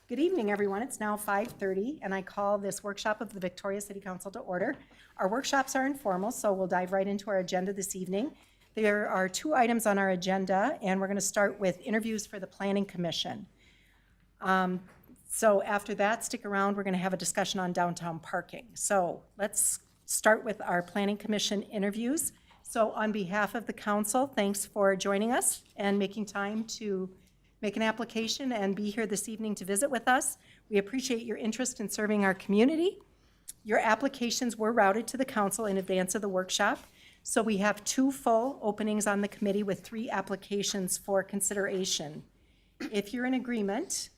Good evening, everyone. It's now 5:30, and I call this workshop of the Victoria City Council to order. Our workshops are informal, so we'll dive right into our agenda this evening. There are 2 items on our agenda, and we're going to start with interviews for the Planning Commission. So after that, stick around. We're going to have a discussion on downtown parking. So let's start with our Planning Commission interviews. So on behalf of the council, thanks for joining us and making time to make an application and be here this evening to visit with us. We appreciate your interest in serving our community. Your applications were routed to the council in advance of the workshop. So we have 2 full openings on the committee with 3 applications for consideration. If you're in agreement,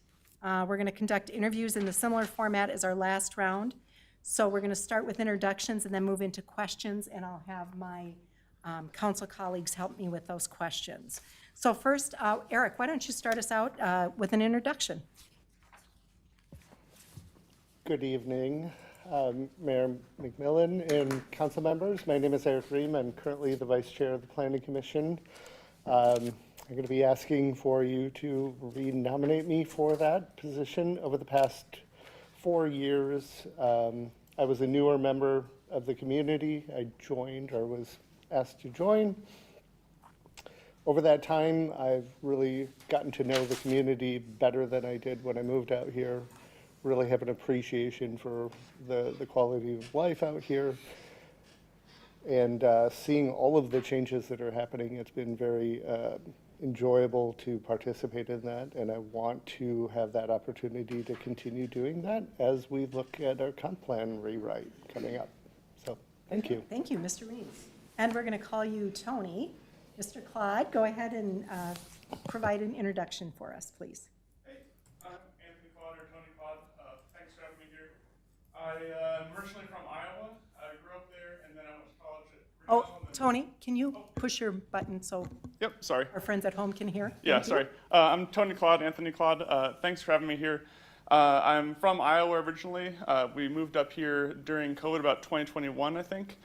we're going to conduct interviews in the similar format as our last round. So we're going to start with introductions and then move into questions, and I'll have my council colleagues help me with those questions. So first, Eric, why don't you start us out with an introduction? Good evening, Mayor McMillan and council members. My name is Eric Ream. I'm currently the Vice Chair of the Planning Commission. I'm going to be asking for you to re-nominate me for that position. Over the past 4 years, I was a newer member of the community. I joined or was asked to join. Over that time, I've really gotten to know the community better than I did when I moved out here. Really have an appreciation for the quality of life out here. And seeing all of the changes that are happening, it's been very enjoyable to participate in that. And I want to have that opportunity to continue doing that as we look at our comp plan rewrite coming up. So thank you. Thank you, Mr. Reeves. And we're going to call you Tony. Mr. Claude, go ahead and provide an introduction for us, please. Hey, I'm Anthony Claude, or Tony Claude. Thanks for having me here. I'm originally from Iowa. I grew up there, and then I went to college at Grinnell. Oh, Tony, can you push your button so Yep, sorry. our friends at home can hear? Yeah, Thank you. sorry. I'm Tony Claude, Anthony Claude. Thanks for having me here. I'm from Iowa originally. We moved up here during COVID, about 2021, I think.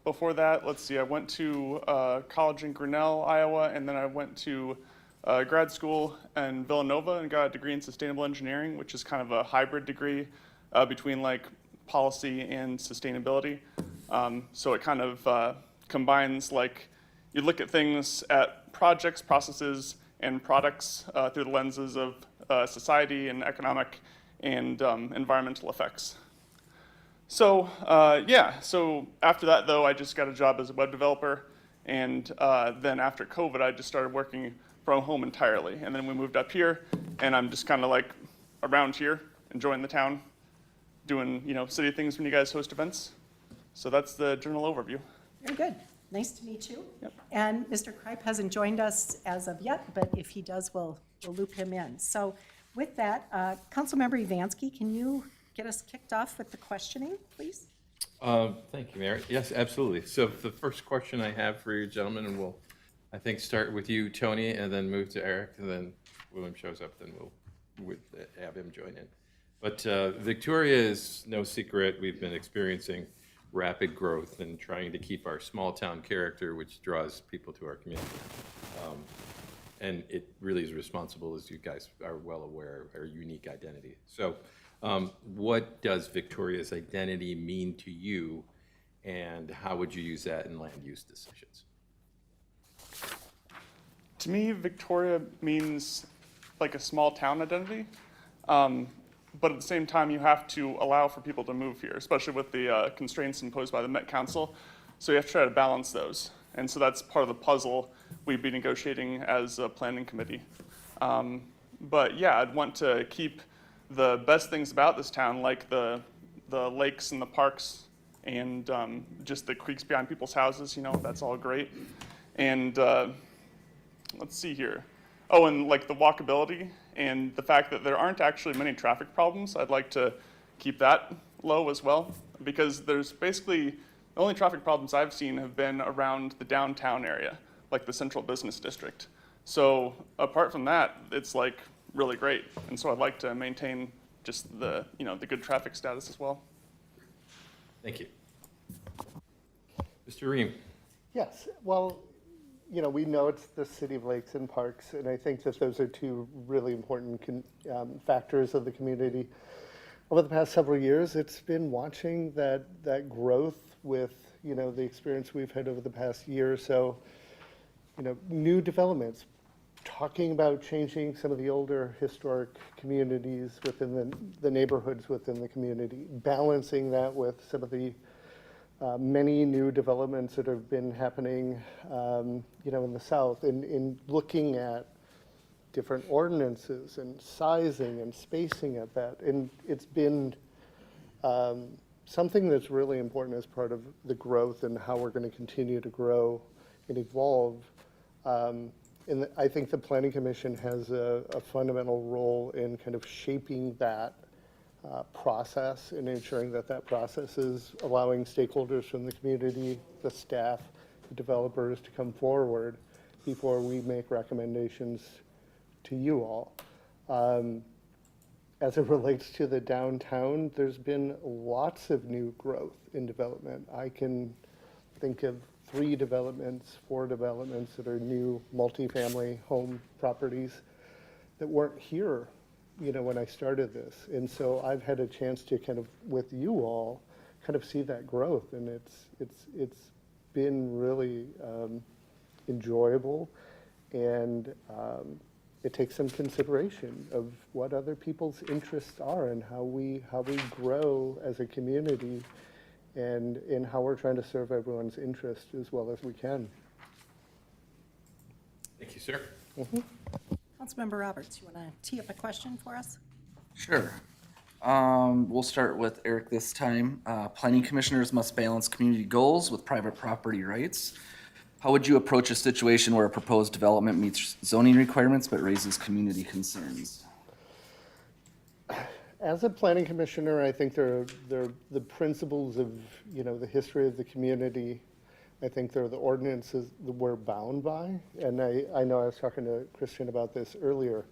Before that, let's see, I went to college in Grinnell, Iowa, and then I went to grad school in Villanova and got a degree in sustainable engineering, which is kind of a hybrid degree between like policy and sustainability. So it kind of combines, like, you look at things at projects, processes, and products through the lenses of society and economic and environmental effects. So so after that, though, I just got a job as a web developer, and then after COVID, I just started working from home entirely. And then we moved up here, and I'm just kind of like around here, enjoying the town, doing, city things when you guys host events. So that's the general overview. Very good. Nice to meet you. Yep. And Mr. Kripe hasn't joined us as of yet, but if he does, we'll loop him in. So with that, Councilmember Evansky, can you get us kicked off with the questioning, please? Thank you, Mayor. Yes, absolutely. So the first question I have for you, gentlemen, and we'll, I think, start with you, Tony, and then move to Eric, and then William shows up, then we'll have him join in. But Victoria is no secret. We've been experiencing rapid growth and trying to keep our small town character, which draws people to our community. And it really is responsible, as you guys are well aware, our unique identity. So what does Victoria's identity mean to you, and how would you use that in land use decisions? To me, Victoria means like a small town identity. But at the same time, you have to allow for people to move here, especially with the constraints imposed by the Met Council. So you have to try to balance those. And so that's part of the puzzle we'd be negotiating as a planning committee. But yeah, I'd want to keep the best things about this town, like the lakes and the parks and just the creeks behind people's houses, that's all great. And let's see here. Oh, and like the walkability and the fact that there aren't actually many traffic problems. I'd like to keep that low as well, because there's basically, the only traffic problems I've seen have been around the downtown area, like the central business district. So apart from that, it's like really great. And so I'd like to maintain just the, the good traffic status as well. Thank you. Mr. Ream. Yes, well, we know it's the city of lakes and parks, and I think that those are two really important factors of the community. Over the past several years, it's been watching that growth with, the experience we've had over the past year or so, new developments, talking about changing some of the older historic communities within the neighborhoods within the community, balancing that with some of the many new developments that have been happening, in the south, in looking at different ordinances and sizing and spacing at that. And it's been something that's really important as part of the growth and how we're going to continue to grow and evolve. And I think the Planning Commission has a fundamental role in kind of shaping that process and ensuring that process is allowing stakeholders from the community, the staff, the developers to come forward before we make recommendations to you all. As it relates to the downtown, there's been lots of new growth in development. I can think of 4 developments that are new multifamily home properties that weren't here, when I started this. And so I've had a chance to kind of, with you all, kind of see that growth, and it's been really enjoyable, and it takes some consideration of what other people's interests are and how we grow as a community, and in how we're trying to serve everyone's interest as well as we can. Thank you, sir. Councilmember Roberts, you want to tee up a question for us? Sure. We'll start with Eric this time. Planning commissioners must balance community goals with private property rights. How would you approach a situation where a proposed development meets zoning requirements but raises community concerns? As a planning commissioner, I think they're the principles of, the history of the community. I think they're the ordinances that we're bound by. And I know I was talking to Christian about this earlier.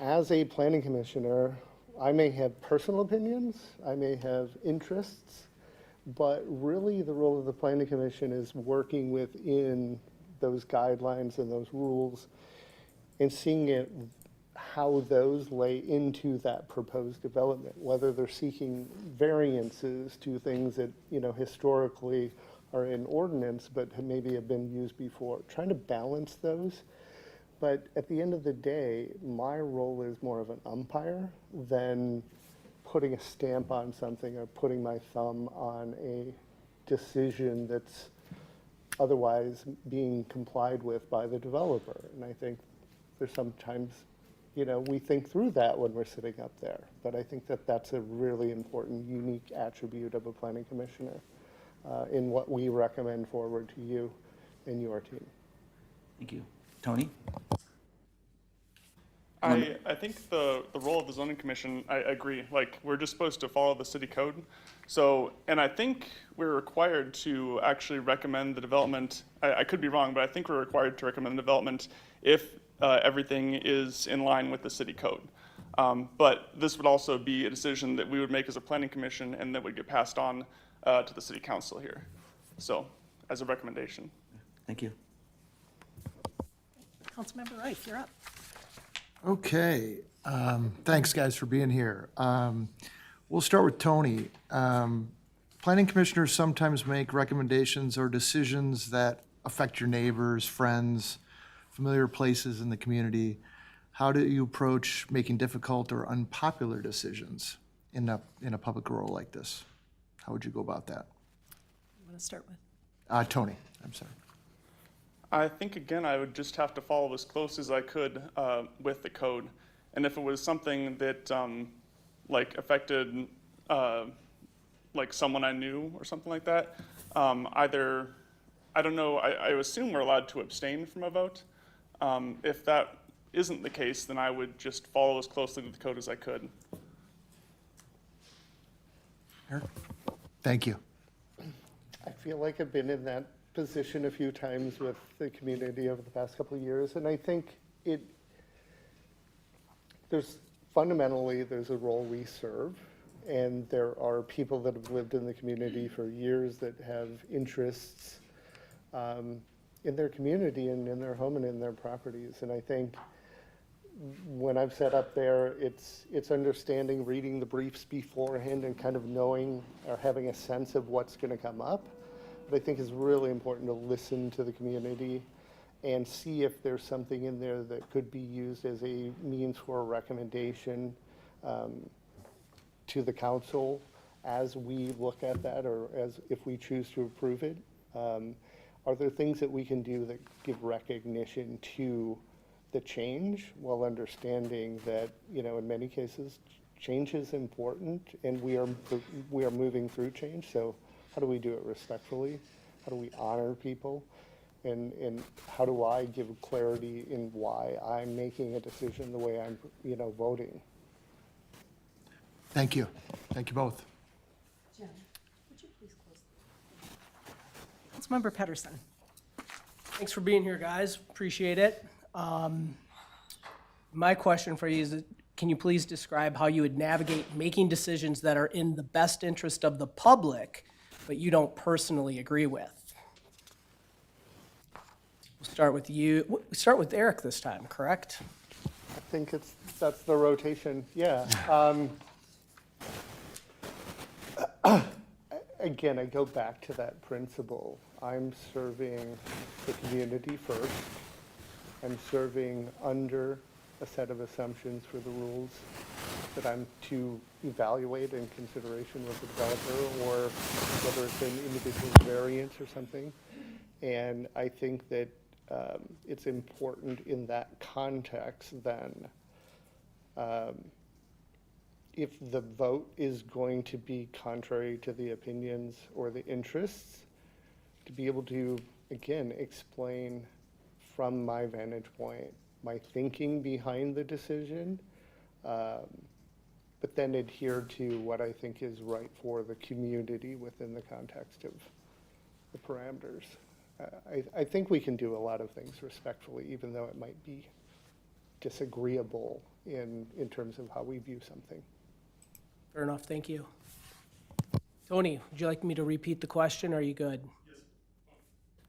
As a planning commissioner, I may have personal opinions, I may have interests, but really the role of the planning commission is working within those guidelines and those rules and seeing how those lay into that proposed development, whether they're seeking variances to things that, historically are in ordinance but maybe have been used before, trying to balance those. But at the end of the day, my role is more of an umpire than putting a stamp on something or putting my thumb on a decision that's otherwise being complied with by the developer. And I think there's sometimes, we think through that when we're sitting up there. But I think that that's a really important, unique attribute of a planning commissioner in what we recommend forward to you and your team. Thank you. Tony? I think the role of the zoning commission, I agree, we're just supposed to follow the city code. So, and I think we're required to actually recommend the development, I could be wrong, but I think we're required to recommend the development if everything is in line with the city code. But this would also be a decision that we would make as a planning commission and that would get passed on to the city council here. So, as a recommendation. Thank you. Councilmember Rife, you're up. Okay, thanks guys for being here. We'll start with Tony. Planning commissioners sometimes make recommendations or decisions that affect your neighbors, friends, familiar places in the community. How do you approach making difficult or unpopular decisions in a public role like this? How would you go about that? You want to start with? Tony, I'm sorry. I think, again, I would just have to follow as close as I could with the code. And if it was something that, affected, someone I knew or something like that, either, I don't know, I assume we're allowed to abstain from a vote. If that isn't the case, then I would just follow as closely to the code as I could. Eric? Thank you. I feel like I've been in that position a few times with the community over the past couple of years, and I think there's a role we serve, and there are people that have lived in the community for years that have interests in their community and in their home and in their properties. And I think when I've sat up there, it's understanding, reading the briefs beforehand and kind of knowing or having a sense of what's going to come up. But I think it's really important to listen to the community and see if there's something in there that could be used as a means for a recommendation to the council as we look at that, or as if we choose to approve it. Are there things that we can do that give recognition to the change while understanding that, you know, in many cases, change is important and we are moving through change. So how do we do it respectfully? How do we honor people? And how do I give clarity in why I'm making a decision the way I'm, you know, voting? Thank you. Thank you both. Jen, would you please close? Councilmember Pedersen. Thanks for being here, guys. Appreciate it. My question for you is, can you please describe how you would navigate making decisions that are in the best interest of the public, but you don't personally agree with? We'll start with you. We'll start with Eric this time, correct? I think that's the rotation, yeah. Again, I go back to that principle. I'm serving the community first. I'm serving under a set of assumptions for the rules that I'm to evaluate in consideration with the developer, or whether it's an individual variance or something. And I think that it's important in that context then, if the vote is going to be contrary to the opinions or the interests, to be able to, again, explain from my vantage point my thinking behind the decision, but then adhere to what I think is right for the community within the context of the parameters. I think we can do a lot of things respectfully, even though it might be disagreeable in terms of how we view something. Fair enough, thank you. Tony, would you like me to repeat the question, or are you good?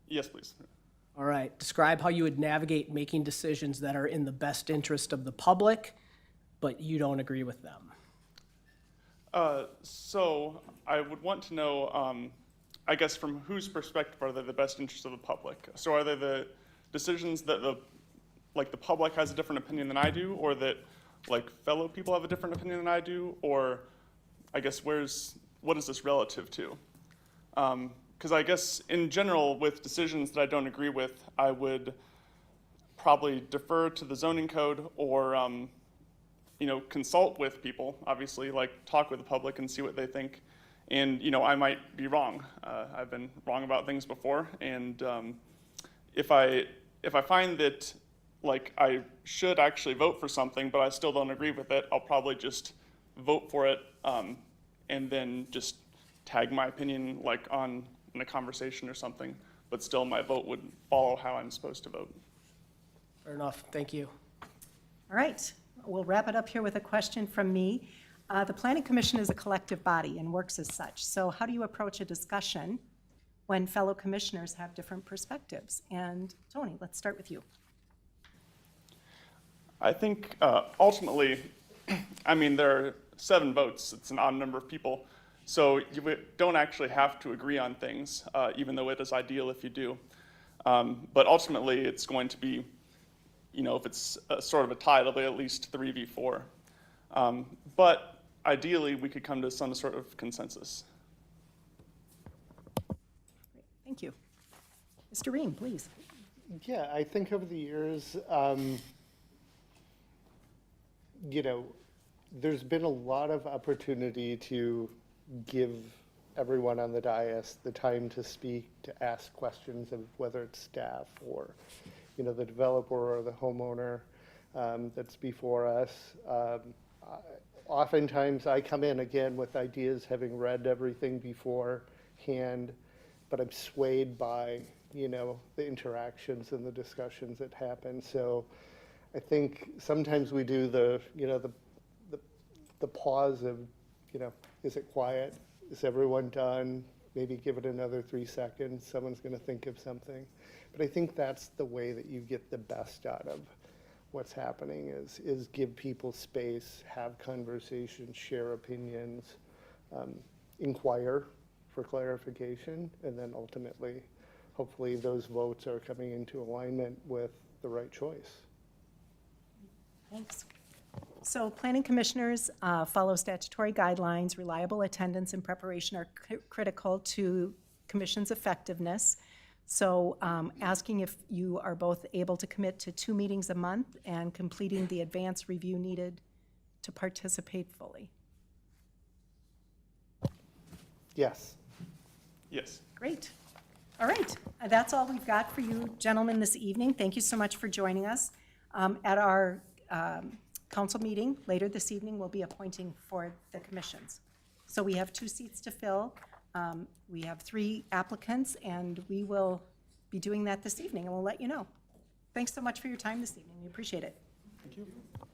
Yes, please. All right, describe how you would navigate making decisions that are in the best interest of the public, but you don't agree with them. So I would want to know, I guess, from whose perspective are they the best interest of the public? So are they the decisions that the public has a different opinion than I do, or that like fellow people have a different opinion than I do, or I guess what is this relative to? Because I guess in general with decisions that I don't agree with, I would probably defer to the zoning code, or consult with people, obviously, like talk with the public and see what they think. And I might be wrong. I've been wrong about things before, and if I find that like I should actually vote for something, but I still don't agree with it, I'll probably just vote for it, and then just tag my opinion like in a conversation or something, but still my vote would follow how I'm supposed to vote. Fair enough, thank you. All right, we'll wrap it up here with a question from me. The Planning Commission is a collective body and works as such. So how do you approach a discussion when fellow commissioners have different perspectives? And Tony, let's start with you. I think ultimately, I mean, there are 7 votes. It's an odd number of people. So you don't actually have to agree on things, even though it is ideal if you do. But ultimately, it's going to be, if it's sort of a tie, it'll be at least 3v4. But ideally, we could come to some sort of consensus. Thank you. Mr. Ream, please. Yeah, I think over the years, there's been a lot of opportunity to give everyone on the dais the time to speak, to ask questions of whether it's staff or, the developer or the homeowner that's before us. Oftentimes I come in again with ideas, having read everything beforehand, but I'm swayed by, the interactions and the discussions that happen. So I think sometimes we do the pause of, is it quiet? Is everyone done? maybe give it another 3 seconds, someone's going to think of something. But I think that's the way that you get the best out of what's happening is give people space, have conversations, share opinions, inquire for clarification, and then ultimately, hopefully those votes are coming into alignment with the right choice. Thanks. So planning commissioners follow statutory guidelines. Reliable attendance and preparation are critical to commission's effectiveness. So asking if you are both able to commit to 2 meetings a month and completing the advance review needed to participate fully. Yes. Yes. Great. All right. That's all we've got for you gentlemen this evening. Thank you so much for joining us. At our council meeting later this evening, we'll be appointing for the commissions. So we have 2 seats to fill. We have 3 applicants, and we will be doing that this evening, and we'll let you know. Thanks so much for your time this evening. We appreciate it.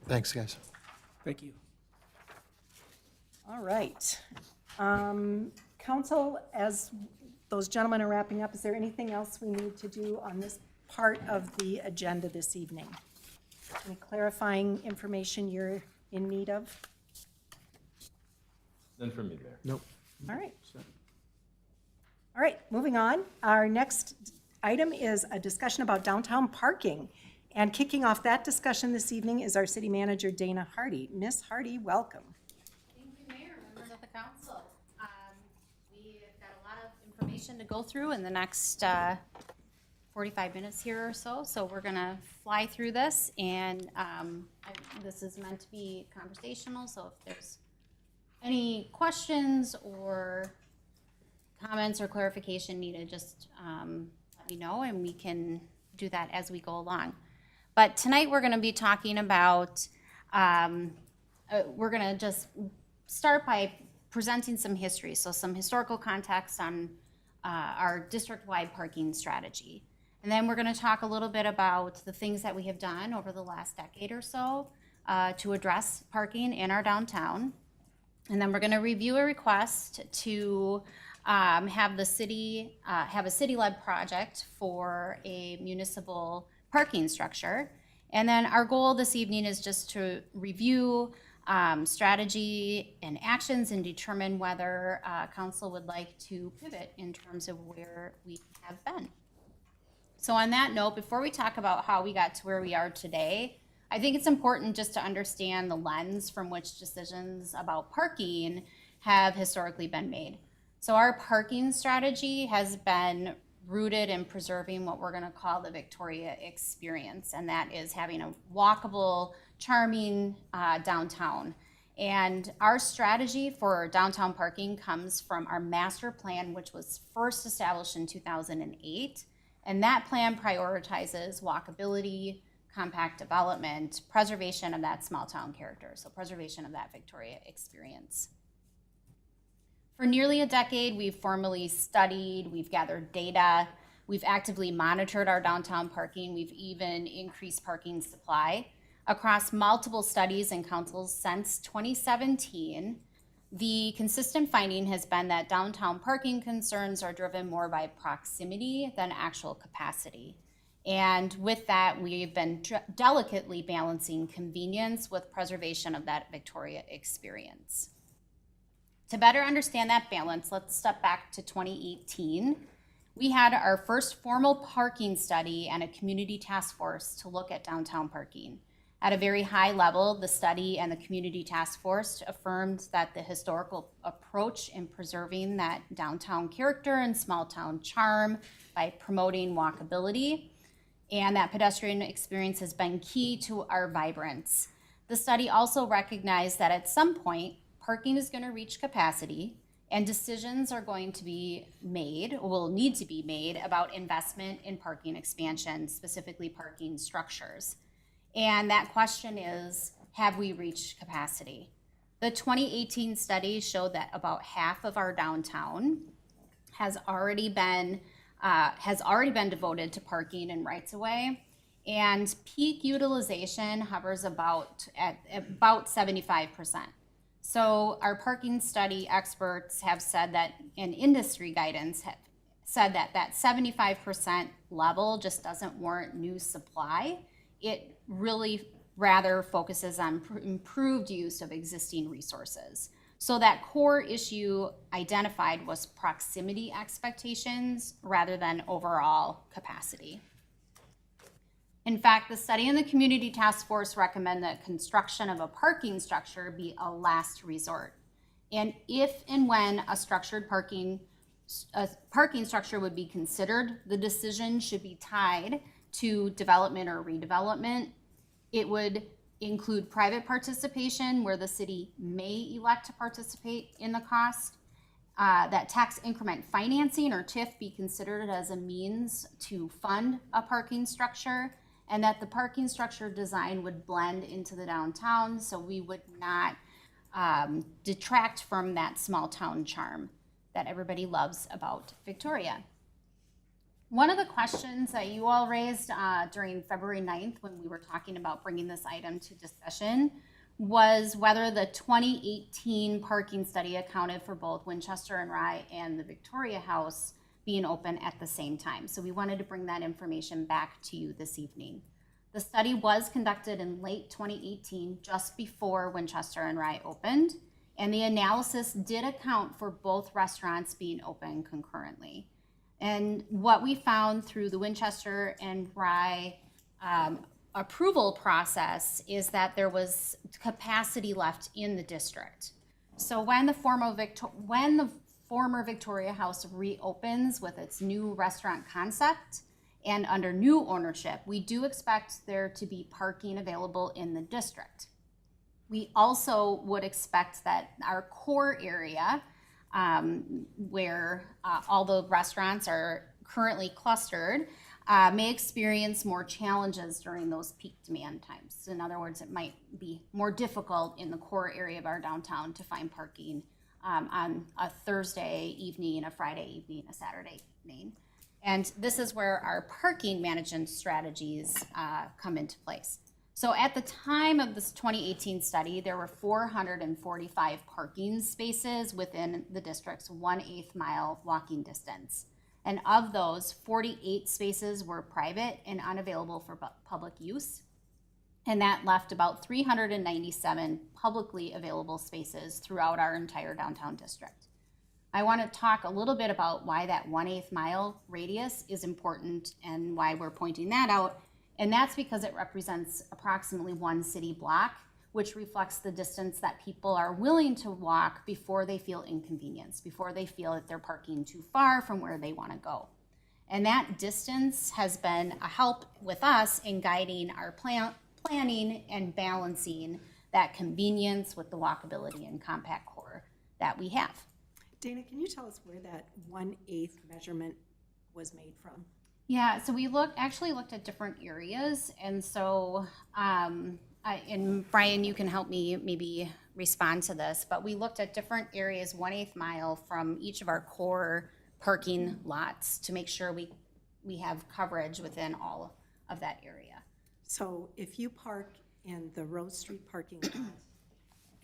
Thanks, guys. Thank you. All right. Council, as those gentlemen are wrapping up, is there anything else we need to do on this part of the agenda this evening? Any clarifying information you're in need of? None from me, Mayor. Nope. All right. All right, moving on. Our next item is a discussion about downtown parking. And kicking off that discussion this evening is our city manager, Dana Hardy. Miss Hardy, welcome. Thank you, Mayor, members of the council. We've got a lot of information to go through in the next 45 minutes here or so. So we're gonna fly through this, and this is meant to be conversational. So if there's any questions or comments or clarification needed, just let me know, and we can do that as we go along. But tonight we're going to be talking about, we're going to just start by presenting some history, so some historical context on our district-wide parking strategy. And then we're going to talk a little bit about the things that we have done over the last decade or so to address parking in our downtown. And then we're going to review a request to have the city, have a city-led project for a municipal parking structure. And then our goal this evening is just to review strategy and actions and determine whether council would like to pivot in terms of where we have been. So on that note, before we talk about how we got to where we are today, I think it's important just to understand the lens from which decisions about parking have historically been made. So our parking strategy has been rooted in preserving what we're going to call the Victoria experience, and that is having a walkable, charming downtown. And our strategy for downtown parking comes from our master plan, which was first established in 2008. And that plan prioritizes walkability, compact development, preservation of that small town character, so preservation of that Victoria experience. For nearly a decade, we've formally studied, we've gathered data, we've actively monitored our downtown parking, we've even increased parking supply. Across multiple studies and councils since 2017, the consistent finding has been that downtown parking concerns are driven more by proximity than actual capacity. And with that, we've been delicately balancing convenience with preservation of that Victoria experience. To better understand that balance, let's step back to 2018. We had our first formal parking study and a community task force to look at downtown parking. At a very high level, the study and the community task force affirmed that the historical approach in preserving that downtown character and small town charm by promoting walkability and that pedestrian experience has been key to our vibrance. The study also recognized that at some point, parking is going to reach capacity and decisions are going to be made, or will need to be made, about investment in parking expansion, specifically parking structures. And that question is, have we reached capacity? The 2018 study showed that about half of our downtown has already been devoted to parking and rights-of-way, and peak utilization hovers at about 75%. So our parking study experts have said that, and industry guidance have said that that 75% level just doesn't warrant new supply. It really rather focuses on improved use of existing resources. So that core issue identified was proximity expectations rather than overall capacity. In fact, the study and the community task force recommend that construction of a parking structure be a last resort. And if and when a parking structure would be considered, the decision should be tied to development or redevelopment. It would include private participation where the city may elect to participate in the cost. That tax increment financing or TIF be considered as a means to fund a parking structure, and that the parking structure design would blend into the downtown so we would not detract from that small town charm that everybody loves about Victoria. One of the questions that you all raised during February 9th when we were talking about bringing this item to discussion was whether the 2018 parking study accounted for both Winchester and Rye and the Victoria House being open at the same time. So we wanted to bring that information back to you this evening. The study was conducted in late 2018, just before Winchester and Rye opened, and the analysis did account for both restaurants being open concurrently. And what we found through the Winchester and Rye approval process is that there was capacity left in the district. So when the former Victoria House reopens with its new restaurant concept and under new ownership, we do expect there to be parking available in the district. We also would expect that our core area, where all the restaurants are currently clustered, may experience more challenges during those peak demand times. In other words, it might be more difficult in the core area of our downtown to find parking on a Thursday evening, a Friday evening, a Saturday evening. And this is where our parking management strategies come into place. So at the time of this 2018 study, there were 445 parking spaces within the district's 1/8 mile walking distance. And of those, 48 spaces were private and unavailable for public use. And that left about 397 publicly available spaces throughout our entire downtown district. I want to talk a little bit about why that 1/8 mile radius is important and why we're pointing that out. And that's because it represents approximately one city block, which reflects the distance that people are willing to walk before they feel inconvenienced, before they feel that they're parking too far from where they want to go. And that distance has been a help with us in guiding our planning and balancing that convenience with the walkability and compact core that we have. Dana, can you tell us where that 1/8 measurement was made from? Yeah, so we actually looked at different areas, and so, and Brian, you can help me maybe respond to this, but we looked at different areas 1/8 mile from each of our core parking lots to make sure we have coverage within all of that area. So if you park in the Rose Street parking lot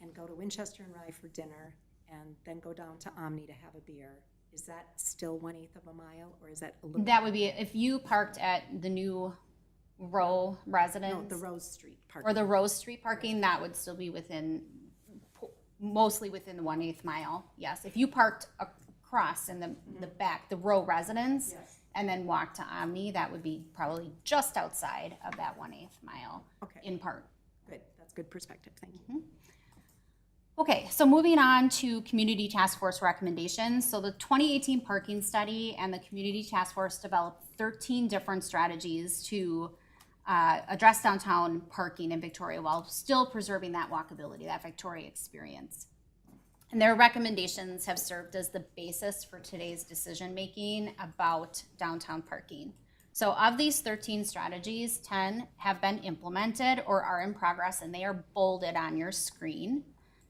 and go to Winchester and Rye for dinner and then go down to Omni to have a beer, is that still 1/8 of a mile, or is that a little? That would be if you parked at the new Row residence. No, the Rose Street parking. Or the Rose Street parking, that would still be mostly within the 1/8 mile, yes. If you parked across in the back, the Row residence, Yes. and then walked to Omni, that would be probably just outside of that 1/8 mile Okay. in part. Good, that's good perspective, thank you. Okay, so moving on to community task force recommendations. So the 2018 parking study and the community task force developed 13 different strategies to address downtown parking in Victoria while still preserving that walkability, that Victoria experience. And their recommendations have served as the basis for today's decision-making about downtown parking. So of these 13 strategies, 10 have been implemented or are in progress, and they are bolded on your screen.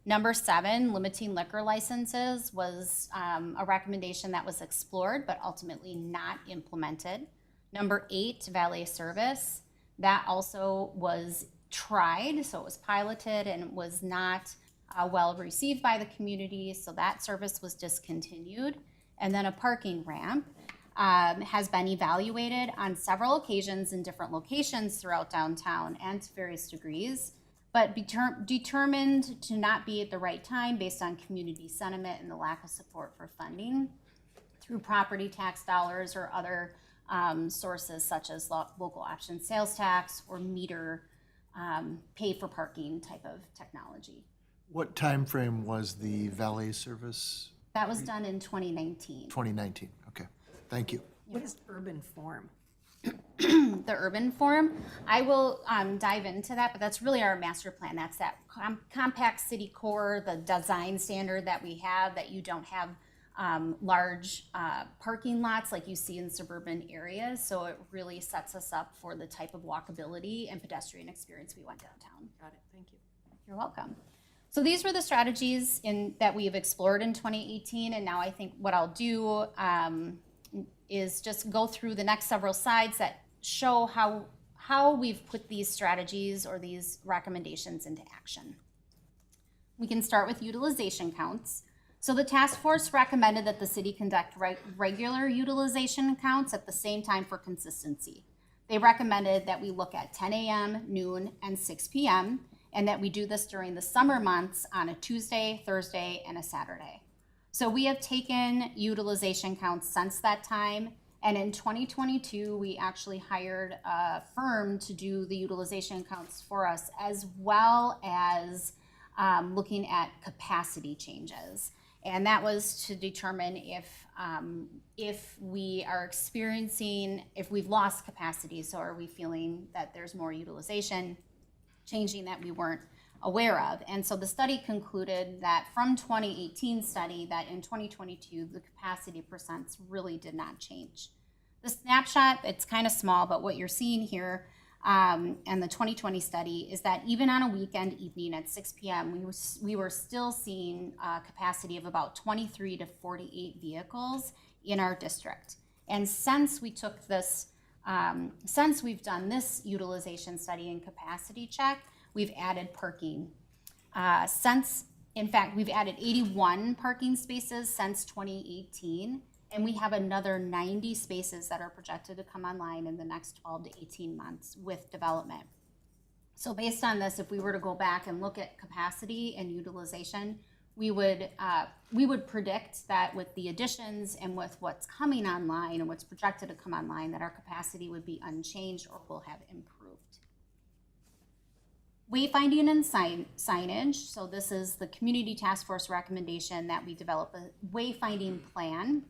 Number 7, limiting liquor licenses, was a recommendation that was explored but ultimately not implemented. Number 8, valet service, that also was tried, so it was piloted and was not well received by the community, so that service was discontinued. And then a parking ramp has been evaluated on several occasions in different locations throughout downtown and to various degrees, but determined to not be at the right time based on community sentiment and the lack of support for funding through property tax dollars or other sources such as local option sales tax or meter pay for parking type of technology. What time frame was the valet service? That was done in 2019. 2019, okay. Thank you. What is urban form? The urban form, I will dive into that, but that's really our master plan. That's that compact city core, the design standard that we have, that you don't have large parking lots like you see in suburban areas. So it really sets us up for the type of walkability and pedestrian experience we want downtown. Got it, thank you. You're welcome. So these were the strategies that we've explored in 2018, and now I think what I'll do is just go through the next several slides that show how we've put these strategies or these recommendations into action. We can start with utilization counts. So the task force recommended that the city conduct regular utilization counts at the same time for consistency. They recommended that we look at 10 a.m., noon, and 6 p.m., and that we do this during the summer months on a Tuesday, Thursday, and a Saturday. So we have taken utilization counts since that time, and in 2022, we actually hired a firm to do the utilization counts for us, as well as looking at capacity changes. And that was to determine if we are experiencing, if we've lost capacity, so are we feeling that there's more utilization, changing that we weren't aware of. And so the study concluded that from 2018 study that in 2022, the capacity percents really did not change. The snapshot, it's kind of small, but what you're seeing here and the 2020 study is that even on a weekend evening at 6 p.m., we were still seeing a capacity of about 23 to 48 vehicles in our district. And since we took this, since we've done this utilization study and capacity check, we've added parking. In fact, we've added 81 parking spaces since 2018. And we have another 90 spaces that are projected to come online in the next 12 to 18 months with development. So based on this, if we were to go back and look at capacity and utilization, we would predict that with the additions and with what's coming online and what's projected to come online, that our capacity would be unchanged or will have improved. Wayfinding and signage. So this is the community task force recommendation that we develop a wayfinding plan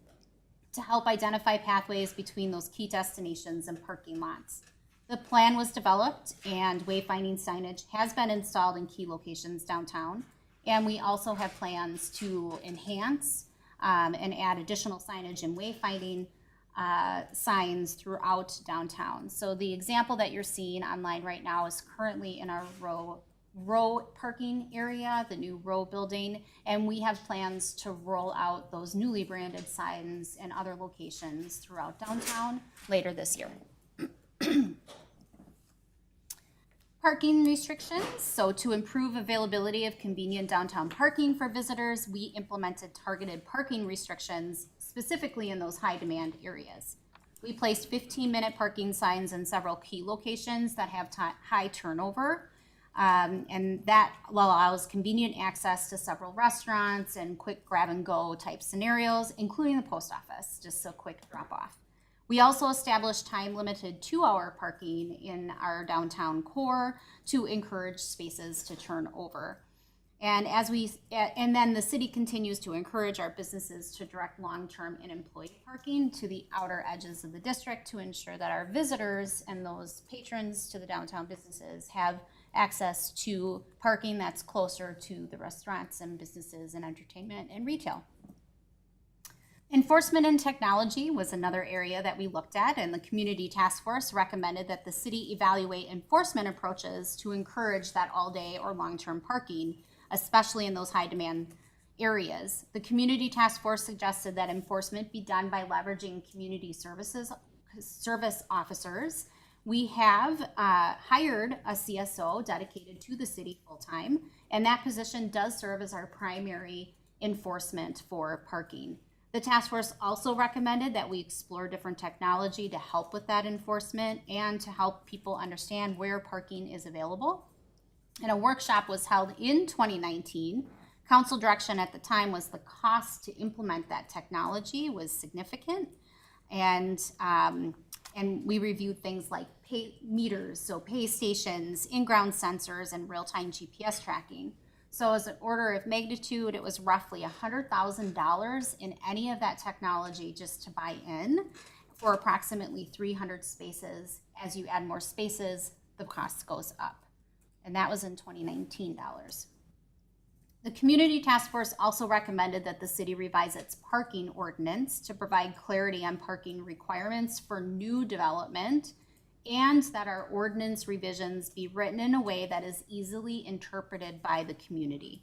to help identify pathways between those key destinations and parking lots. The plan was developed and wayfinding signage has been installed in key locations downtown. And we also have plans to enhance and add additional signage and wayfinding signs throughout downtown. So the example that you're seeing online right now is currently in our row parking area, the new row building, and we have plans to roll out those newly branded signs in other locations throughout downtown later this year. Parking restrictions. So to improve availability of convenient downtown parking for visitors, we implemented targeted parking restrictions specifically in those high demand areas. We placed 15-minute parking signs in several key locations that have high turnover. And that allows convenient access to several restaurants and quick grab and go type scenarios, including the post office, just a quick drop off. We also established time limited 2-hour parking in our downtown core to encourage spaces to turn over. And then the city continues to encourage our businesses to direct long-term and employee parking to the outer edges of the district to ensure that our visitors and those patrons to the downtown businesses have access to parking that's closer to the restaurants and businesses and entertainment and retail. Enforcement and technology was another area that we looked at, and the community task force recommended that the city evaluate enforcement approaches to encourage that all-day or long-term parking, especially in those high-demand areas. The community task force suggested that enforcement be done by leveraging community service officers. We have hired a CSO dedicated to the city full-time, And that position does serve as our primary enforcement for parking. The task force also recommended that we explore different technology to help with that enforcement and to help people understand where parking is available. And a workshop was held in 2019. Council direction at the time was the cost to implement that technology was significant. And we reviewed things like pay meters, so pay stations, in-ground sensors, and real-time GPS tracking. So as an order of magnitude, it was roughly $100,000 in any of that technology just to buy in for approximately 300 spaces. As you add more spaces, the cost goes up. And that was in 2019 dollars. The Community Task Force also recommended that the city revise its parking ordinance to provide clarity on parking requirements for new development, and that our ordinance revisions be written in a way that is easily interpreted by the community.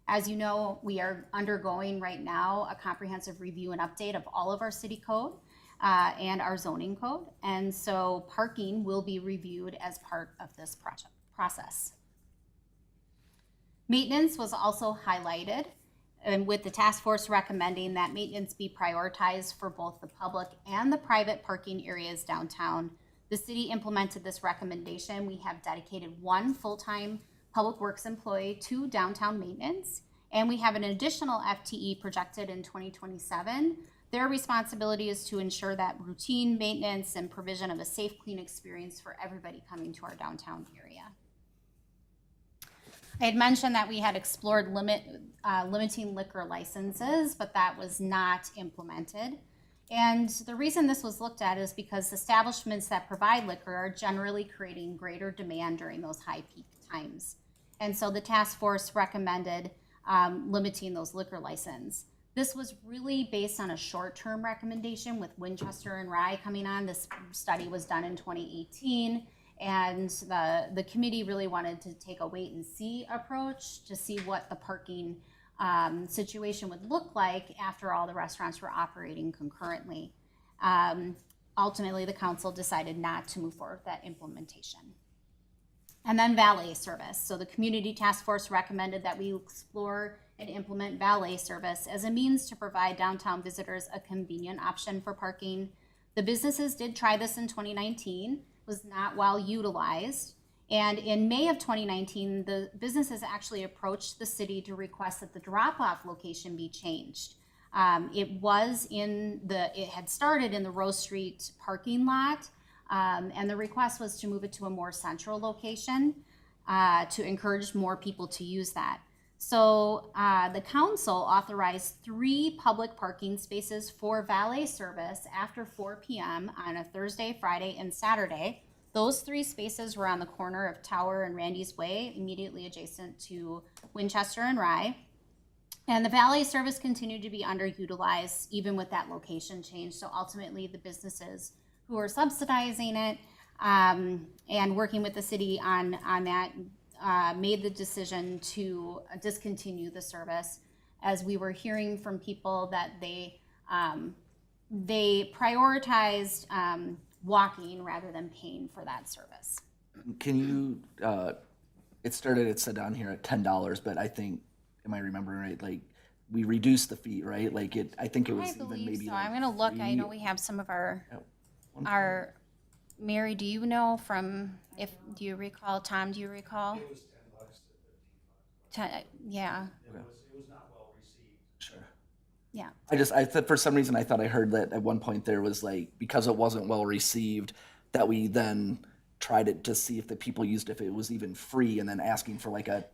As you know, we are undergoing right now a comprehensive review and update of all of our city code and our zoning code. And so parking will be reviewed as part of this process. Maintenance was also highlighted, and with the task force recommending that maintenance be prioritized for both the public and the private parking areas downtown. The city implemented this recommendation. We have dedicated one full-time public works employee to downtown maintenance, and we have an additional FTE projected in 2027. Their responsibility is to ensure that routine maintenance and provision of a safe, clean experience for everybody coming to our downtown area. I had mentioned that we had explored limiting liquor licenses, but that was not implemented. And the reason this was looked at is because establishments that provide liquor are generally creating greater demand during those high peak times. And so the task force recommended limiting those liquor licenses. This was really based on a short-term recommendation with Winchester and Rye coming on. This study was done in 2018. And the committee really wanted to take a wait and see approach to see what the parking situation would look like after all the restaurants were operating concurrently. Ultimately, the council decided not to move forward with that implementation. And then valet service. So the community task force recommended that we explore and implement valet service as a means to provide downtown visitors a convenient option for parking. The businesses did try this in 2019. Was not well utilized. And in May of 2019, the businesses actually approached the city to request that the drop-off location be changed. It had started in the Rose Street parking lot, and the request was to move it to a more central location to encourage more people to use that. So the council authorized 3 public parking spaces for valet service after 4 p.m. on a Thursday, Friday, and Saturday. Those 3 spaces were on the corner of Tower and Randy's Way, immediately adjacent to Winchester and Rye. And the valet service continued to be underutilized even with that location change. So ultimately, the businesses who are subsidizing it and working with the city on that made the decision to discontinue the service, as we were hearing from people that they prioritized walking rather than paying for that service. Can you, it said on here at $10, but I think, am I remembering right, like, we reduced the fee, right? Like I think it was I even believe maybe so. like I'm gonna look. I 3 know we have some of our one Mary, do you know do you recall? Tom, do you recall? It was $10 to $15. Yeah, It was not well received. Sure. yeah. I thought for some reason I thought I heard that at one point there was like, because it wasn't well received, that we then tried it to see if the people used, if it was even free, and then asking for like a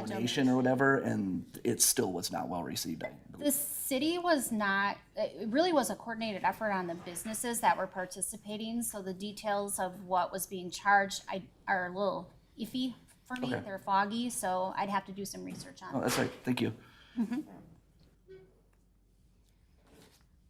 donation or whatever, and it still was not well received. The city was not, it really was a coordinated effort on the businesses that were participating, so the details of what was being charged are a little iffy for me. Okay. They're foggy, so I'd have to do some research on Oh, it. that's right. Thank you.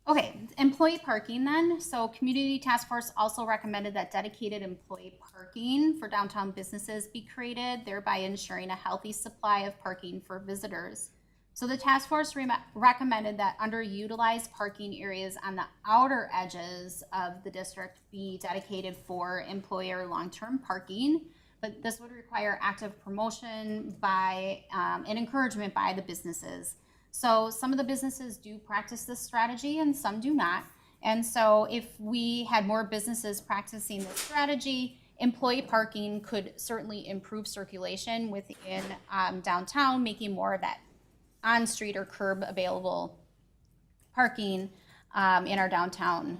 Okay, employee parking then. So Community Task Force also recommended that dedicated employee parking for downtown businesses be created, thereby ensuring a healthy supply of parking for visitors. So the task force recommended that underutilized parking areas on the outer edges of the district be dedicated for employer long-term parking, but this would require active promotion by and encouragement by the businesses. So some of the businesses do practice this strategy and some do not. And so if we had more businesses practicing this strategy, employee parking could certainly improve circulation within downtown, making more of that on-street or curb available parking in our downtown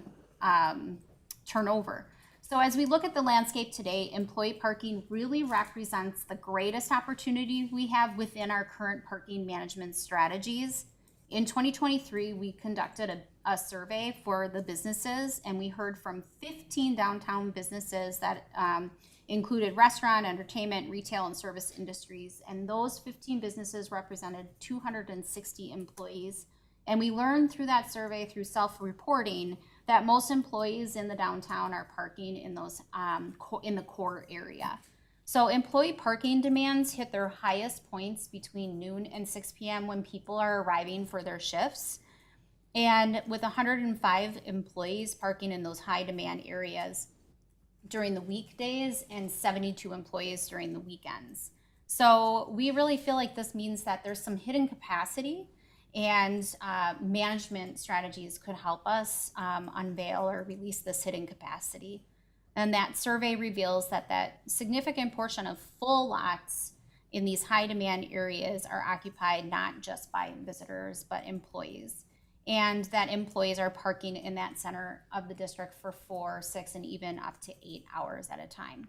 turnover. So as we look at the landscape today, employee parking really represents the greatest opportunity we have within our current parking management strategies. In 2023, we conducted a survey for the businesses, and we heard from 15 downtown businesses that included restaurant, entertainment, retail, and service industries. And those 15 businesses represented 260 employees. And we learned through that survey, through self-reporting, that most employees in the downtown are parking in those in the core area. So employee parking demands hit their highest points between noon and 6 p.m. when people are arriving for their shifts. And with 105 employees parking in those high demand areas during the weekdays and 72 employees during the weekends. So we really feel like this means that there's some hidden capacity, and management strategies could help us unveil or release this hidden capacity. And that survey reveals that that significant portion of full lots in these high demand areas are occupied not just by visitors, but employees. And that employees are parking in that center of the district for 4, 6, and even up to 8 hours at a time.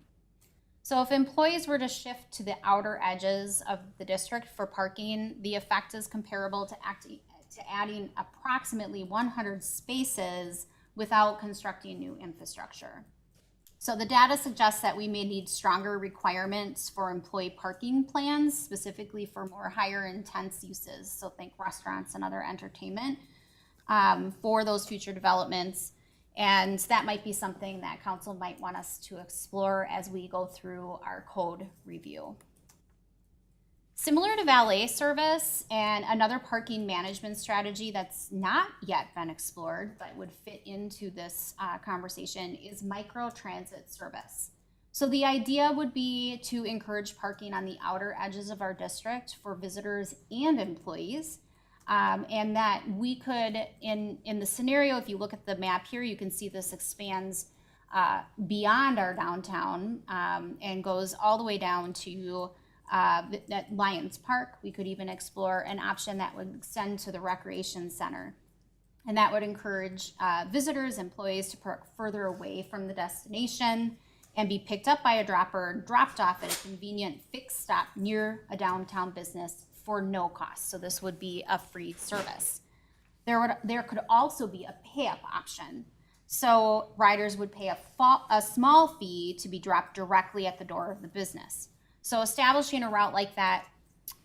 So if employees were to shift to the outer edges of the district for parking, the effect is comparable to adding approximately 100 spaces without constructing new infrastructure. So the data suggests that we may need stronger requirements for employee parking plans, specifically for more higher intense uses. So think restaurants and other entertainment for those future developments. And that might be something that council might want us to explore as we go through our code review. Similar to valet service and another parking management strategy that's not yet been explored but would fit into this conversation is micro transit service. So the idea would be to encourage parking on the outer edges of our district for visitors and employees. And that we could, in the scenario, if you look at the map here, you can see this expands beyond our downtown and goes all the way down to at Lions Park. We could even explore an option that would extend to the recreation center. And that would encourage visitors, employees to park further away from the destination and be picked up by a dropper and dropped off at a convenient fixed stop near a downtown business for no cost. So this would be a free service. There could also be a pay-up option. So riders would pay a small fee to be dropped directly at the door of the business. So establishing a route like that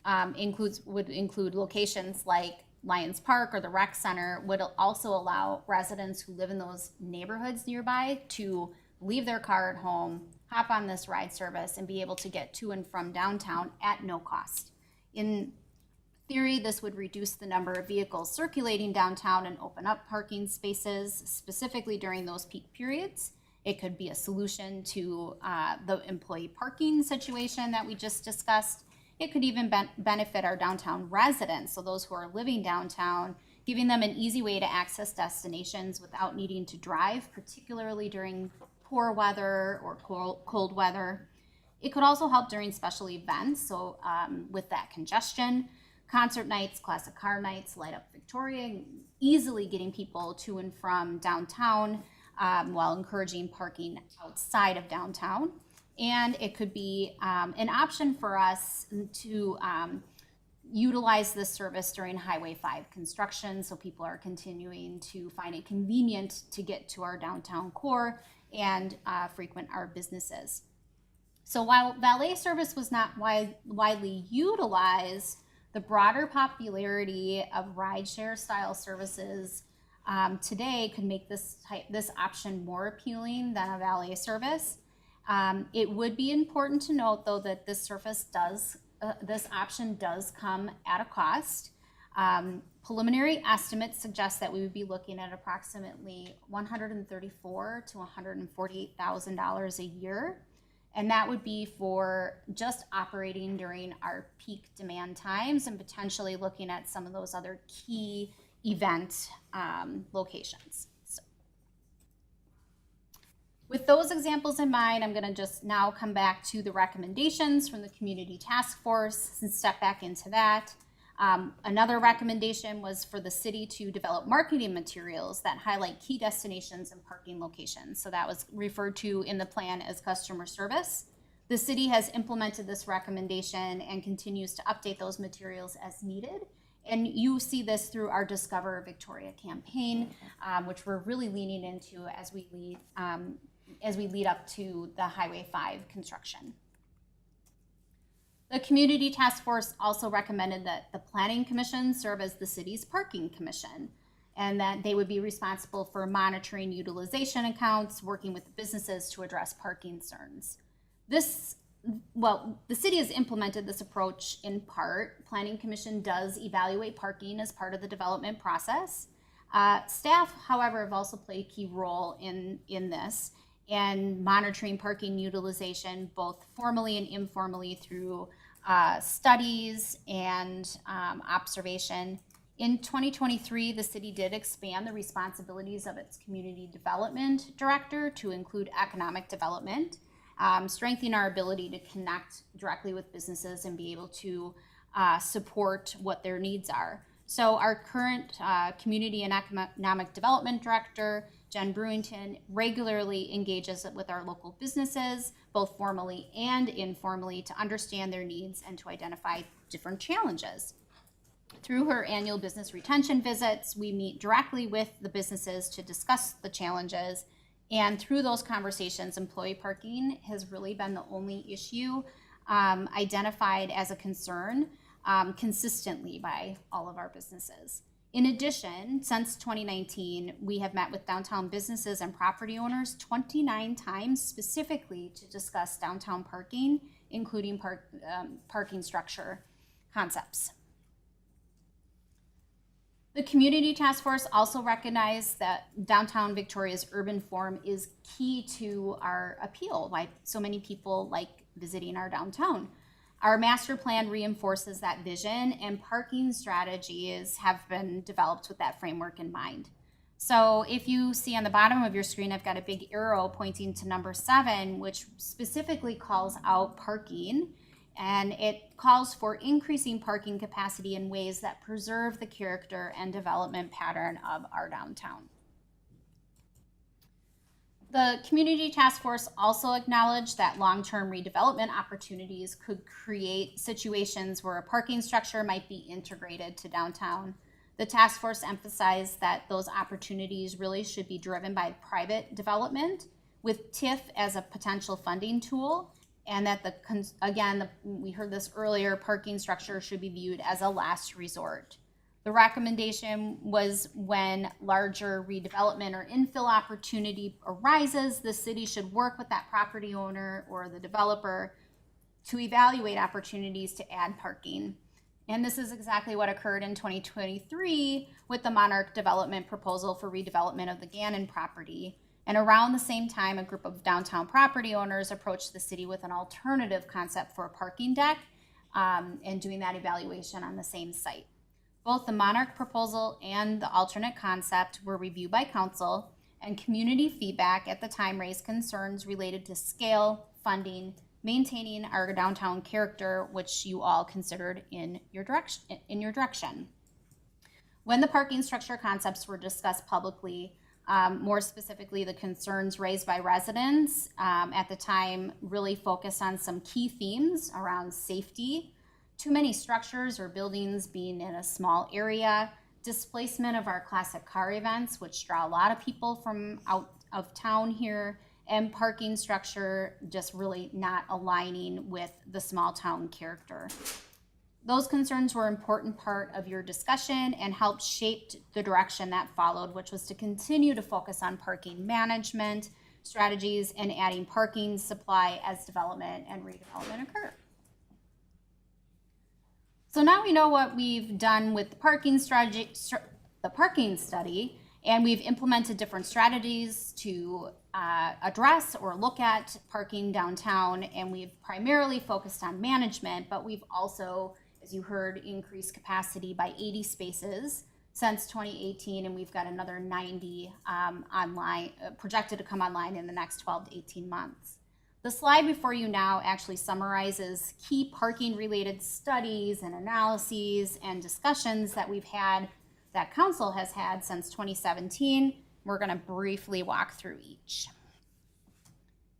would include locations like Lions Park or the rec center, would also allow residents who live in those neighborhoods nearby to leave their car at home, hop on this ride service, and be able to get to and from downtown at no cost. In theory, this would reduce the number of vehicles circulating downtown and open up parking spaces, specifically during those peak periods. It could be a solution to the employee parking situation that we just discussed. It could even benefit our downtown residents, so those who are living downtown, giving them an easy way to access destinations without needing to drive, particularly during poor weather or cold weather. It could also help during special events, so with that congestion, concert nights, classic car nights, Light Up Victoria, easily getting people to and from downtown while encouraging parking outside of downtown. And it could be an option for us to utilize this service during Highway 5 construction, so people are continuing to find it convenient to get to our downtown core and frequent our businesses. So while valet service was not widely utilized, the broader popularity of rideshare style services today could make this option more appealing than a valet service. It would be important to note, though, that this option does come at a cost. Preliminary estimates suggest that we would be looking at approximately $134,000 to $148,000 a year. And that would be for just operating during our peak demand times and potentially looking at some of those other key event locations. So, with those examples in mind, I'm going to just now come back to the recommendations from the Community Task Force and step back into that. Another recommendation was for the city to develop marketing materials that highlight key destinations and parking locations. So that was referred to in the plan as customer service. The city has implemented this recommendation and continues to update those materials as needed. And you see this through our Discover Victoria campaign, which we're really leaning into as we lead up to the Highway 5 construction. The Community Task Force also recommended that the Planning Commission serve as the city's parking commission, and that they would be responsible for monitoring utilization accounts, working with businesses to address parking concerns. The city has implemented this approach in part. Planning Commission does evaluate parking as part of the development process. Staff, however, have also played a key role in this and monitoring parking utilization both formally and informally through studies and observation. In 2023, the city did expand the responsibilities of its community development director to include economic development, strengthening our ability to connect directly with businesses and be able to support what their needs are. So our current community and economic development director, Jen Brewington, regularly engages with our local businesses, both formally and informally, to understand their needs and to identify different challenges. Through her annual business retention visits, we meet directly with the businesses to discuss the challenges. And through those conversations, employee parking has really been the only issue identified as a concern consistently by all of our businesses. In addition, since 2019, we have met with downtown businesses and property owners 29 times specifically to discuss downtown parking, including parking structure concepts. The Community Task Force also recognized that downtown Victoria's urban form is key to our appeal, why so many people like visiting our downtown. Our master plan reinforces that vision, and parking strategies have been developed with that framework in mind. So if you see on the bottom of your screen, I've got a big arrow pointing to number 7, which specifically calls out parking, and it calls for increasing parking capacity in ways that preserve the character and development pattern of our downtown. The Community Task Force also acknowledged that long-term redevelopment opportunities could create situations where a parking structure might be integrated to downtown. The task force emphasized that those opportunities really should be driven by private development, with TIF as a potential funding tool, and that we heard this earlier, parking structure should be viewed as a last resort. The recommendation was when larger redevelopment or infill opportunity arises, the city should work with that property owner or the developer to evaluate opportunities to add parking. And this is exactly what occurred in 2023 with the Monarch development proposal for redevelopment of the Gannon property. And around the same time, a group of downtown property owners approached the city with an alternative concept for a parking deck and doing that evaluation on the same site. Both the Monarch proposal and the alternate concept were reviewed by council, and community feedback at the time raised concerns related to scale, funding, maintaining our downtown character, which you all considered in your direction. When the parking structure concepts were discussed publicly, more specifically, the concerns raised by residents at the time really focused on some key themes around safety, too many structures or buildings being in a small area, displacement of our classic car events, which draw a lot of people from out of town here, and parking structure just really not aligning with the small town character. Those concerns were an important part of your discussion and helped shape the direction that followed, which was to continue to focus on parking management strategies and adding parking supply as development and redevelopment occur. So now we know what we've done with the parking strategy, the parking study, And we've implemented different strategies to address or look at parking downtown, and we've primarily focused on management, but we've also, as you heard, increased capacity by 80 spaces since 2018, and we've got another 90 online, projected to come online in the next 12 to 18 months. The slide before you now actually summarizes key parking related studies and analyses and discussions that we've had, that council has had since 2017. We're going to briefly walk through each.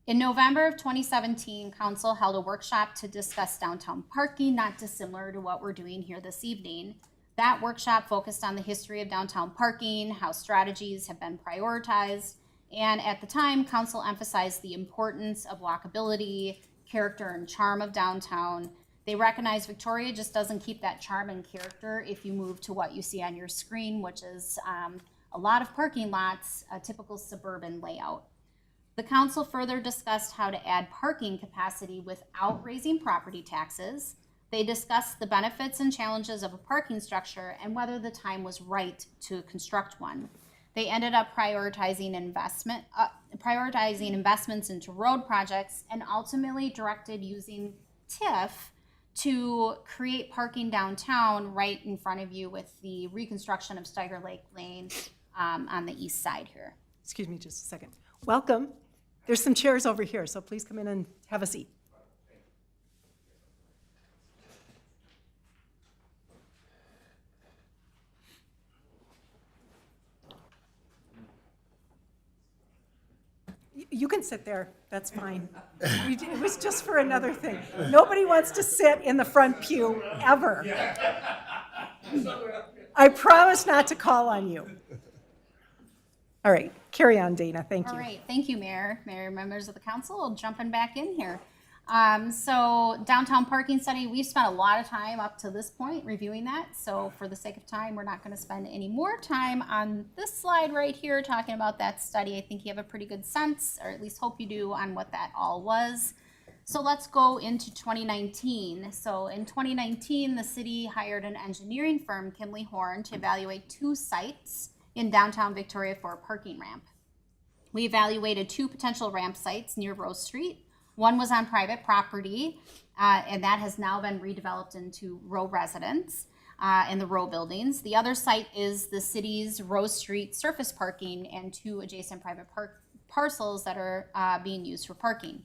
In November of 2017, council held a workshop to discuss downtown parking, not dissimilar to what we're doing here this evening. That workshop focused on the history of downtown parking, how strategies have been prioritized, and at the time, council emphasized the importance of walkability, character, and charm of downtown. They recognize Victoria just doesn't keep that charm and character if you move to what you see on your screen, which is a lot of parking lots, a typical suburban layout. The council further discussed how to add parking capacity without raising property taxes. They discussed the benefits and challenges of a parking structure and whether the time was right to construct one. They ended up prioritizing investments into road projects and ultimately directed using TIF to create parking downtown right in front of you with the reconstruction of Steiger Lake Lane on the east side here. Excuse me just a second. Welcome. There's some chairs over here, so please come in and have a seat. You can sit there, that's fine. It was just for another thing. Nobody wants to sit in the front pew, ever. I promise not to call on you. All right, carry on, Dana, thank you. All right, thank you, Mayor, members of the council, jumping back in here. So downtown parking study, we've spent a lot of time up to this point reviewing that. So for the sake of time, we're not going to spend any more time on this slide right here talking about that study. I think you have a pretty good sense, or at least hope you do, on what that all was. So let's go into 2019. So in 2019, the city hired an engineering firm, Kimley Horn, to evaluate 2 sites in downtown Victoria for a parking ramp. We evaluated 2 potential ramp sites near Rose Street. One was on private property, and that has now been redeveloped into row residence in the row buildings. The other site is the city's Rose Street surface parking and 2 adjacent private parcels that are being used for parking.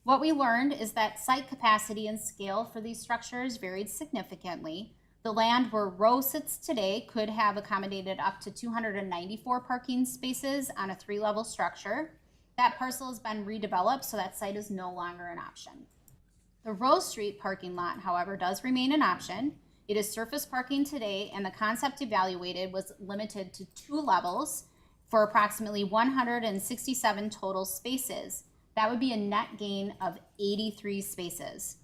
What we learned is that site capacity and scale for these structures varied significantly. The land where Row sits today could have accommodated up to 294 parking spaces on a 3-level structure. That parcel has been redeveloped, so that site is no longer an option. The Rose Street parking lot, however, does remain an option. It is surface parking today, and the concept evaluated was limited to 2 levels for approximately 167 total spaces. That would be a net gain of 83 spaces.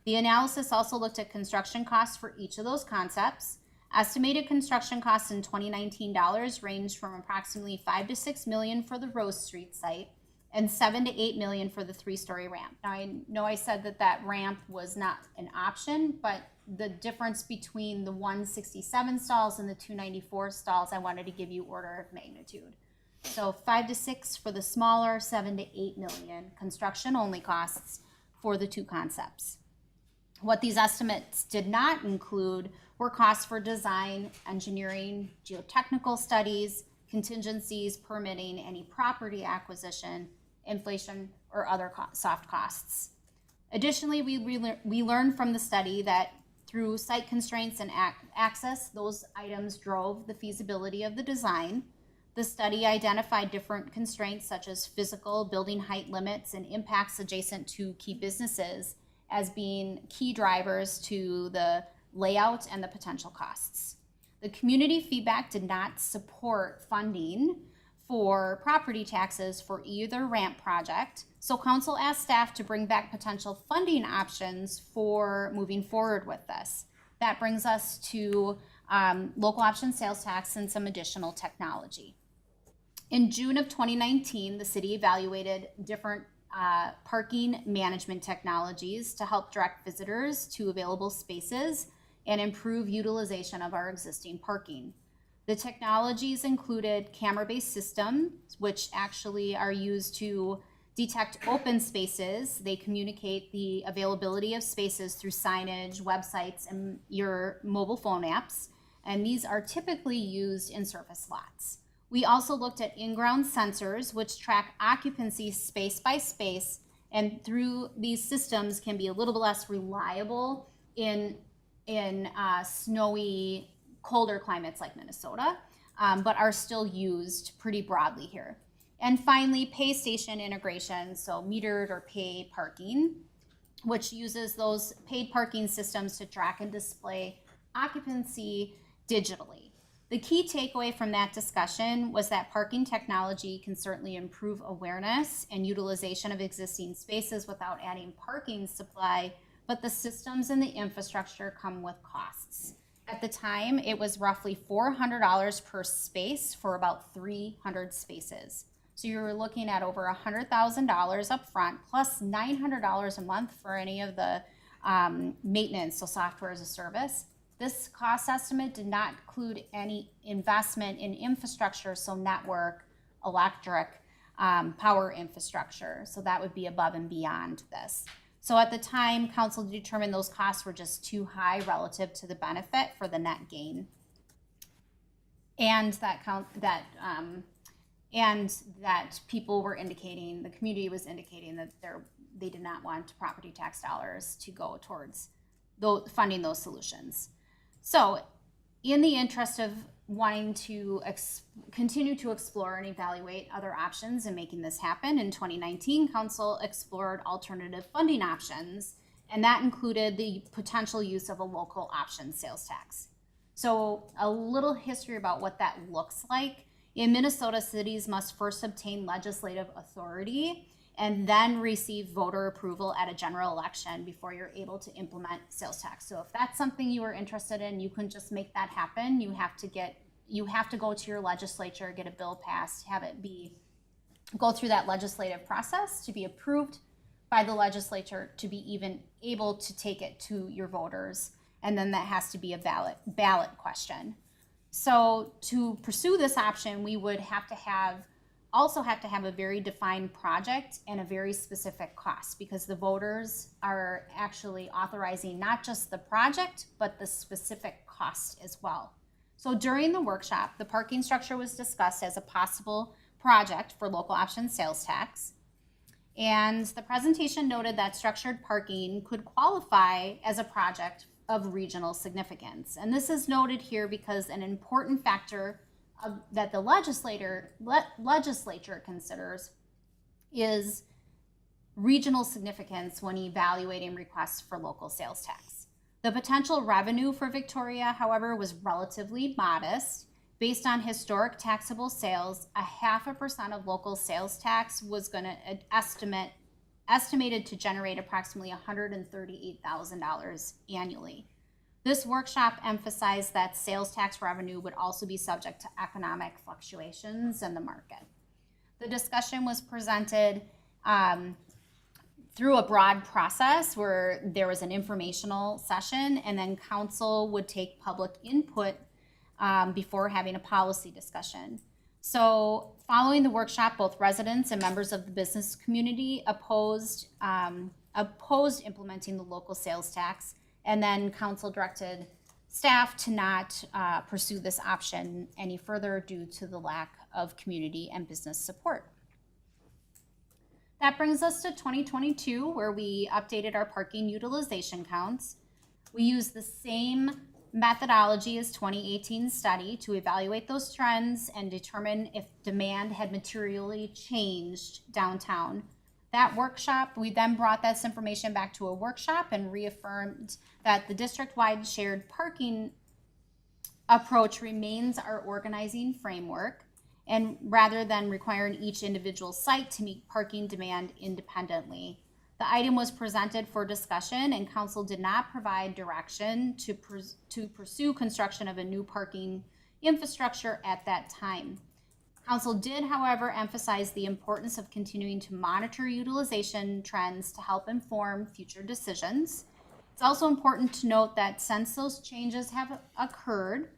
The analysis also looked at construction costs for each of those concepts. Estimated construction costs in 2019 dollars ranged from approximately $5 to $6 million for the Rose Street site and $7 to $8 million for the 3-story ramp. Now, I know I said that ramp was not an option, but the difference between the 167 stalls and the 294 stalls, I wanted to give you order of magnitude. So 5 to 6 for the smaller, 7 to 8 million construction only costs for the 2 concepts. What these estimates did not include were costs for design, engineering, geotechnical studies, contingencies, permitting, any property acquisition, inflation, or other soft costs. Additionally, we learned from the study that through site constraints and access, those items drove the feasibility of the design. The study identified different constraints such as physical, building height limits, and impacts adjacent to key businesses as being key drivers to the layout and the potential costs. The community feedback did not support funding for property taxes for either ramp project, so council asked staff to bring back potential funding options for moving forward with this. That brings us to local option sales tax and some additional technology. In June of 2019, the city evaluated different parking management technologies to help direct visitors to available spaces and improve utilization of our existing parking. The technologies included camera-based systems, which actually are used to detect open spaces. They communicate the availability of spaces through signage, websites, and your mobile phone apps. And these are typically used in surface lots. We also looked at in-ground sensors, which track occupancy space by space, and through these systems can be a little bit less reliable in snowy, colder climates like Minnesota, but are still used pretty broadly here. And finally, pay station integration, so metered or pay parking, which uses those paid parking systems to track and display occupancy digitally. The key takeaway from that discussion was that parking technology can certainly improve awareness and utilization of existing spaces without adding parking supply, but the systems and the infrastructure come with costs. At the time, it was roughly $400 per space for about 300 spaces. So you were looking at over $100,000 up front, plus $900 a month for any of the maintenance, so software as a service. This cost estimate did not include any investment in infrastructure, so network, electric, power infrastructure. So that would be above and beyond this. So at the time, council determined those costs were just too high relative to the benefit for the net gain. And that people were indicating, the community was indicating that they did not want property tax dollars to go towards funding those solutions. So in the interest of wanting to continue to explore and evaluate other options and making this happen, in 2019, council explored alternative funding options, and that included the potential use of a local option sales tax. So a little history about what that looks like. In Minnesota, cities must first obtain legislative authority and then receive voter approval at a general election before you're able to implement sales tax. So if that's something you are interested in, you can just make that happen. You have to go to your legislature, get a bill passed, have it go through that legislative process to be approved by the legislature to be even able to take it to your voters. And then that has to be a ballot question. So to pursue this option, we would also have to have a very defined project and a very specific cost, because the voters are actually authorizing not just the project, but the specific cost as well. So during the workshop, the parking structure was discussed as a possible project for local option sales tax. And the presentation noted that structured parking could qualify as a project of regional significance. And this is noted here because an important factor that the legislature considers is regional significance when evaluating requests for local sales tax. The potential revenue for Victoria, however, was relatively modest. Based on historic taxable sales, 0.5% of local sales tax was going to estimated to generate approximately $138,000 annually. This workshop emphasized that sales tax revenue would also be subject to economic fluctuations in the market. The discussion was presented through a broad process where there was an informational session, and then council would take public input before having a policy discussion. So following the workshop, both residents and members of the business community opposed implementing the local sales tax, and then council directed staff to not pursue this option any further due to the lack of community and business support. That brings us to 2022, where we updated our parking utilization counts. We used the same methodology as 2018 study to evaluate those trends and determine if demand had materially changed downtown. That workshop, we then brought this information back to a workshop and reaffirmed that the district-wide shared parking approach remains our organizing framework, and rather than requiring each individual site to meet parking demand independently. The item was presented for discussion, and council did not provide direction to pursue construction of a new parking infrastructure at that time. Council did, however, emphasize the importance of continuing to monitor utilization trends to help inform future decisions. It's also important to note that since those changes have occurred,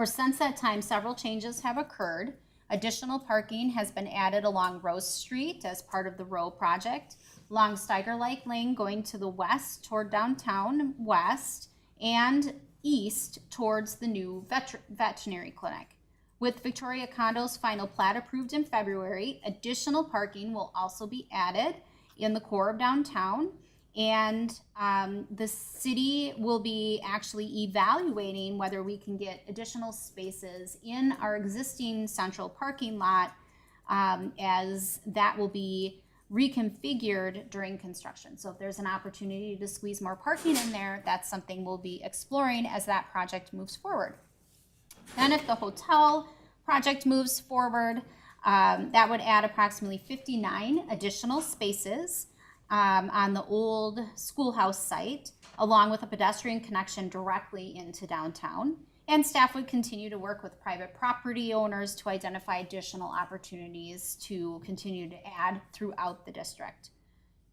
Since that time, several changes have occurred. Additional parking has been added along Rose Street as part of the Row project, along Steiger Lake Lane going to the west toward downtown west, and east towards the new veterinary clinic. With Victoria Condo's final plat approved in February, additional parking will also be added in the core of downtown. And the city will be actually evaluating whether we can get additional spaces in our existing central parking lot, as that will be reconfigured during construction. So if there's an opportunity to squeeze more parking in there, that's something we'll be exploring as that project moves forward. Then if the hotel project moves forward, that would add approximately 59 additional spaces on the old schoolhouse site, along with a pedestrian connection directly into downtown. And staff would continue to work with private property owners to identify additional opportunities to continue to add throughout the district.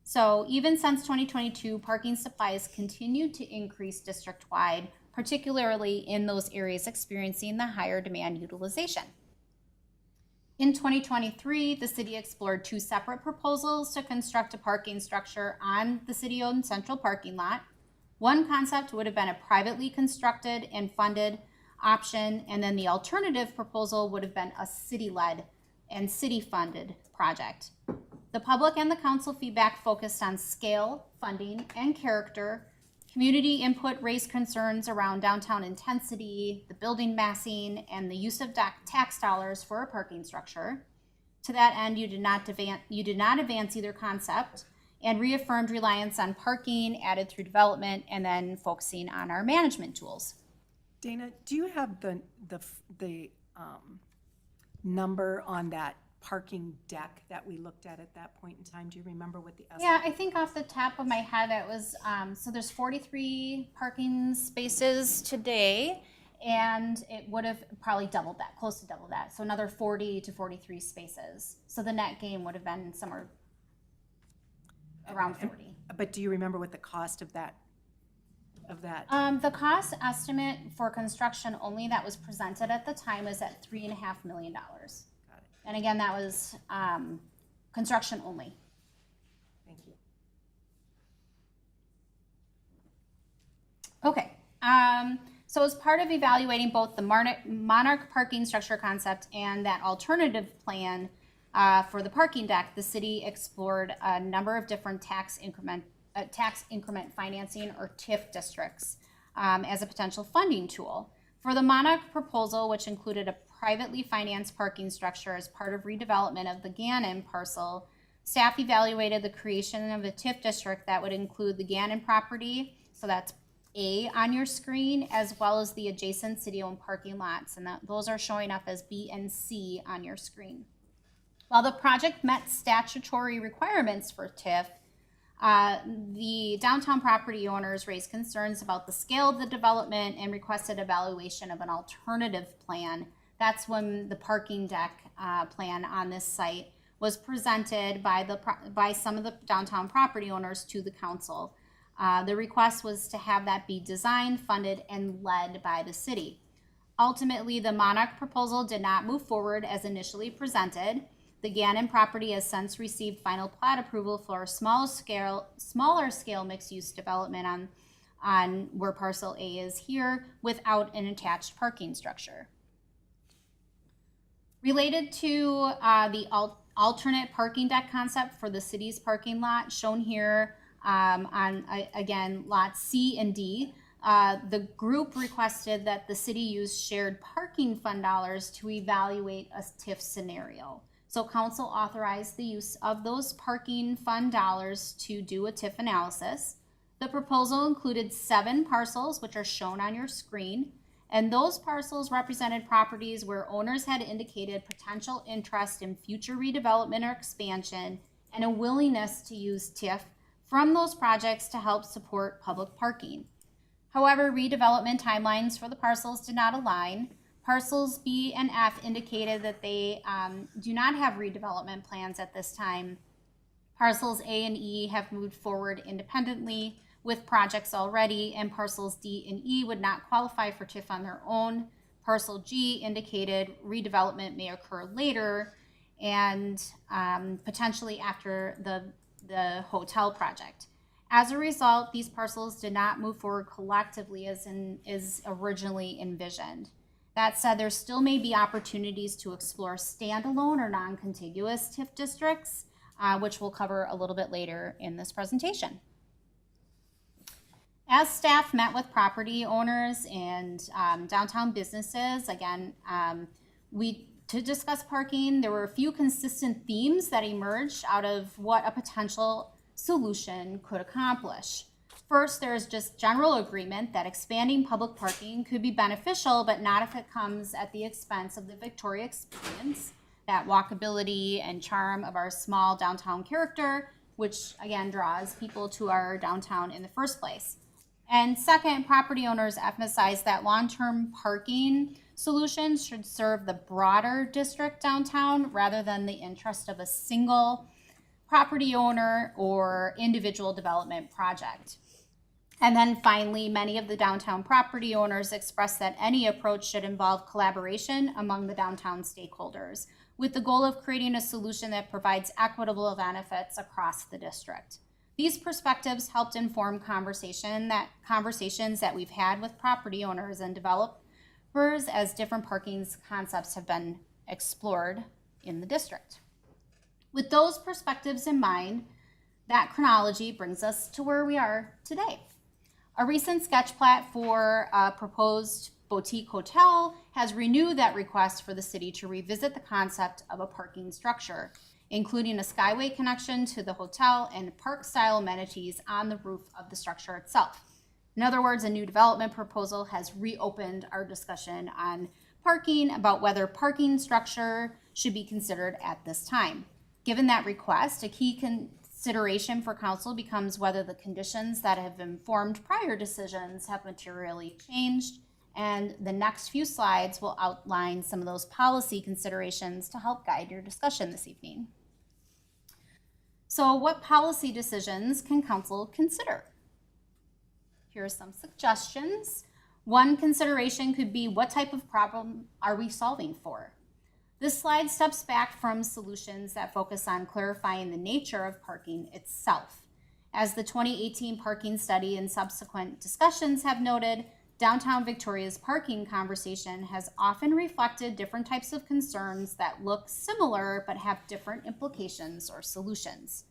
So even since 2022, parking supplies continued to increase district-wide, particularly in those areas experiencing the higher demand utilization. In 2023, the city explored 2 separate proposals to construct a parking structure on the city-owned central parking lot. One concept would have been a privately constructed and funded option, and then the alternative proposal would have been a city-led and city-funded project. The public and the council feedback focused on scale, funding, and character. Community input raised concerns around downtown intensity, the building massing, and the use of tax dollars for a parking structure. To that end, you did not advance either concept, and reaffirmed reliance on parking added through development, and then focusing on our management tools. Dana, do you have the number on that parking deck that we looked at that point in time? Do you remember what the estimate? Yeah, I think off the top of my head, it was, so there's 43 parking spaces today, and it would have probably doubled that, close to double that. So another 40 to 43 spaces. So the net gain would have been somewhere around 40. But do you remember what the cost of that? The cost estimate for construction only that was presented at the time is at $3.5 million. Got it. And again, that was construction only. Thank you. Okay. So as part of evaluating both the Monarch parking structure concept and that alternative plan for the parking deck, the city explored a number of different tax increment financing, or TIF districts, as a potential funding tool. For the Monarch proposal, which included a privately financed parking structure as part of redevelopment of the Gannon parcel, staff evaluated the creation of a TIF district that would include the Gannon property, so that's A on your screen, as well as the adjacent city-owned parking lots, and those are showing up as B and C on your screen. While the project met statutory requirements for TIF, the downtown property owners raised concerns about the scale of the development and requested evaluation of an alternative plan. That's when the parking deck plan on this site was presented by some of the downtown property owners to the council. The request was to have that be designed, funded, and led by the city. Ultimately, the Monarch proposal did not move forward as initially presented. The Gannon property has since received final plat approval for a smaller scale mixed-use development on where parcel A is here, without an attached parking structure. Related to the alternate parking deck concept for the city's parking lot, shown here on, again, lots C and D, the group requested that the city use shared parking fund dollars to evaluate a TIF scenario. So council authorized the use of those parking fund dollars to do a TIF analysis. The proposal included 7 parcels, which are shown on your screen, and those parcels represented properties where owners had indicated potential interest in future redevelopment or expansion, and a willingness to use TIF from those projects to help support public parking. However, redevelopment timelines for the parcels did not align. Parcels B and F indicated that they do not have redevelopment plans at this time. Parcels A and E have moved forward independently with projects already, and parcels D and E would not qualify for TIF on their own. Parcel G indicated redevelopment may occur later and potentially after the hotel project. As a result, these parcels did not move forward collectively as originally envisioned. That said, there still may be opportunities to explore standalone or non-contiguous TIF districts, which we'll cover a little bit later in this presentation. As staff met with property owners and downtown businesses, again, to discuss parking, there were a few consistent themes that emerged out of what a potential solution could accomplish. First, there is just general agreement that expanding public parking could be beneficial, but not if it comes at the expense of the Victoria experience, that walkability and charm of our small downtown character, which again draws people to our downtown in the first place. And second, property owners emphasize that long-term parking solutions should serve the broader district downtown rather than the interest of a single property owner or individual development project. And then finally, many of the downtown property owners expressed that any approach should involve collaboration among the downtown stakeholders, with the goal of creating a solution that provides equitable benefits across the district. These perspectives helped inform conversations that we've had with property owners and developers as different parking concepts have been explored in the district. With those perspectives in mind, that chronology brings us to where we are today. A recent sketch plat for a proposed boutique hotel has renewed that request for the city to revisit the concept of a parking structure, including a skyway connection to the hotel and park-style amenities on the roof of the structure itself. In other words, a new development proposal has reopened our discussion on parking, about whether parking structure should be considered at this time. Given that request, a key consideration for council becomes whether the conditions that have informed prior decisions have materially changed, and the next few slides will outline some of those policy considerations to help guide your discussion this evening. So what policy decisions can council consider? Here are some suggestions. One consideration could be, what type of problem are we solving for? This slide steps back from solutions that focus on clarifying the nature of parking itself. As the 2018 parking study and subsequent discussions have noted, downtown Victoria's parking conversation has often reflected different types of concerns that look similar but have different implications or solutions.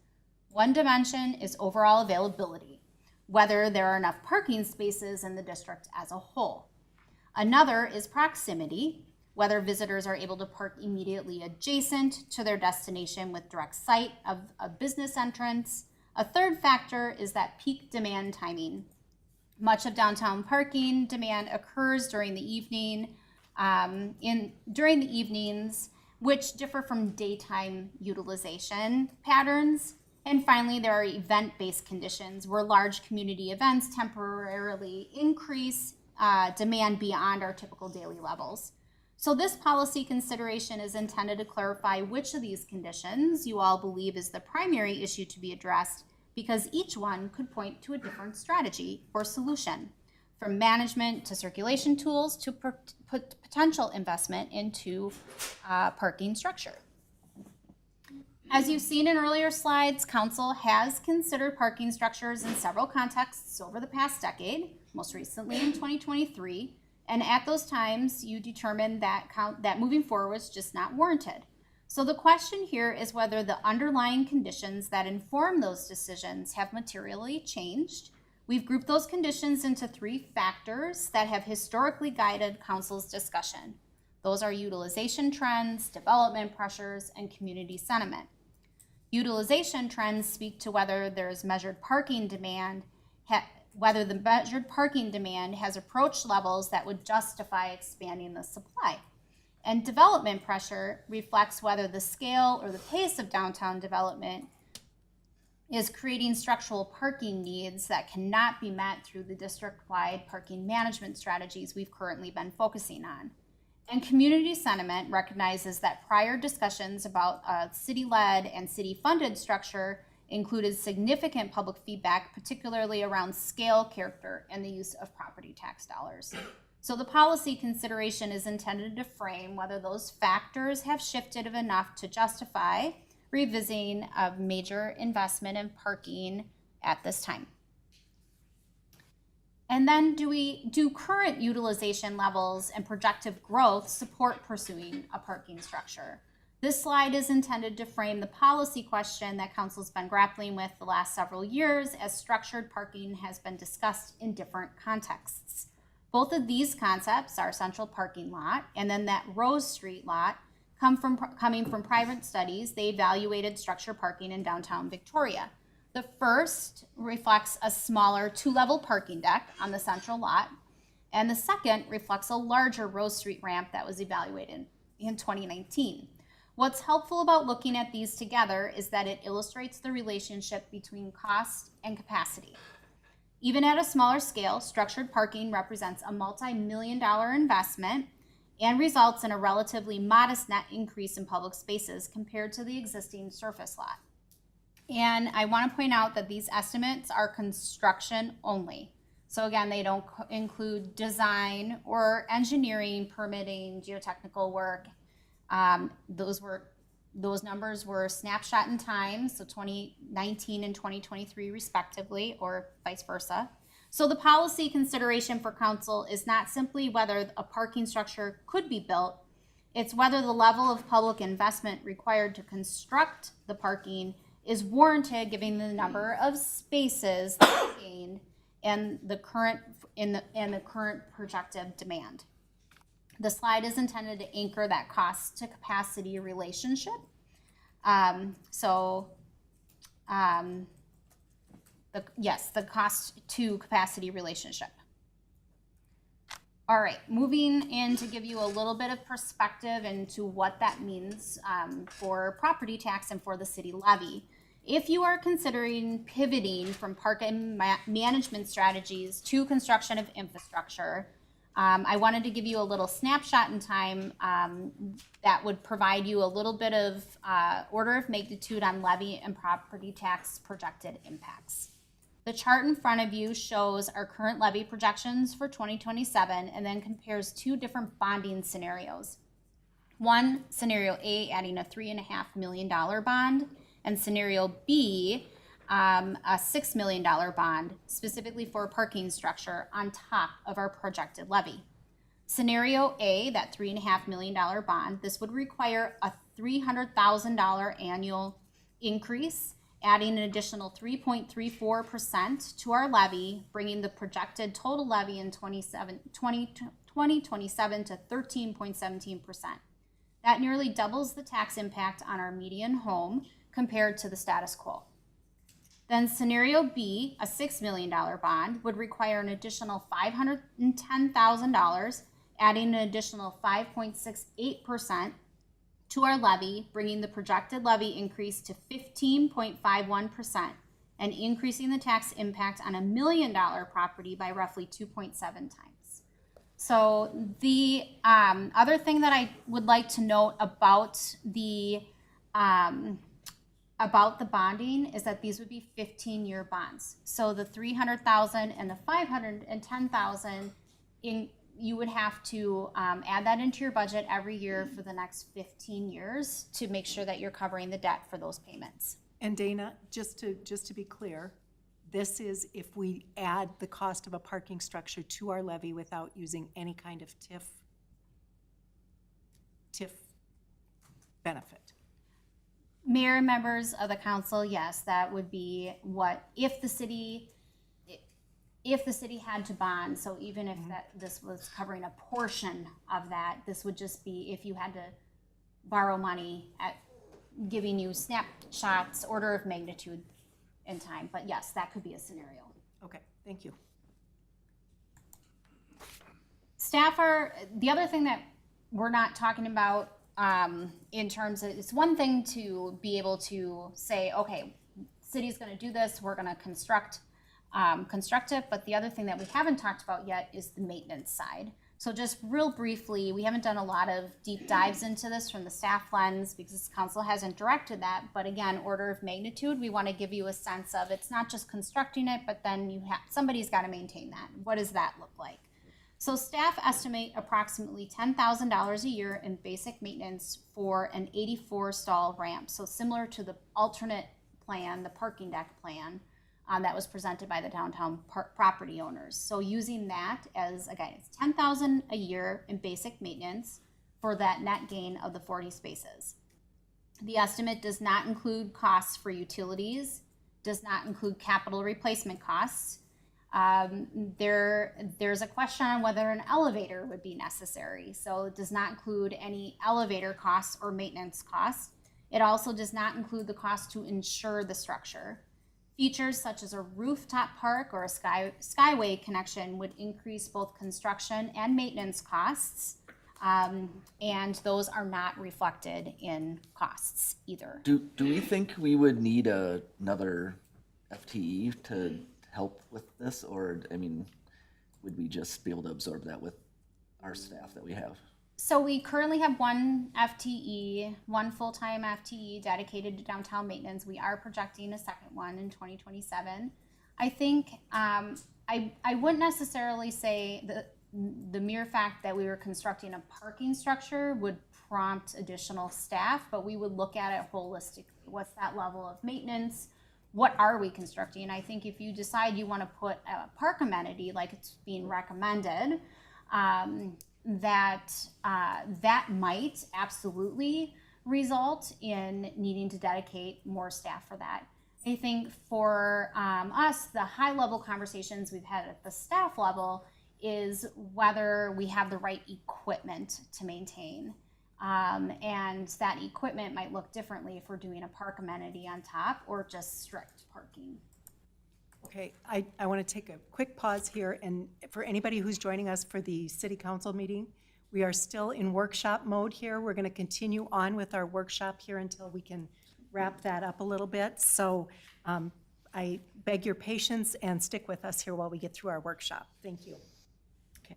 One dimension is overall availability, whether there are enough parking spaces in the district as a whole. Another is proximity, whether visitors are able to park immediately adjacent to their destination with direct sight of a business entrance. A third factor is that peak demand timing. Much of downtown parking demand occurs during the evening, during the evenings, which differ from daytime utilization patterns. And finally, there are event-based conditions where large community events temporarily increase demand beyond our typical daily levels. So this policy consideration is intended to clarify which of these conditions you all believe is the primary issue to be addressed, because each one could point to a different strategy or solution, from management to circulation tools to potential investment into parking structure. As you've seen in earlier slides, council has considered parking structures in several contexts over the past decade, most recently in 2023, and at those times you determined that moving forward was just not warranted. So the question here is whether the underlying conditions that inform those decisions have materially changed. We've grouped those conditions into three factors that have historically guided council's discussion. Those are utilization trends, development pressures, and community sentiment. Utilization trends speak to whether there's measured parking demand, whether the measured parking demand has approached levels that would justify expanding the supply. And development pressure reflects whether the scale or the pace of downtown development is creating structural parking needs that cannot be met through the district-wide parking management strategies we've currently been focusing on. And community sentiment recognizes that prior discussions about a city-led and city-funded structure included significant public feedback, particularly around scale, character, and the use of property tax dollars. So the policy consideration is intended to frame whether those factors have shifted enough to justify revisiting a major investment in parking at this time. And then do current utilization levels and projected growth support pursuing a parking structure? This slide is intended to frame the policy question that council's been grappling with the last several years as structured parking has been discussed in different contexts. Both of these concepts, our central parking lot and then that Rose Street lot, coming from private studies. They evaluated structured parking in downtown Victoria. The first reflects a smaller 2-level parking deck on the central lot, and the second reflects a larger Rose Street ramp that was evaluated in 2019. What's helpful about looking at these together is that it illustrates the relationship between cost and capacity. Even at a smaller scale, structured parking represents a multi-million-dollar investment and results in a relatively modest net increase in public spaces compared to the existing surface lot. And I want to point out that these estimates are construction only. So again, they don't include design or engineering, permitting, geotechnical work. Those numbers were snapshot in time, so 2019 and 2023 respectively, or vice versa. So the policy consideration for council is not simply whether a parking structure could be built, it's whether the level of public investment required to construct the parking is warranted given the number of spaces that are gained and the current projected demand. The slide is intended to anchor that cost to capacity relationship. The cost to capacity relationship. All right, moving in to give you a little bit of perspective into what that means for property tax and for the city levy. If you are considering pivoting from parking management strategies to construction of infrastructure, I wanted to give you a little snapshot in time that would provide you a little bit of order of magnitude on levy and property tax projected impacts. The chart in front of you shows our current levy projections for 2027 and then compares 2 different bonding scenarios. One, scenario A, adding a $3.5 million bond, and scenario B, a $6 million bond, specifically for a parking structure on top of our projected levy. Scenario A, that $3.5 million bond, this would require a $300,000 annual increase, adding an additional 3.34% to our levy, bringing the projected total levy in 2027 to 13.17%. That nearly doubles the tax impact on our median home compared to the status quo. Then scenario B, a $6 million bond, would require an additional $510,000, adding an additional 5.68% to our levy, bringing the projected levy increase to 15.51% and increasing the tax impact on $1 million property by roughly 2.7 times. So the other thing that I would like to note about the bonding is that these would be 15-year bonds. So the $300,000 and the $510,000, you would have to add that into your budget every year for the next 15 years to make sure that you're covering the debt for those payments. And Dana, just to be clear, this is if we add the cost of a parking structure to our levy without using any kind of TIF benefit. Mayor and members of the council, yes, that would be what, if the city had to bond, so even if this was covering a portion of that, this would just be if you had to borrow money at giving you snapshots, order of magnitude in time. But yes, that could be a scenario. Okay, thank you. The other thing that we're not talking about in terms of, it's one thing to be able to say, okay, city's going to do this, we're going to construct it, but the other thing that we haven't talked about yet is the maintenance side. So just real briefly, we haven't done a lot of deep dives into this from the staff lens because council hasn't directed that, but again, order of magnitude, we want to give you a sense of it's not just constructing it, but then somebody's got to maintain that. What does that look like? So staff estimate approximately $10,000 a year in basic maintenance for an 84 stall ramp. So similar to the alternate plan, the parking deck plan, that was presented by the downtown property owners. So using that as a guidance, $10,000 a year in basic maintenance for that net gain of the 40 spaces. The estimate does not include costs for utilities, does not include capital replacement costs. There's a question on whether an elevator would be necessary. So it does not include any elevator costs or maintenance costs. It also does not include the cost to insure the structure. Features such as a rooftop park or a skyway connection would increase both construction and maintenance costs. And those are not reflected in costs either. Do we think we would need another FTE to help with this, or, I mean, would we just be able to absorb that with our staff that we have? So we currently have one FTE, one full-time FTE dedicated to downtown maintenance. We are projecting a second one in 2027. I think I wouldn't necessarily say that the mere fact that we were constructing a parking structure would prompt additional staff, but we would look at it holistically. What's that level of maintenance? What are we constructing? I think if you decide you want to put a park amenity like it's being recommended, that might absolutely result in needing to dedicate more staff for that. I think for us, the high level conversations we've had at the staff level is whether we have the right equipment to maintain. And that equipment might look differently if we're doing a park amenity on top or just strict parking. Okay, I want to take a quick pause here, and for anybody who's joining us for the city council meeting, we are still in workshop mode here. We're going to continue on with our workshop here until we can wrap that up a little bit. So I beg your patience and stick with us here while we get through our workshop. Thank you. Okay.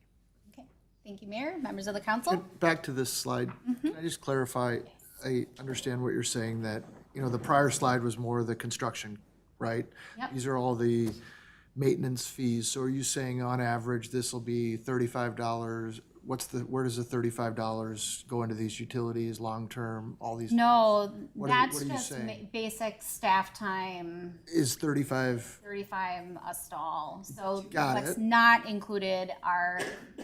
Okay, thank you, Mayor, members of the council. Back to this slide, can I just clarify, I understand what you're saying, that, you know, the prior slide was more the construction, right? Yep. These are all the maintenance fees, so are you saying on average, this will be $35? Where does the $35 go into these utilities, long-term, all these? No, What that's are you just saying? basic staff time, Is 35, 35 a stall. So Got what's it. not included are,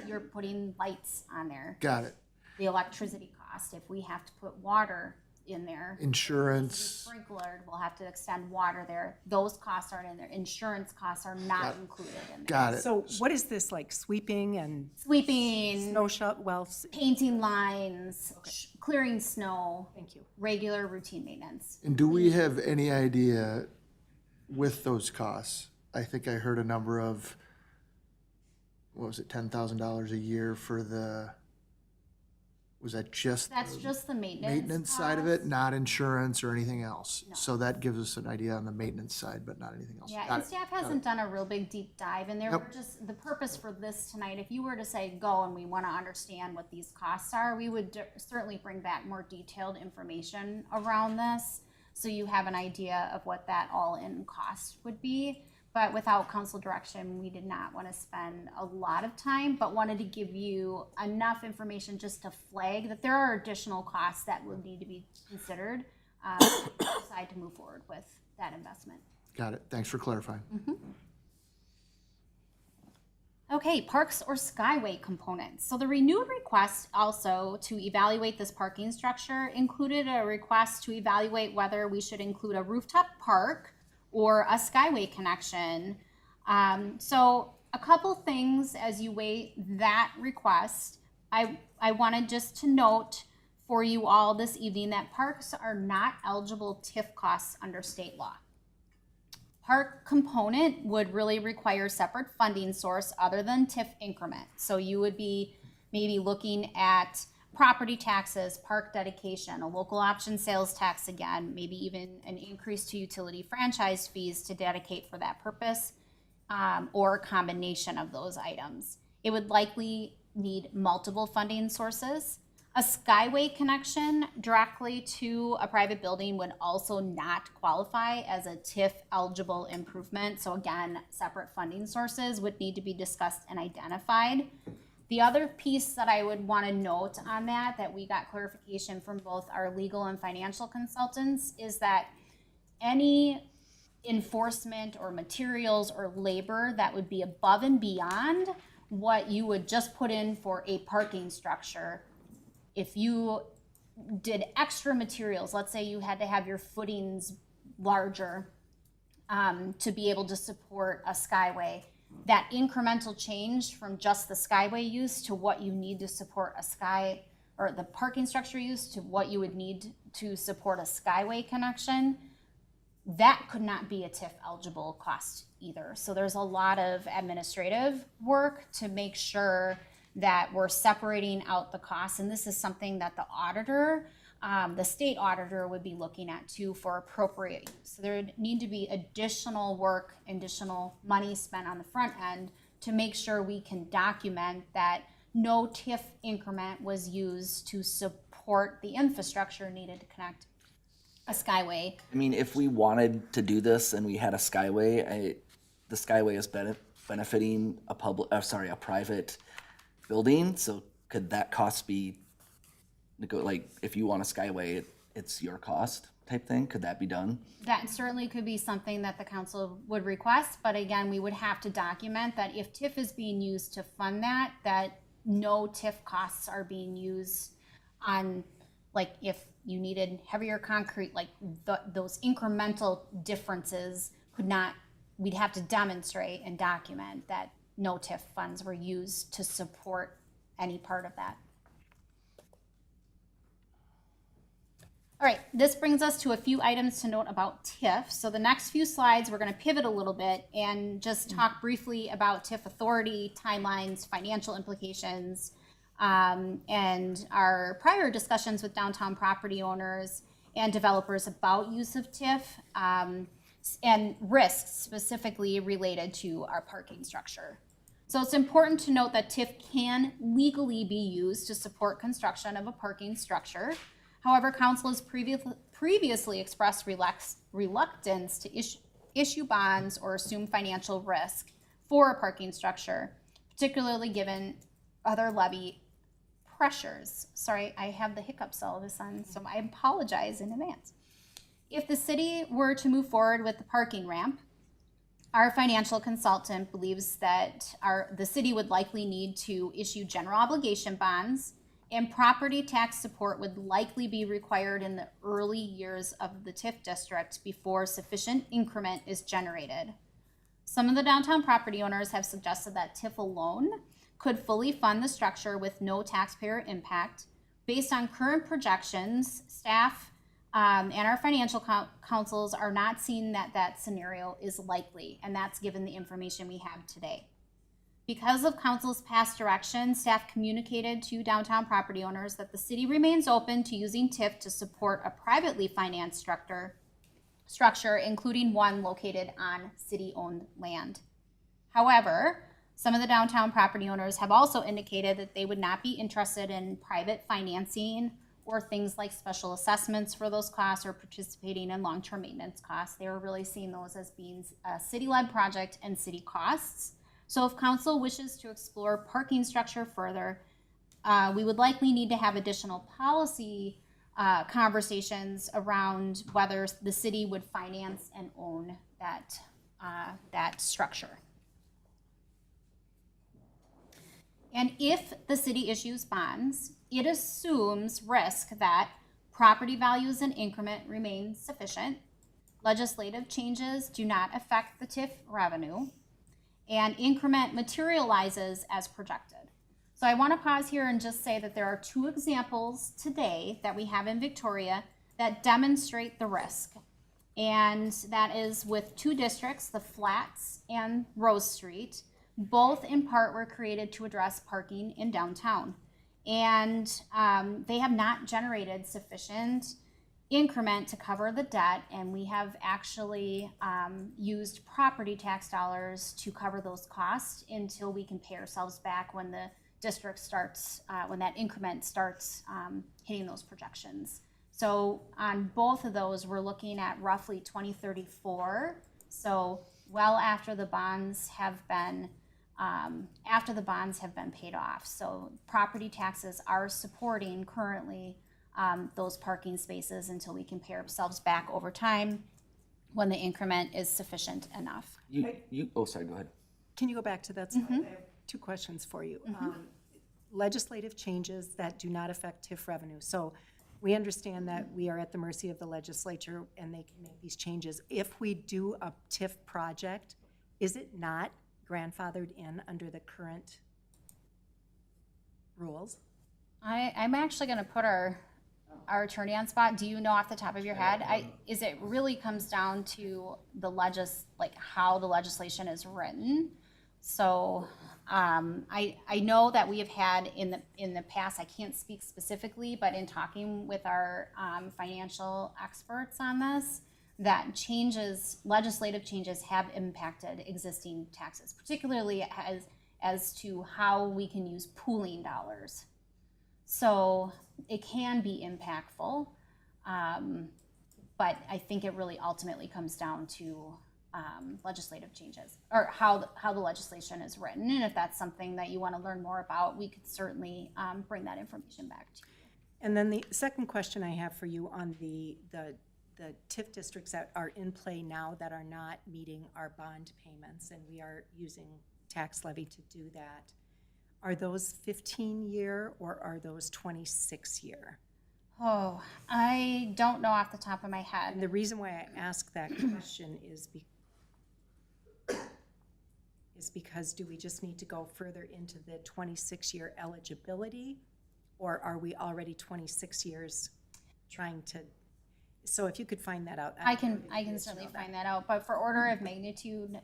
you're putting lights on there. got it, The electricity cost, if we have to put water in there. insurance, Sprinkler, we'll have to extend water there. Those costs aren't in there. Insurance costs are not included in there. got it. So what is this, like sweeping and Sweeping, snow shop, painting lines, clearing snow, thank you. regular routine maintenance. And do we have any idea with those costs? I think I heard a number of, what was it, $10,000 a year for the, was that just That's the just the maintenance. maintenance side of it, cost. not insurance or anything else? So that gives us an idea on the maintenance side, but not anything else. Yeah, Got and it. staff hasn't done a real big deep dive, and there Yep. were just, the purpose for this tonight, if you were to say go and we want to understand what these costs are, we would certainly bring back more detailed information around this, so you have an idea of what that all-in cost would be. But without council direction, we did not want to spend a lot of time, but wanted to give you enough information just to flag that there are additional costs that would need to be considered if you decide to move forward with that investment. Got it. Thanks for clarifying. Okay, parks or skyway components. So the renewed request also to evaluate this parking structure included a request to evaluate whether we should include a rooftop park or a skyway connection. So a couple things as you weigh that request. I wanted just to note for you all this evening that parks are not eligible TIF costs under state law. Park component would really require separate funding source other than TIF increment. So you would be maybe looking at property taxes, park dedication, a local option sales tax again, maybe even an increase to utility franchise fees to dedicate for that purpose, or a combination of those items. It would likely need multiple funding sources. A skyway connection directly to a private building would also not qualify as a TIF eligible improvement. So again, separate funding sources would need to be discussed and identified. The other piece that I would want to note on that we got clarification from both our legal and financial consultants, is that any enforcement or materials or labor that would be above and beyond what you would just put in for a parking structure, if you did extra materials, let's say you had to have your footings larger to be able to support a skyway, that incremental change from just the skyway use to what you need to support a sky, or the parking structure use to what you would need to support a skyway connection, that could not be a TIF eligible cost either. So there's a lot of administrative work to make sure that we're separating out the costs. And this is something that the auditor, the state auditor, would be looking at too for appropriate use. So there would need to be additional work, additional money spent on the front end to make sure we can document that no TIF increment was used to support the infrastructure needed to connect a skyway. I mean, if we wanted to do this and we had a skyway, the skyway is benefiting a private building. So could that cost be, like, if you want a skyway, it's your cost type thing? Could that be done? That certainly could be something that the council would request, but again, we would have to document that if TIF is being used to fund that no TIF costs are being used on, like, if you needed heavier concrete, like those incremental differences we'd have to demonstrate and document that no TIF funds were used to support any part of that. All right, this brings us to a few items to note about TIF. So the next few slides, we're going to pivot a little bit and just talk briefly about TIF authority, timelines, financial implications, and our prior discussions with downtown property owners and developers about use of TIF, and risks specifically related to our parking structure. So it's important to note that TIF can legally be used to support construction of a parking structure. However, council has previously expressed reluctance to issue bonds or assume financial risk for a parking structure, particularly given other levy pressures. Sorry, I have the hiccups all of a sudden, so I apologize in advance. If the city were to move forward with the parking ramp, our financial consultant believes that the city would likely need to issue general obligation bonds, and property tax support would likely be required in the early years of the TIF district before sufficient increment is generated. Some of the downtown property owners have suggested that TIF alone could fully fund the structure with no taxpayer impact. Based on current projections, staff and our financial counsels are not seeing that scenario is likely, and that's given the information we have today. Because of council's past direction, staff communicated to downtown property owners that the city remains open to using TIF to support a privately financed structure, including one located on city-owned land. However, some of the downtown property owners have also indicated that they would not be interested in private financing or things like special assessments for those costs or participating in long-term maintenance costs. They were really seeing those as being a city-led project and city costs. So if council wishes to explore parking structure further, we would likely need to have additional policy conversations around whether the city would finance and own that structure. And if the city issues bonds, it assumes risk that property values and increment remain sufficient, legislative changes do not affect the TIF revenue, and increment materializes as projected. So I want to pause here and just say that there are two examples today that we have in Victoria that demonstrate the risk. And that is with two districts, the Flats and Rose Street. Both in part were created to address parking in downtown. And they have not generated sufficient increment to cover the debt, and we have actually used property tax dollars to cover those costs until we can pay ourselves back when the district starts, when that increment starts hitting those projections. So on both of those, we're looking at roughly 2034. So well after the bonds have been after the bonds have been paid off. So property taxes are supporting currently those parking spaces until we can pay ourselves back over time when the increment is sufficient enough. Oh, sorry, go ahead. Can you go back to that slide? I have two questions for you. Legislative changes that do not affect TIF revenue. So we understand that we are at the mercy of the legislature and they can make these changes. If we do a TIF project, is it not grandfathered in under the current rules? I'm actually gonna put our attorney on spot. Do you know off the top of your head? Is it really comes down to the like how the legislation is written? So, I know that we have had in the past, I can't speak specifically, but in talking with our, financial experts on this, that legislative changes have impacted existing taxes, particularly as to how we can use pooling dollars. So it can be impactful, but I think it really ultimately comes down to legislative changes or how the legislation is written. And if that's something that you want to learn more about, we could certainly bring that information back to you. And then the second question I have for you on the TIF districts that are in play now that are not meeting our bond payments, and we are using tax levy to do that. Are those 15-year or are those 26-year? Oh, I don't know off the top of my head. And the reason why I ask that question is because do we just need to go further into the 26-year eligibility, or are we already 26 years trying to? So if you could find that out. I can certainly find that out, but for order of magnitude,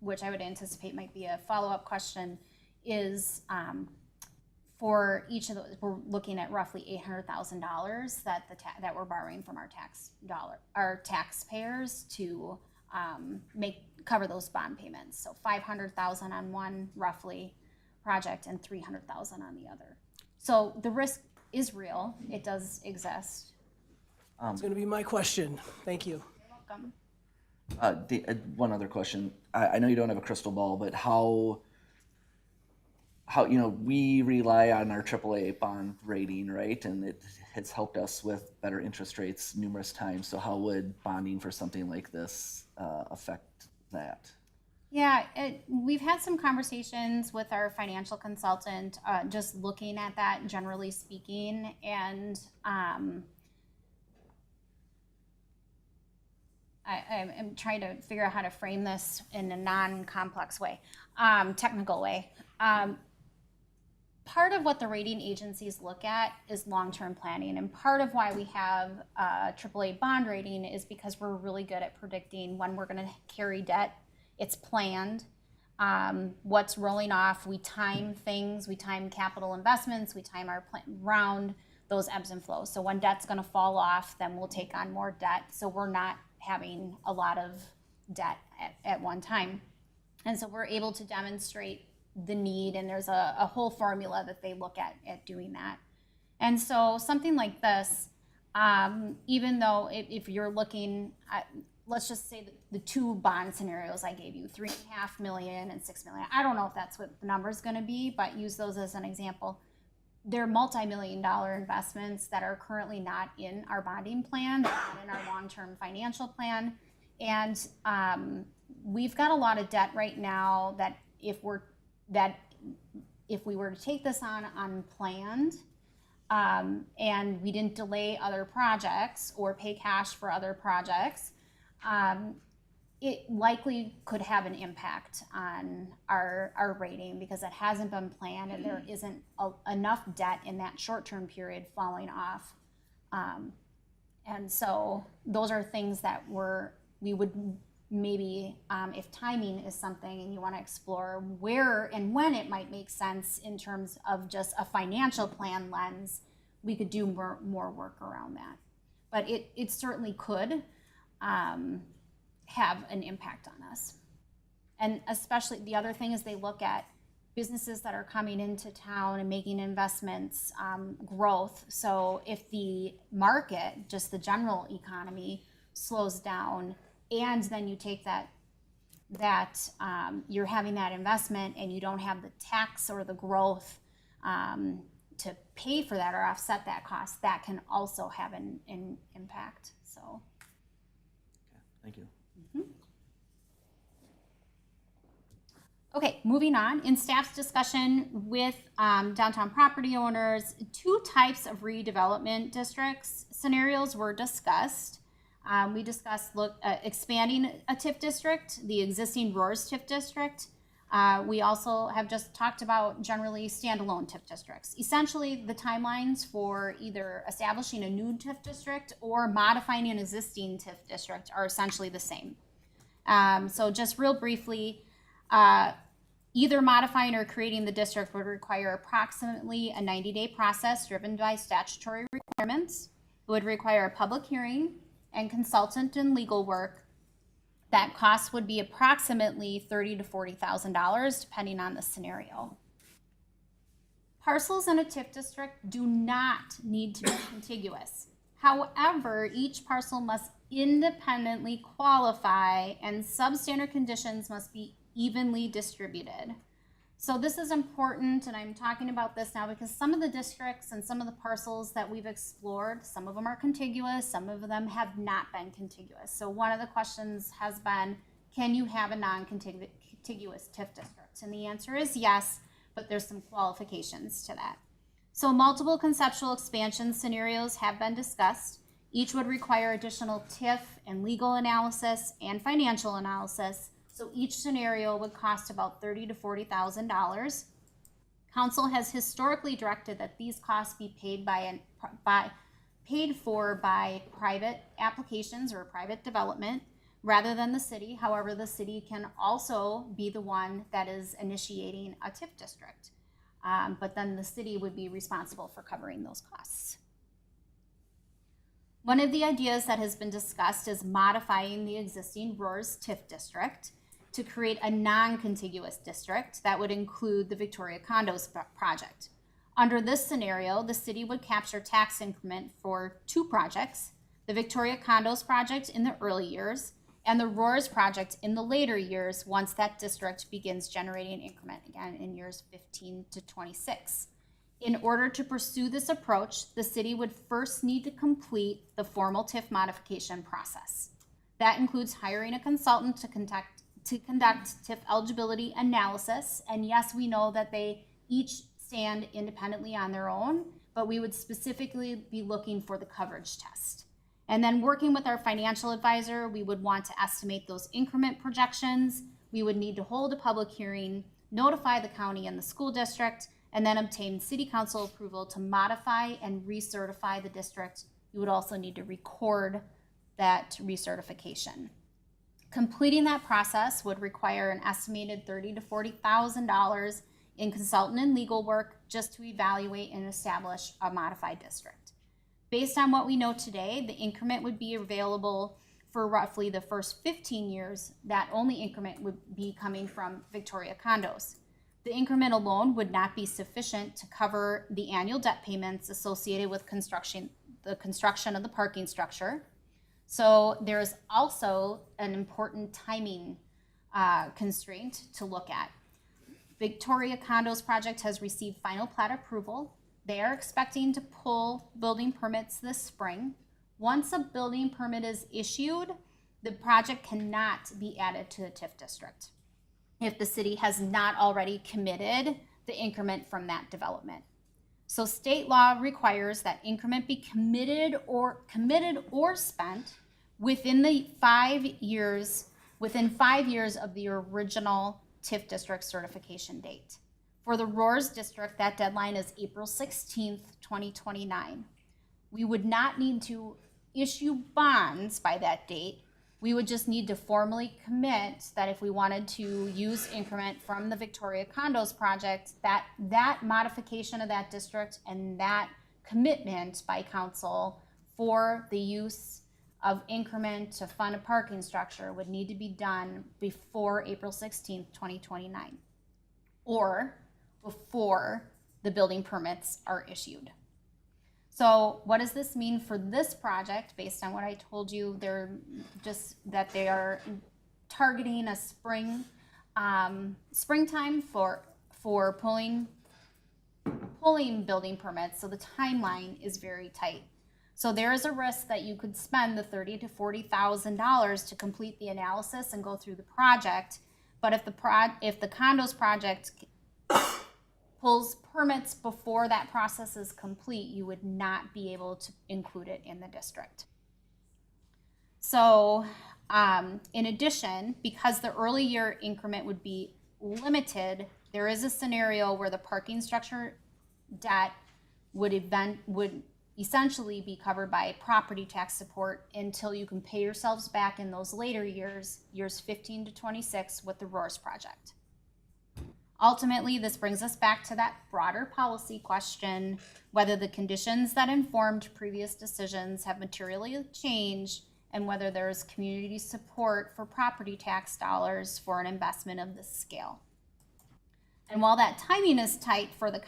which I would anticipate might be a follow-up question, is for each of those, we're looking at roughly $800,000 that we're borrowing from our taxpayers to cover those bond payments. So $500,000 on one roughly project and $300,000 on the other. So the risk is real. It does exist. It's going to be my question. Thank you. Welcome. One other question. I know you don't have a crystal ball, but how we rely on our AAA bond rating, right? And it has helped us with better interest rates numerous times. So how would bonding for something like this affect that? Yeah, we've had some conversations with our financial consultant, just looking at that generally speaking, and I'm trying to figure out how to frame this in a non-complex way, technical way. Part of what the rating agencies look at is long-term planning, and part of why we have a AAA bond rating is because we're really good at predicting when we're going to carry debt. It's planned. What's rolling off, we time things, we time capital investments, we time our plan around those ebbs and flows. So when debt's going to fall off, then we'll take on more debt. So we're not having a lot of debt at one time. And so we're able to demonstrate the need, and there's a whole formula that they look at doing that. And so something like this, even though if you're looking at, let's just say the two bond scenarios I gave you, $3.5 million and $6 million. I don't know if that's what the number is going to be, but use those as an example. They're multi-million-dollar investments that are currently not in our bonding plan, they're not in our long-term financial plan. And we've got a lot of debt right now that if we were to take this on unplanned, and we didn't delay other projects or pay cash for other projects, it likely could have an impact on our rating because it hasn't been planned and there isn't enough debt in that short-term period falling off. And so those are things that we would maybe, if timing is something and you want to explore where and when it might make sense in terms of just a financial plan lens, we could do more work around that. But it certainly could have an impact on us. And especially the other thing is they look at businesses that are coming into town and making investments, growth. So if the market, just the general economy, slows down, and then you take that that you're having that investment and you don't have the tax or the growth to pay for that or offset that cost, that can also have an impact, so. Thank you. Okay, moving on. In staff's discussion with downtown property owners, two types of redevelopment districts scenarios were discussed. We discussed expanding a TIF district, the existing Roars TIF district. We also have just talked about generally standalone TIF districts. Essentially, the timelines for either establishing a new TIF district or modifying an existing TIF district are essentially the same. So just real briefly, either modifying or creating the district would require approximately a 90-day process driven by statutory requirements. It would require a public hearing and consultant and legal work. That cost would be approximately $30,000 to $40,000, depending on the scenario. Parcels in a TIF district do not need to be contiguous. However, each parcel must independently qualify and substandard conditions must be evenly distributed. So this is important, and I'm talking about this now because some of the districts and some of the parcels that we've explored, some of them are contiguous, some of them have not been contiguous. So one of the questions has been, can you have a non-contiguous TIF district? And the answer is yes, but there's some qualifications to that. So multiple conceptual expansion scenarios have been discussed. Each would require additional TIF and legal analysis and financial analysis. So each scenario would cost about $30,000 to $40,000. Council has historically directed that these costs be paid for by private applications or private development rather than the city. However, the city can also be the one that is initiating a TIF district. But then the city would be responsible for covering those costs. One of the ideas that has been discussed is modifying the existing Roars TIF district to create a non-contiguous district that would include the Victoria Condos project. Under this scenario, the city would capture tax increment for two projects, the Victoria Condos project in the early years and the Roars project in the later years once that district begins generating increment, again in years 15 to 26. In order to pursue this approach, the city would first need to complete the formal TIF modification process. That includes hiring a consultant to conduct TIF eligibility analysis. And yes, we know that they each stand independently on their own, but we would specifically be looking for the coverage test. And then working with our financial advisor, we would want to estimate those increment projections. We would need to hold a public hearing, notify the county and the school district, and then obtain city council approval to modify and recertify the district. You would also need to record that recertification. Completing that process would require an estimated $30,000 to $40,000 in consultant and legal work just to evaluate and establish a modified district. Based on what we know today, the increment would be available for roughly the first 15 years. That only increment would be coming from Victoria Condos. The increment alone would not be sufficient to cover the annual debt payments associated with the construction of the parking structure. So there's also an important timing constraint to look at. Victoria Condos project has received final plat approval. They are expecting to pull building permits this spring. Once a building permit is issued, the project cannot be added to the TIF district if the city has not already committed the increment from that development. So state law requires that increment be committed or spent within 5 years of the original TIF district certification date. For the Roars district, that deadline is April 16th, 2029. We would not need to issue bonds by that date. We would just need to formally commit that if we wanted to use increment from the Victoria Condos project, that modification of that district and that commitment by council for the use of increment to fund a parking structure would need to be done before April 16th, 2029, or before the building permits are issued. So what does this mean for this project? Based on what I told you, they are targeting a springtime for pulling building permits, so the timeline is very tight. So there is a risk that you could spend the $30,000 to $40,000 to complete the analysis and go through the project. But if the condos project pulls permits before that process is complete, you would not be able to include it in the district. So in addition, because the early year increment would be limited, there is a scenario where the parking structure debt would essentially be covered by property tax support until you can pay yourselves back in those later years 15 to 26 with the ROARS project. Ultimately, this brings us back to that broader policy question, whether the conditions that informed previous decisions have materially changed and whether there is community support for property tax dollars for an investment of this scale. And while that timing is tight for the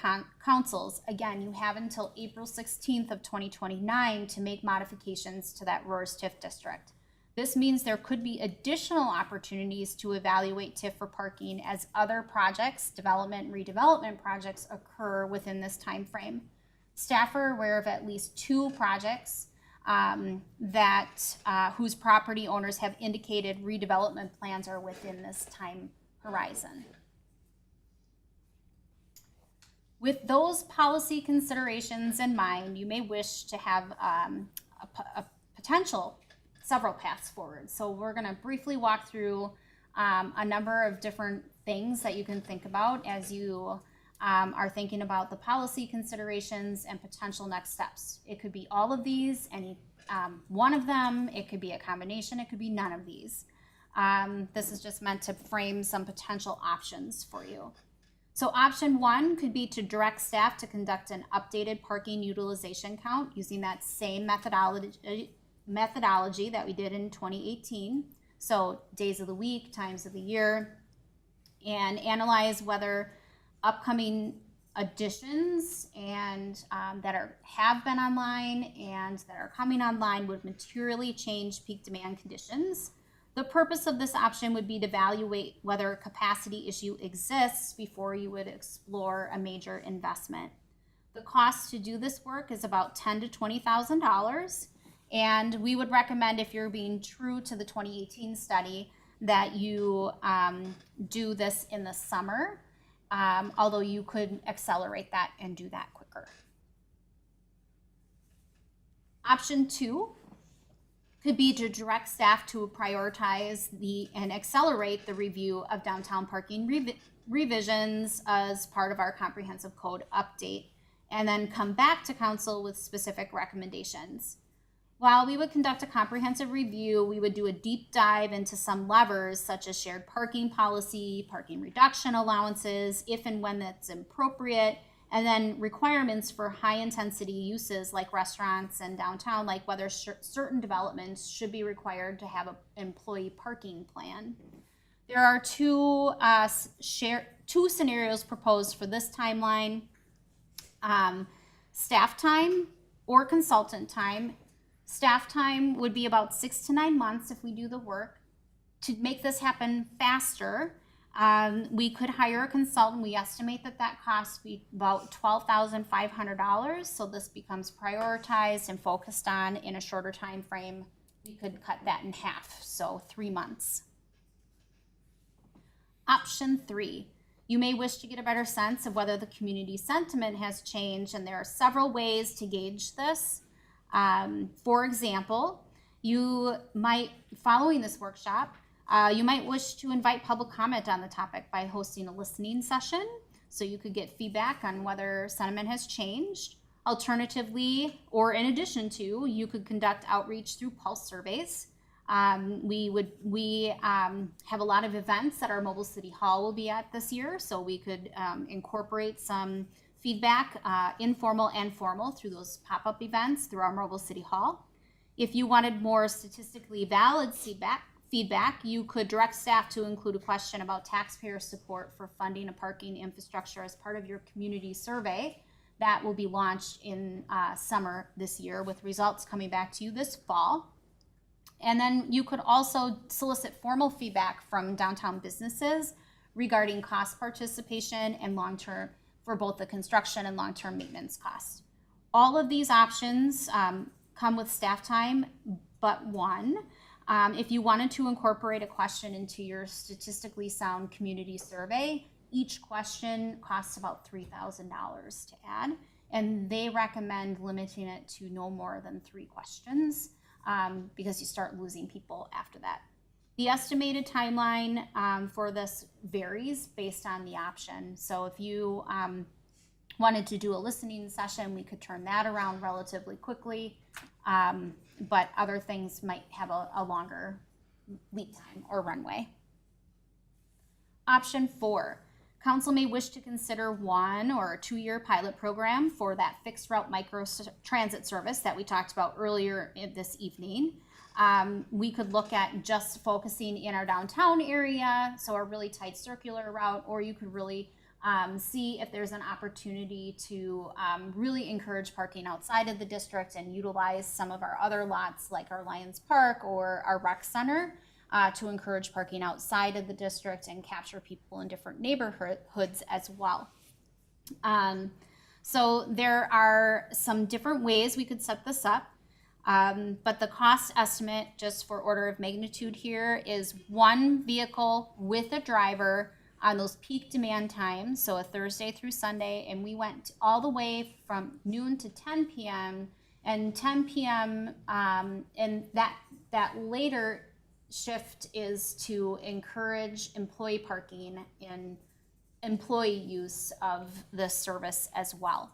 councils, again, you have until April 16th of 2029 to make modifications to that ROARS TIF district. This means there could be additional opportunities to evaluate TIF for parking as other projects, development and redevelopment projects occur within this time frame. Staff are aware of at least 2 projects whose property owners have indicated redevelopment plans are within this time horizon. With those policy considerations in mind, you may wish to have a potential several paths forward. So we're going to briefly walk through a number of different things that you can think about as you are thinking about the policy considerations and potential next steps. It could be all of these, any one of them, it could be a combination, it could be none of these. This is just meant to frame some potential options for you. So option 1 could be to direct staff to conduct an updated parking utilization count using that same methodology that we did in 2018. So days of the week, times of the year, and analyze whether upcoming additions and that have been online and that are coming online would materially change peak demand conditions. The purpose of this option would be to evaluate whether a capacity issue exists before you would explore a major investment. The cost to do this work is about $10,000 to $20,000, and we would recommend, if you're being true to the 2018 study, that you do this in the summer, although you could accelerate that and do that quicker. Option 2 could be to direct staff to prioritize and accelerate the review of downtown parking revisions as part of our comprehensive code update, and then come back to council with specific recommendations. While we would conduct a comprehensive review, we would do a deep dive into some levers such as shared parking policy, parking reduction allowances, if and when that's appropriate, and then requirements for high-intensity uses like restaurants and downtown, like whether certain developments should be required to have an employee parking plan. There are two scenarios proposed for this timeline: staff time or consultant time. Staff time would be about 6 to 9 months if we do the work. To make this happen faster, we could hire a consultant. We estimate that costs be about $12,500. So this becomes prioritized and focused on in a shorter time frame. We could cut that in half, so 3 months. Option 3, you may wish to get a better sense of whether the community sentiment has changed, and there are several ways to gauge this. For example, you might, following this workshop, you might wish to invite public comment on the topic by hosting a listening session so you could get feedback on whether sentiment has changed. Alternatively, or in addition to, you could conduct outreach through pulse surveys. We have a lot of events that our Mobile City Hall will be at this year, so we could incorporate some feedback, informal and formal, through those pop-up events through our Mobile City Hall. If you wanted more statistically valid feedback, you could direct staff to include a question about taxpayer support for funding a parking infrastructure as part of your community survey. That will be launched in summer this year, with results coming back to you this fall. And then you could also solicit formal feedback from downtown businesses regarding cost participation and long-term, for both the construction and long-term maintenance costs. All of these options come with staff time, but one. If you wanted to incorporate a question into your statistically sound community survey, each question costs about $3,000 to add, and they recommend limiting it to no more than 3 questions because you start losing people after that. The estimated timeline for this varies based on the option. So if you wanted to do a listening session, we could turn that around relatively quickly, but other things might have a longer lead time or runway. Option 4, council may wish to consider 1 or a 2-year pilot program for that fixed route micro transit service that we talked about earlier this evening. We could look at just focusing in our downtown area, so a really tight circular route, or you could really see if there's an opportunity to really encourage parking outside of the district and utilize some of our other lots like our Lions Park or our rec center to encourage parking outside of the district and capture people in different neighborhoods as well. So there are some different ways we could set this up. But the cost estimate, just for order of magnitude here, is 1 vehicle with a driver on those peak demand times, so a Thursday through Sunday, and we went all the way from noon to 10 p.m. and 10 p.m. And that later shift is to encourage employee parking and employee use of this service as well.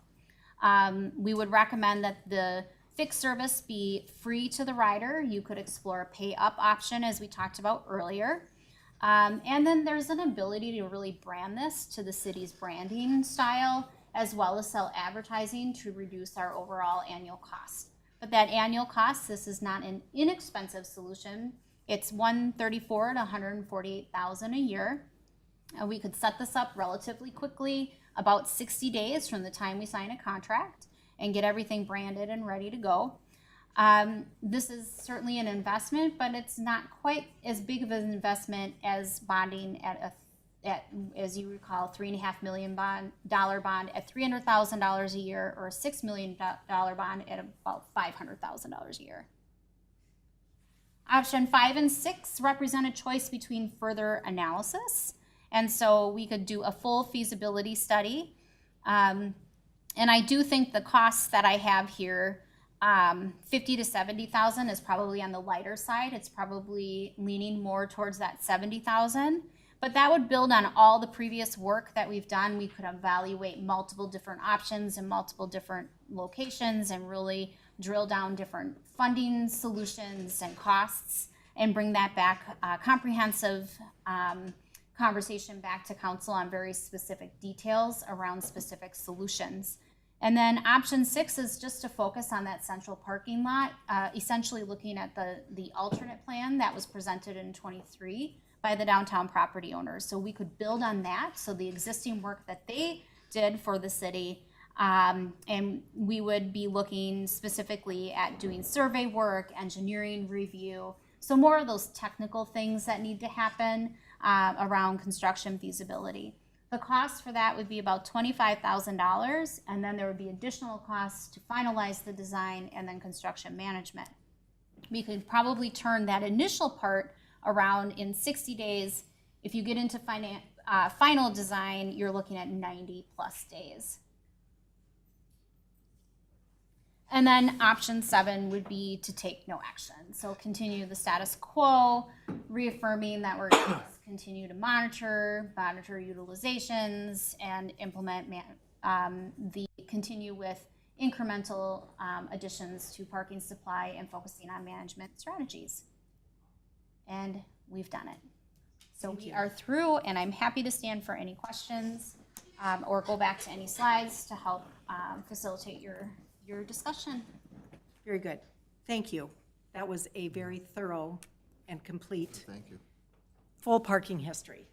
We would recommend that the fixed service be free to the rider. You could explore a pay up option as we talked about earlier. And then there's an ability to really brand this to the city's branding style, as well as sell advertising to reduce our overall annual cost. But that annual cost, this is not an inexpensive solution. It's $134,000 to $148,000 a year. We could set this up relatively quickly, about 60 days from the time we sign a contract, and get everything branded and ready to go. This is certainly an investment, but it's not quite as big of an investment as bonding at as you recall, $3.5 million bond at $300,000 a year, or a $6 million bond at about $500,000 a year. Option 5 and 6 represent a choice between further analysis, and so we could do a full feasibility study. And I do think the costs that I have here, 50 to 70,000 is probably on the lighter side. It's probably leaning more towards that 70,000, but that would build on all the previous work that we've done. We could evaluate multiple different options in multiple different locations and really drill down different funding solutions and costs and bring that back, comprehensive conversation back to council on very specific details around specific solutions. And then option 6 is just to focus on that central parking lot, essentially looking at the alternate plan that was presented in 23 by the downtown property owners. So we could build on that, so the existing work that they did for the city, and we would be looking specifically at doing survey work, engineering review, so more of those technical things that need to happen around construction feasibility. The cost for that would be about $25,000, and then there would be additional costs to finalize the design and then construction management. We could probably turn that initial part around in 60 days. If you get into final design, you're looking at 90 plus days. And then option 7 would be to take no action. So continue the status quo, reaffirming that we're going to continue to monitor utilizations, and implement continue with incremental additions to parking supply and focusing on management strategies. And we've done it. So we are through, and I'm happy to stand for any questions or go back to any slides to help facilitate your discussion. Very good. Thank you. That was a very thorough and complete. Thank you. Full parking history.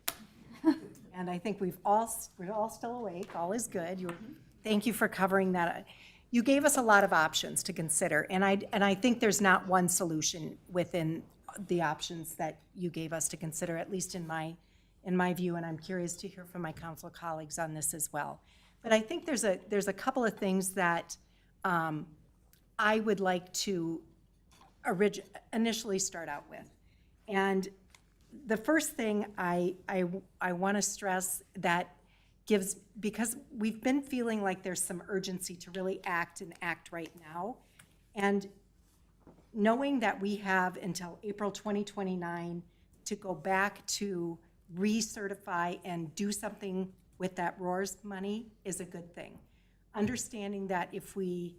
And I think we're all still awake. All is good. Thank you for covering that. you gave us a lot of options to consider, and I think there's not one solution within the options that you gave us to consider, at least in my view, and I'm curious to hear from my council colleagues on this as well. But I think there's a couple of things that I would like to initially start out with. And the first thing I want to stress that gives, because we've been feeling like there's some urgency to really act and act right now. And knowing that we have until April 2029 to go back to recertify and do something with that ROARS money is a good thing. Understanding that if we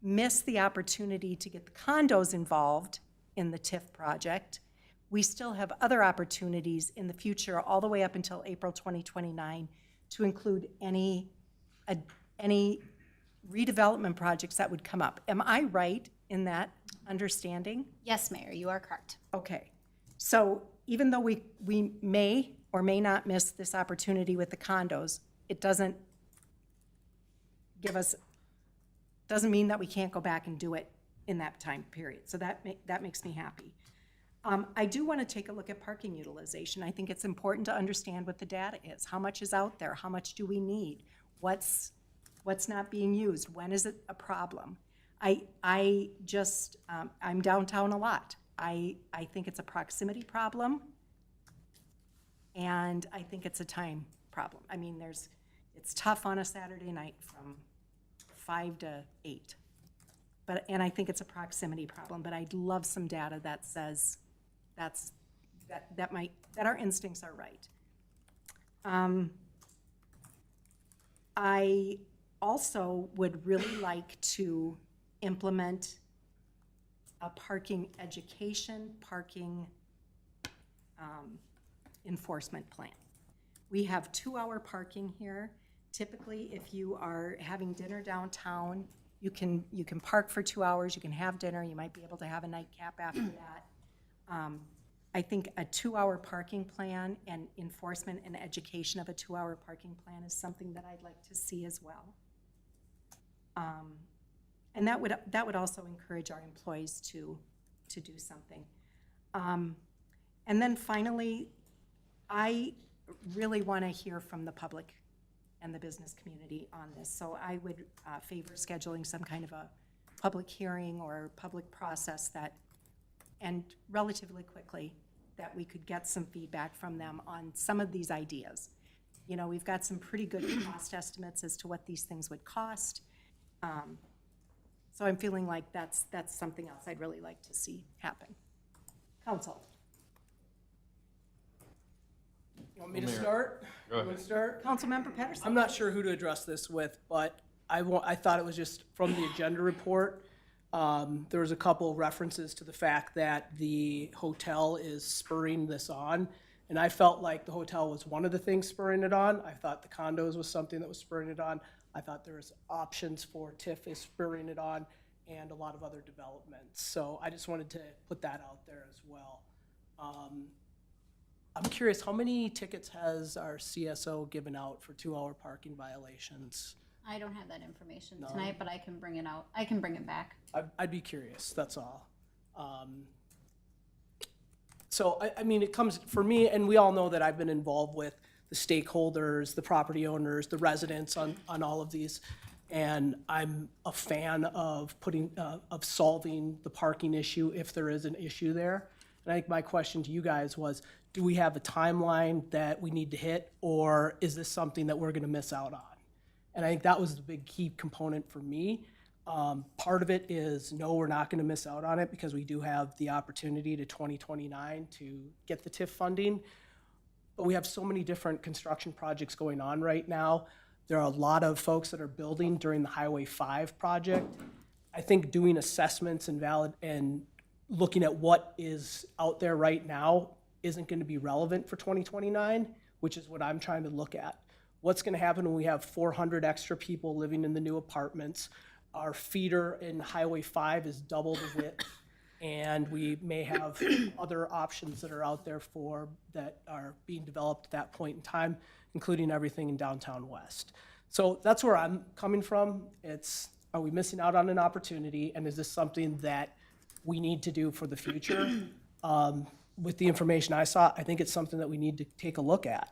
miss the opportunity to get the condos involved in the TIF project, we still have other opportunities in the future, all the way up until April 2029, to include any redevelopment projects that would come up. Am I right in that understanding? Yes, Mayor, you are correct. Okay. So even though we may or may not miss this opportunity with the condos, it doesn't mean that we can't go back and do it in that time period. So that makes me happy. I do want to take a look at parking utilization. I think it's important to understand what the data is. How much is out there? How much do we need? What's not being used? When is it a problem? I'm downtown a lot. I think it's a proximity problem, and I think it's a time problem. I mean, it's tough on a Saturday night from 5 to 8. And I think it's a proximity problem, but I'd love some data that says that our instincts are right. I also would really like to implement a parking education, parking enforcement plan. We have 2-hour parking here. Typically, if you are having dinner downtown, you can park for 2 hours, you can have dinner, you might be able to have a nightcap after that. I think a 2-hour parking plan and enforcement and education of a 2-hour parking plan is something that I'd like to see as well. And that would also encourage our employees to do something. And then finally, I really want to hear from the public and the business community on this. So I would favor scheduling some kind of a public hearing or public process and relatively quickly, that we could get some feedback from them on some of these ideas. You know, we've got some pretty good cost estimates as to what these things would cost. So I'm feeling like that's something else I'd really like to see happen. Council. You want me to start? Go ahead. You want to start? Councilmember Pedersen. I'm not sure who to address this with, but I thought it was just from the agenda report. There was a couple of references to the fact that the hotel is spurring this on, and I felt like the hotel was one of the things spurring it on. I thought the condos was something that was spurring it on. I thought there was options for TIF is spurring it on, and a lot of other developments. So I just wanted to put that out there as well. I'm curious, how many tickets has our CSO given out for 2-hour parking violations? I don't have that information tonight, but I can bring it out. I can bring it back. I'd be curious, that's all. So, I mean, it comes, for me, and we all know that I've been involved with the stakeholders, the property owners, the residents on all of these, and I'm a fan of of solving the parking issue if there is an issue there. And I think my question to you guys was, do we have a timeline that we need to hit, or is this something that we're gonna miss out on? And I think that was the big key component for me. Part of it is, no, we're not gonna miss out on it because we do have the opportunity to 2029 to get the TIF funding. But we have so many different construction projects going on right now. There are a lot of folks that are building during the Highway 5 project. I think doing assessments and looking at what is out there right now isn't gonna be relevant for 2029, which is what I'm trying to look at. What's gonna happen when we have 400 extra people living in the new apartments? Our feeder in Highway 5 is double the width, and we may have other options that are out there that are being developed at that point in time, including everything in downtown West. So that's where I'm coming from. are we missing out on an opportunity? And is this something that we need to do for the future? With the information I saw, I think it's something that we need to take a look at.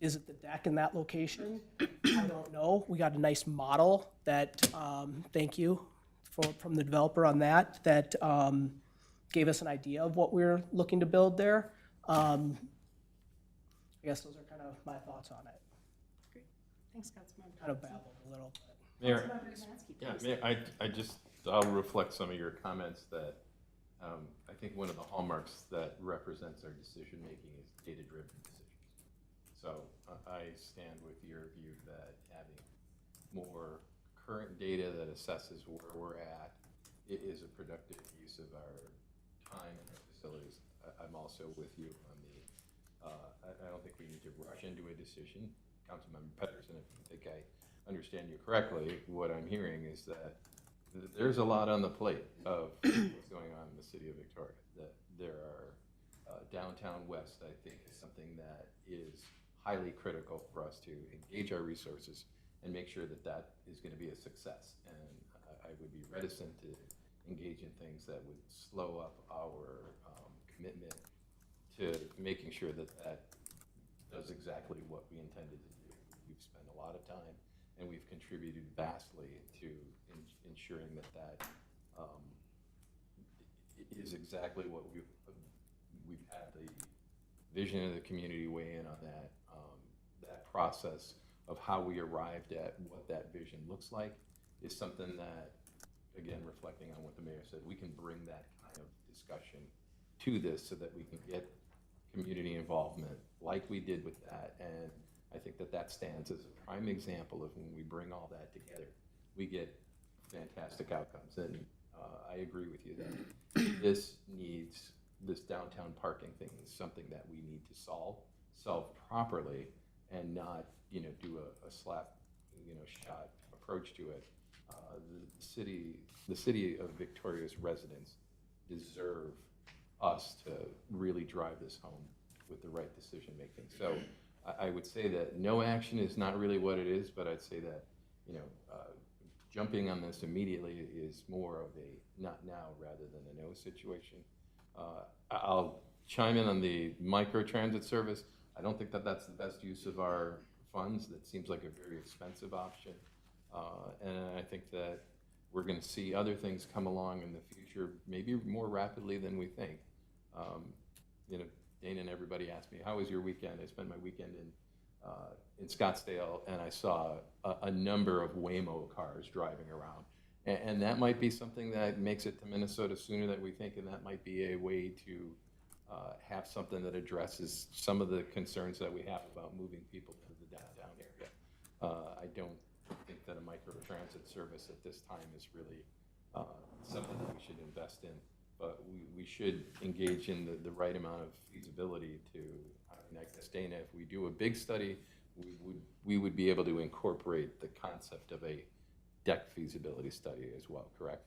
Is it the deck in that location? I don't know. We got a nice model that, thank you from the developer on that, that gave us an idea of what we're looking to build there. I guess those are kind of my thoughts on it. Thanks, Councilmember. Kind of babbled a little, but. Mayor, Councilmember Szymanski, yeah, please. Mayor, I'll reflect some of your comments that, I think one of the hallmarks that represents our decision-making is data-driven decisions. So I stand with your view that having more current data that assesses where we're at is a productive use of our time and our facilities. I'm also with you on the, I don't think we need to rush into a decision. Councilmember Pedersen, if you think I understand you correctly, what I'm hearing is that there's a lot on the plate of what's going on in the city of Victoria. That there are downtown west, I think, is something that is highly critical for us to engage our resources and make sure that that is going to be a success. And I would be reticent to engage in things that would slow up our commitment to making sure that that does exactly what we intended to do. We've spent a lot of time and we've contributed vastly to ensuring that that is exactly what we've had the vision of the community weigh in on that. That process of how we arrived at what that vision looks like is something that, again, reflecting on what the mayor said, we can bring that kind of discussion to this so that we can get community involvement like we did with that. And I think that that stands as a prime example of when we bring all that together, we get fantastic outcomes. And I agree with you that this downtown parking thing is something that we need to solve properly and not, do a slap, shot approach to it. The city of Victoria's residents deserve us to really drive this home with the right decision making. So I would say that no action is not really what it is, but I'd say that, jumping on this immediately is more of a not now rather than a no situation. I'll chime in on the microtransit service. I don't think that that's the best use of our funds. That seems like a very expensive option. And I think that we're going to see other things come along in the future, maybe more rapidly than we think. Dana and everybody asked me, how was your weekend? I spent my weekend in Scottsdale, and I saw a number of Waymo cars driving around. And that might be something that makes it to Minnesota sooner than we think, and that might be a way to have something that addresses some of the concerns that we have about moving people to the downtown area. I don't think that a microtransit service at this time is really something that we should invest in, but we should engage in the right amount of feasibility to, I guess, Dana, if we do a big study, we would be able to incorporate the concept of a deck feasibility study as well, correct?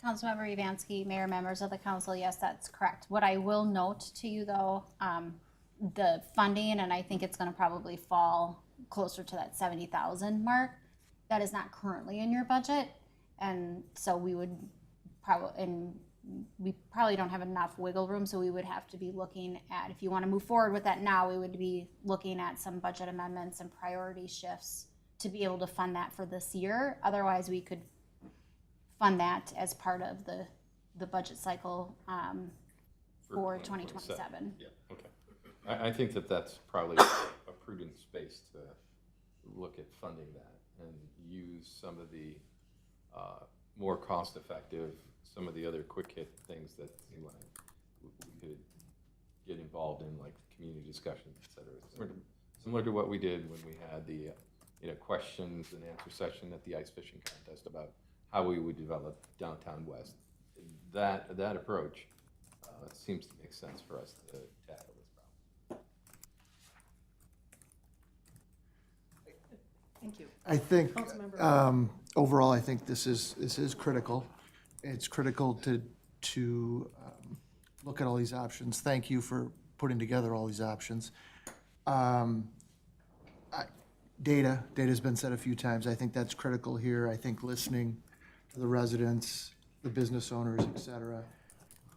Councilmember Evansky, Mayor, members of the council, yes, that's correct. What I will note to you though, the funding, and I think it's gonna probably fall closer to that 70,000 mark, that is not currently in your budget. And so we probably don't have enough wiggle room, so we would have to be looking at, if you wanna move forward with that now, we would be looking at some budget amendments and priority shifts to be able to fund that for this year. Otherwise, we could fund that as part of the budget cycle for 2027. Yeah, okay. I think that that's probably a prudent space to look at funding that and use some of the more cost-effective, some of the other quick-hit things that we could get involved in, like community discussions, et cetera. Similar to what we did when we had the questions and answer session at the ice fishing contest about how we would develop downtown west. That approach seems to make sense for us to tackle this problem. Thank you. I think, Councilmember. overall, I think this is critical. It's critical to look at all these options. Thank you for putting together all these options. Data's been said a few times. I think that's critical here. I think listening to the residents, the business owners, et cetera.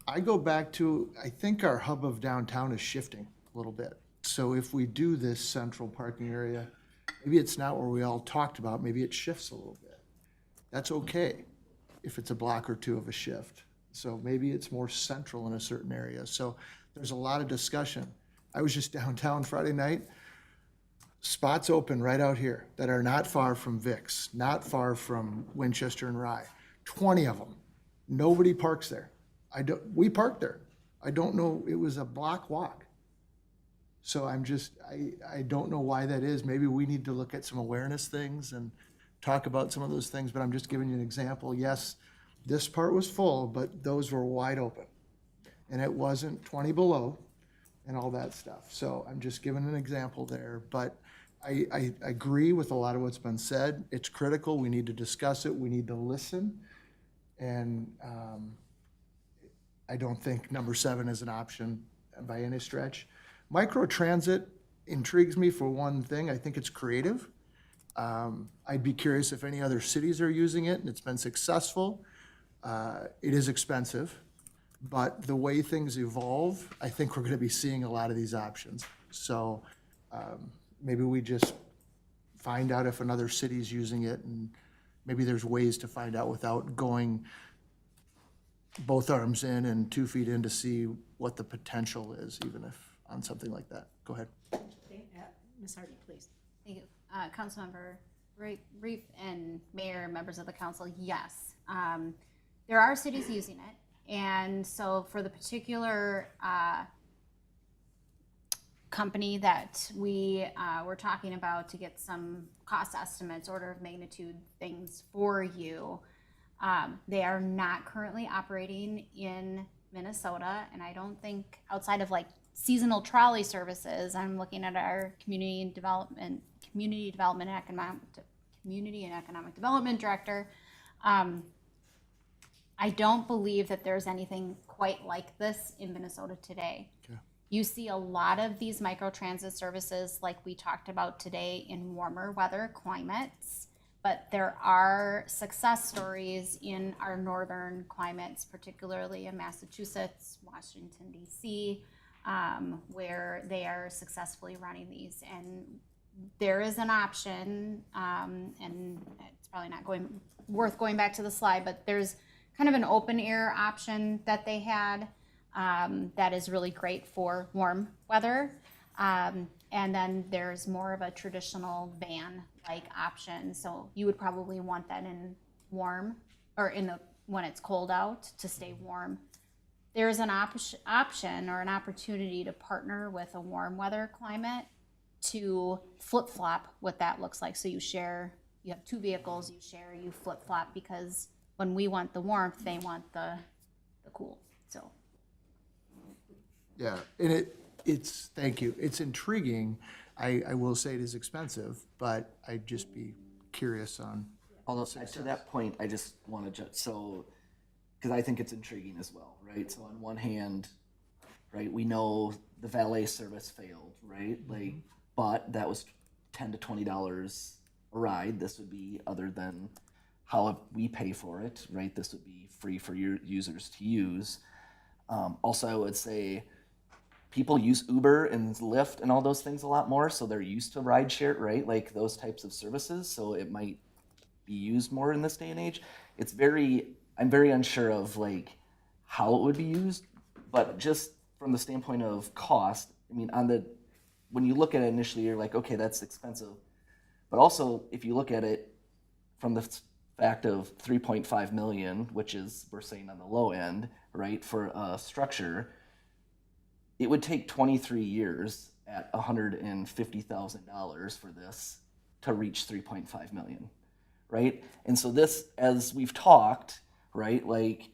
I go back to, I think our hub of downtown is shifting a little bit. So if we do this central parking area, maybe it's not where we all talked about, maybe it shifts a little bit. That's okay if it's a block or two of a shift. So maybe it's more central in a certain area. So there's a lot of discussion. I was just downtown Friday night. Spots open right out here that are not far from Vic's, not far from Winchester and Rye. 20 of them. Nobody parks there. We parked there. I don't know, it was a block walk. So I don't know why that is. Maybe we need to look at some awareness things and talk about some of those things, but I'm just giving you an example. Yes, this part was full, but those were wide open. And it wasn't 20 below and all that stuff. So I'm just giving an example there, but I agree with a lot of what's been said. It's critical. We need to discuss it. We need to listen. And I don't think number 7 is an option by any stretch. Microtransit intrigues me for one thing. I think it's creative. I'd be curious if any other cities are using it and it's been successful. It is expensive, but the way things evolve, I think we're going to be seeing a lot of these options. So maybe we just find out if another city's using it, and maybe there's ways to find out without going both arms in and 2 feet in to see what the potential is, even if on something like that. Go ahead. Ms. Hardy, please. Thank you. Councilmember Reef and Mayor, members of the council, yes. There are cities using it. And so for the particular company that we were talking about to get some cost estimates, order of magnitude things for you, they are not currently operating in Minnesota. And I don't think outside of like seasonal trolley services, I'm looking at our community and economic development director. I don't believe that there's anything quite like this in Minnesota today. Okay. You see a lot of these microtransit services like we talked about today in warmer weather climates, but there are success stories in our northern climates, particularly in Massachusetts, Washington, D.C., where they are successfully running these. And there is an option, and it's probably not worth going back to the slide, but there's kind of an open air option that they had that is really great for warm weather. And then there's more of a traditional van-like option. So you would probably want that in warm or when it's cold out to stay warm. There's an option or an opportunity to partner with a warm weather climate to flip-flop what that looks like. So you have 2 vehicles, you flip-flop, because when we want the warmth, they want the cool. So Yeah, and it's thank you. It's intriguing. I will say it is expensive, but I'd just be curious on. Although to that point, I just want to because I think it's intriguing as well, right? So on one hand, right, we know the valet service failed, right? Like, but that was $10 to $20 a ride. This would be, other than how we pay for it, right? This would be free for your users to use. Also, I would say people use Uber and Lyft and all those things a lot more, so they're used to rideshare, right? Like those types of services, so it might be used more in this day and age. I'm very unsure of like how it would be used, but just from the standpoint of cost, I mean, when you look at it initially, you're like, okay, that's expensive. But also, if you look at it from the fact of 3.5 million, which is, we're saying on the low end, right, for a structure, it would take 23 years at $150,000 for this to reach 3.5 million, right? And so this, as we've talked, right, like,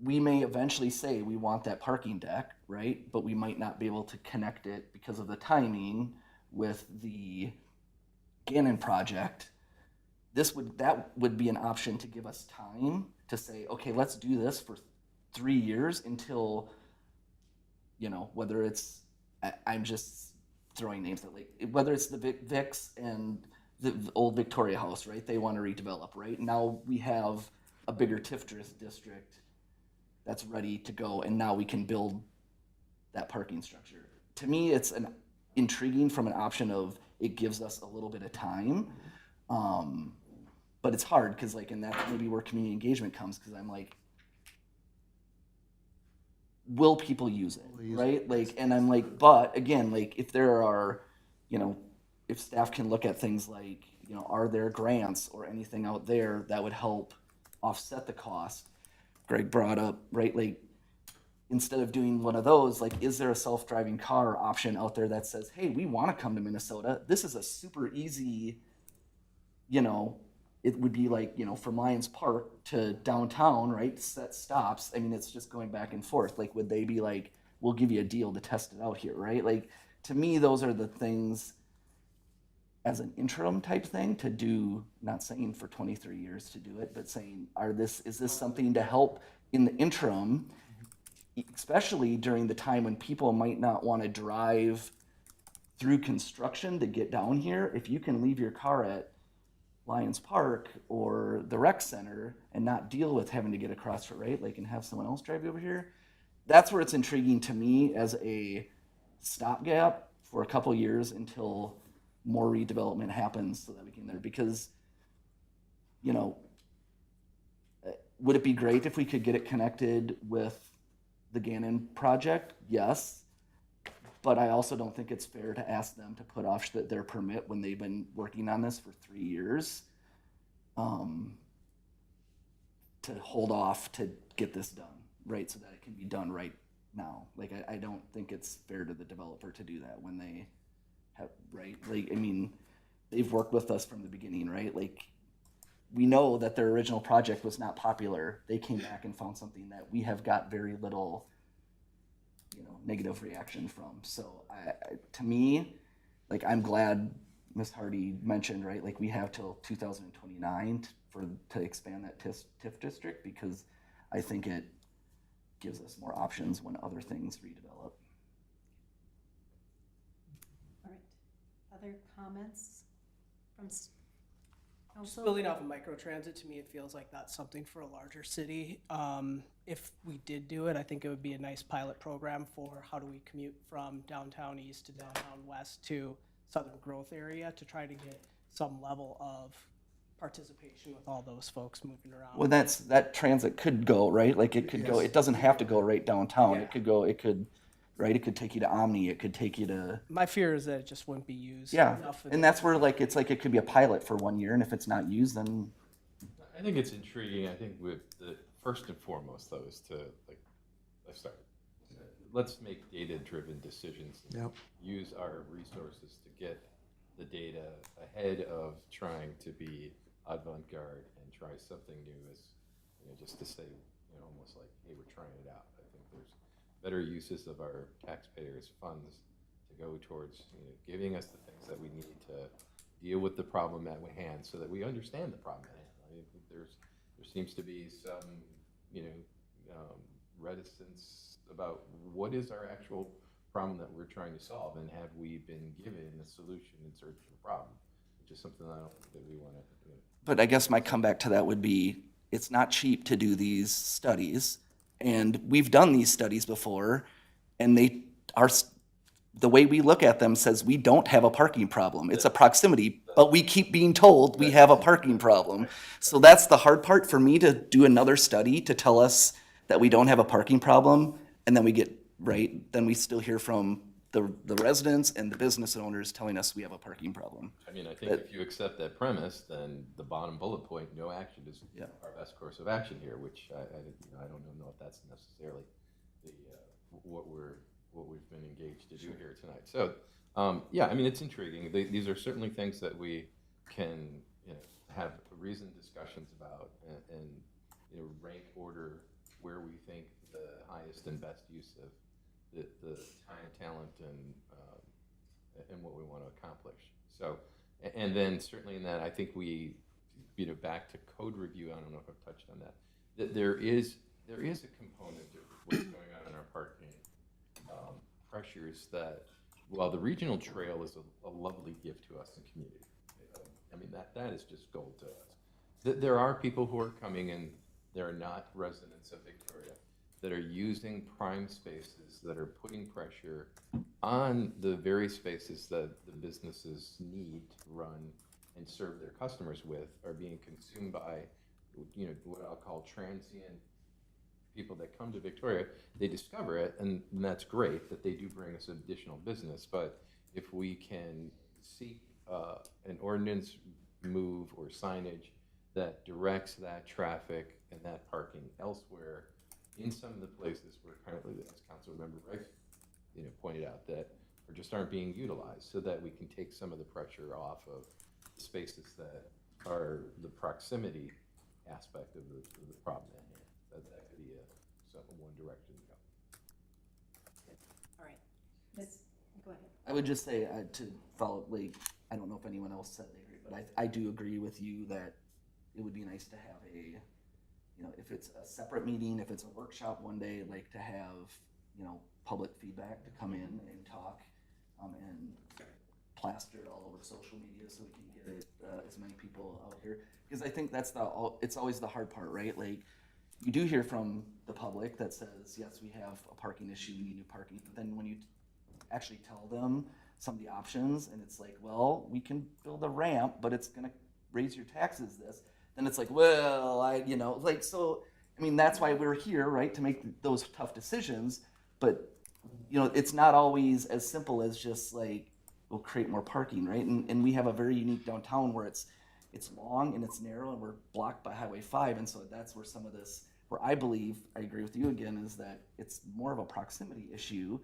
we may eventually say we want that parking deck, right? But we might not be able to connect it because of the timing with the Gannon project. That would be an option to give us time to say, okay, let's do this for 3 years until, whether it's, I'm just throwing names at, like, whether it's the Vicks and the old Victoria House, right? They want to redevelop, right? Now we have a bigger TIF district that's ready to go, and now we can build that parking structure. To me, it's intriguing from an option of it gives us a little bit of time, but it's hard because, like, in that maybe where community engagement comes, because I'm like, will people use it, right? Like, and I'm like, but again, like, if there are, if staff can look at things like, are there grants or anything out there that would help offset the cost? Greg brought up, right, like, instead of doing one of those, like, is there a self-driving car option out there that says, hey, we want to come to Minnesota. This is a super easy, it would be like, from Lions Park to downtown, right? Set stops. I mean, it's just going back and forth. Like, would they be like, we'll give you a deal to test it out here, right? Like, to me, those are the things as an interim type thing to do, not saying for 23 years to do it, but saying, is this something to help in the interim, especially during the time when people might not want to drive through construction to get down here? If you can leave your car at Lions Park or the rec center and not deal with having to get across, right? Like, and have someone else drive you over here. That's where it's intriguing to me as a stopgap for a couple years until more redevelopment happens so that we can there. Because, would it be great if we could get it connected with the Gannon project? Yes. But I also don't think it's fair to ask them to put off their permit when they've been working on this for 3 years, to hold off to get this done, right? So that it can be done right now. Like, I don't think it's fair to the developer to do that when they have, right? Like, I mean, they've worked with us from the beginning, right? Like, we know that their original project was not popular. They came back and found something that we have got very little negative reaction from. So to me, like, I'm glad Ms. Hardy mentioned, right, like, we have till 2029 to expand that TIF district, because I think it gives us more options when other things redevelop. All right. Other comments from council? Building off of microtransit, to me, it feels like that's something for a larger city. If we did do it, I think it would be a nice pilot program for how do we commute from downtown east to downtown west to southern growth area to try to get some level of participation with all those folks moving around. Well, that transit could go, right? Like, it could go, it doesn't have to go right downtown. Yeah. It could right? It could take you to Omni. It could take you to, My fear is that it just wouldn't be used yeah. enough. And that's where, like, it's like it could be a pilot for 1 year, and if it's not used, then I think it's intriguing. I think with the first and foremost, though, is to, like, let's make data-driven decisions. And Yep. use our resources to get the data ahead of trying to be avant-garde and try something new, as just to say, almost like, hey, we're trying it out. I think there's better uses of our taxpayers' funds to go towards giving us the things that we need to deal with the problem at hand, so that we understand the problem at hand. I think there seems to be some reticence about what is our actual problem that we're trying to solve, and have we been given a solution in search of a problem, which is something I don't think that we want to. But I guess my comeback to that would be, it's not cheap to do these studies, and we've done these studies before, and the way we look at them says we don't have a parking problem. It's a proximity, but we keep being told we have a parking problem. So that's the hard part for me, to do another study to tell us that we don't have a parking problem, and then then we still hear from the residents and the business owners telling us we have a parking problem. I mean, I think if you accept that premise, then the bottom bullet point, no action, is our best course of action here, which I don't know if that's necessarily what we've been engaged to do here tonight. So, I mean, it's intriguing. These are certainly things that we can have reasoned discussions about, and rank order where we think the highest and best use of the time, talent, and what we want to accomplish. So, and then certainly in that, I think we, back to code review. I don't know if I've touched on that. That there is a component of what's going on in our parking pressures that while the regional trail is a lovely gift to us in community, I mean, that is just gold to us. There are people who are coming in, they're not residents of Victoria, that are using prime spaces, that are putting pressure on the very spaces that the businesses need to run and serve their customers with, are being consumed by, you know, what I'll call transient people that come to Victoria. They discover it, and that's great that they do bring us additional business. But if we can seek an ordinance move or signage that directs that traffic and that parking elsewhere in some of the places where currently, as Councilmember Rice, you know, pointed out, that are just aren't being utilized, so that we can take some of the pressure off of spaces that are the proximity aspect of the problem at hand. That could be one direction to go. All right. Ms., go ahead. I would just say, to follow, like, I don't know if anyone else said they agree, but I do agree with you that it would be nice to have a, you know, if it's a separate meeting, if it's a workshop one day, like to have, you know, public feedback to come in and talk, and plaster it all over social media so we can get it, as many people out here. Because I think that's it's always the hard part, right? Like, you do hear from the public that says, yes, we have a parking issue, we need new parking. But then when you actually tell them some of the options, and it's like, well, we can build a ramp, but it's gonna raise your taxes this. Then it's like, well, you know, like, so, I mean, that's why we're here, right? To make those tough decisions. But, you know, it's not always as simple as just like, we'll create more parking, right? And we have a very unique downtown where it's long and it's narrow and we're blocked by Highway 5. And so that's where some of this, where I believe, I agree with you again, is that it's more of a proximity issue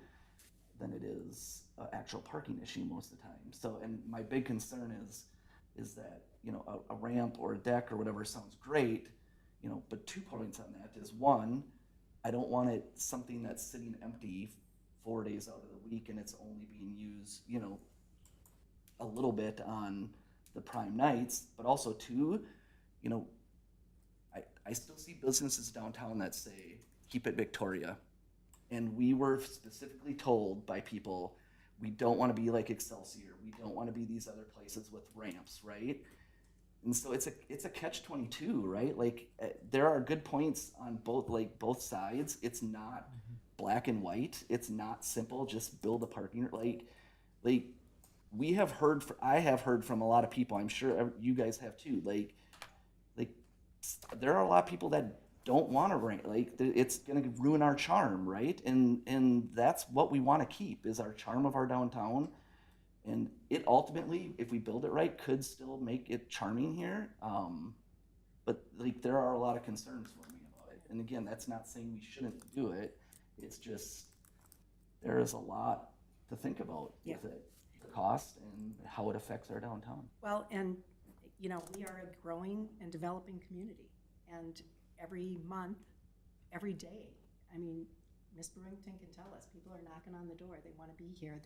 than it is an actual parking issue most of the time. So, and my big concern is that, you know, a ramp or a deck or whatever sounds great, you know, but 2 points on that is, one, I don't want it something that's sitting empty 4 days out of the week and it's only being used, you know, a little bit on the prime nights, but also 2, you know, I still see businesses downtown that say, keep it Victoria. And we were specifically told by people, we don't want to be like Excelsior. We don't want to be these other places with ramps, right? And so it's a catch-22, right? Like, there are good points on both sides. It's not black and white. It's not simple. Just build a parking, like we have heard. I have heard from a lot of people. I'm sure you guys have too. Like there are a lot of people that don't want to ramp. Like, it's going to ruin our charm, right? And that's what we want to keep, is our charm of our downtown. And it ultimately, if we build it right, could still make it charming here. But like, there are a lot of concerns for me about it. And again, that's not saying we shouldn't do it. It's just, there is a lot to think about with it, the cost and how it affects our downtown. Well, and, you know, we are a growing and developing community. And every month, every day, I mean, Ms. Brewington can tell us, people are knocking on the door. They want to be here.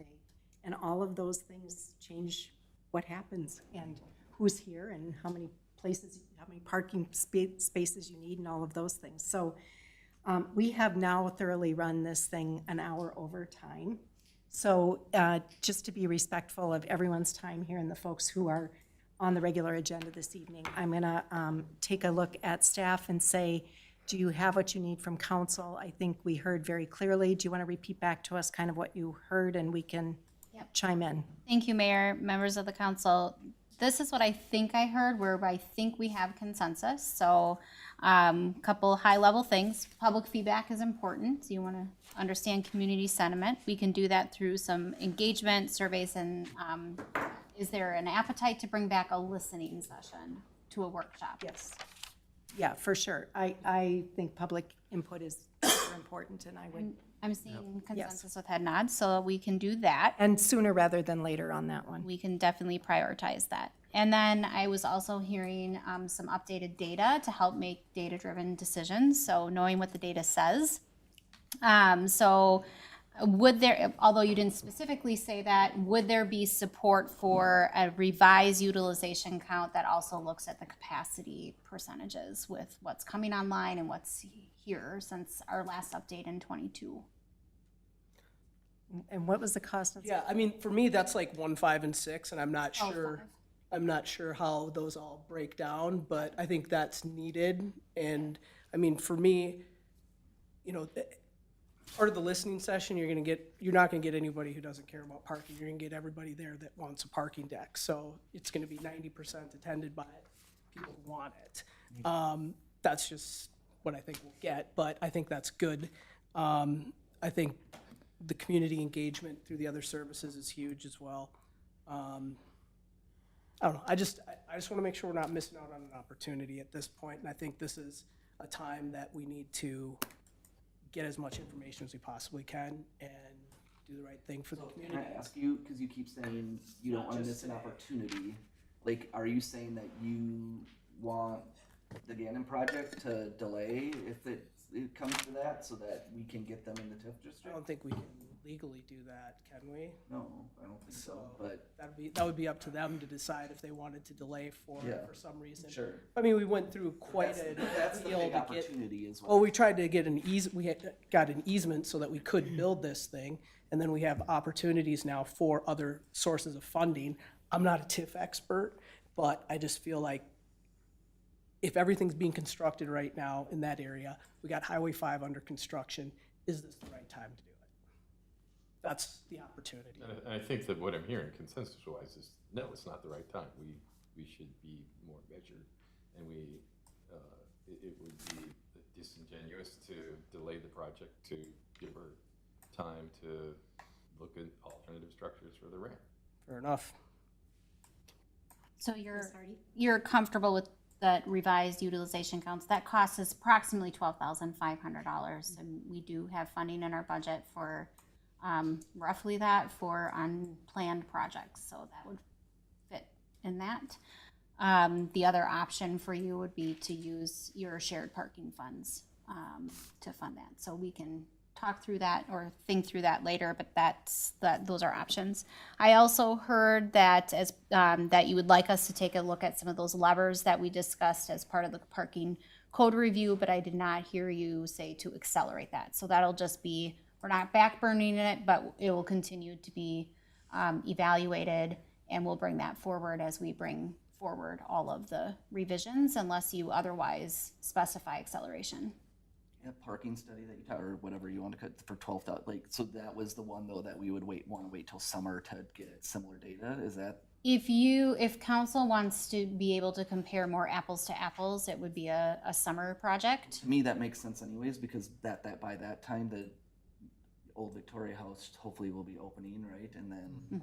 And all of those things change what happens and who's here and how many places, how many parking spaces you need and all of those things. So we have now thoroughly run this thing an hour over time. So just to be respectful of everyone's time here and the folks who are on the regular agenda this evening, I'm gonna take a look at staff and say, do you have what you need from council? I think we heard very clearly. Do you want to repeat back to us kind of what you heard, and we can chime in? Thank you, Mayor, members of the council. This is what I think I heard, where I think we have consensus. So couple high-level things. Public feedback is important. So you want to understand community sentiment. We can do that through some engagement surveys, and is there an appetite to bring back a listening session to a workshop? Yes. Yeah, for sure. I think public input is super important, and I would, I'm seeing consensus with head nods, so we can do that. and sooner rather than later on that one. We can definitely prioritize that. And then I was also hearing some updated data to help make data-driven decisions, so knowing what the data says. So would there, although you didn't specifically say that, would there be support for a revised utilization count that also looks at the capacity percentages with what's coming online and what's here since our last update in '22? And what was the cost? Yeah, I mean, for me, that's like 1, 5, and 6, and Oh, I'm not sure how those all break down, but I think that's needed. And, I mean, for me, you know, part of the listening session, you're not gonna get anybody who doesn't care about parking. You're gonna get everybody there that wants a parking deck. So it's gonna be 90% attended by people who want it. That's just what I think we'll get, but I think that's good. I think the community engagement through the other services is huge as well. I don't know, I just wanna make sure we're not missing out on an opportunity at this point, and I think this is a time that we need to get as much information as we possibly can and do the right thing for the Can community. I ask you, because you keep saying you don't want to miss an opportunity, like, are you saying that you want the Gannon project to delay if it comes to that, so that we can get them in the TIF I district? don't think we can legally do that, can we? No, I don't think so, but, That would be up to them to decide if they wanted to delay for Yeah. some reason. sure. I mean, we went through quite a That's the deal big to get. opportunity as well. Well, we tried to get got an easement so that we could build this thing, and then we have opportunities now for other sources of funding. I'm not a TIF expert, but I just feel like if everything's being constructed right now in that area, we got Highway 5 under construction, is this the right time to do it? That's the opportunity. And I think that what I'm hearing consensus-wise is, no, it's not the right time. We should be more measured, and it would be disingenuous to delay the project to give her time to look at alternative structures for the ramp. Fair enough. So you're comfortable with that revised utilization counts? That cost is approximately $12,500, and we do have funding in our budget for roughly that for unplanned projects, so that would fit in that. The other option for you would be to use your shared parking funds to fund that. So we can talk through that or think through that later, but those are options. I also heard that that you would like us to take a look at some of those levers that we discussed as part of the parking code review, but I did not hear you say to accelerate that. So that'll just be, we're not backburning it, but it will continue to be evaluated, and we'll bring that forward as we bring forward all of the revisions, unless you otherwise specify acceleration. Yeah, parking study that you talked, or whatever you want to cut for 12,000, like, so that was the one though that we would want to wait till summer to get similar data, is that? If council wants to be able to compare more apples to apples, it would be a summer project. To me, that makes sense anyways, because that by that time, the old Victoria House hopefully will be opening, right? And then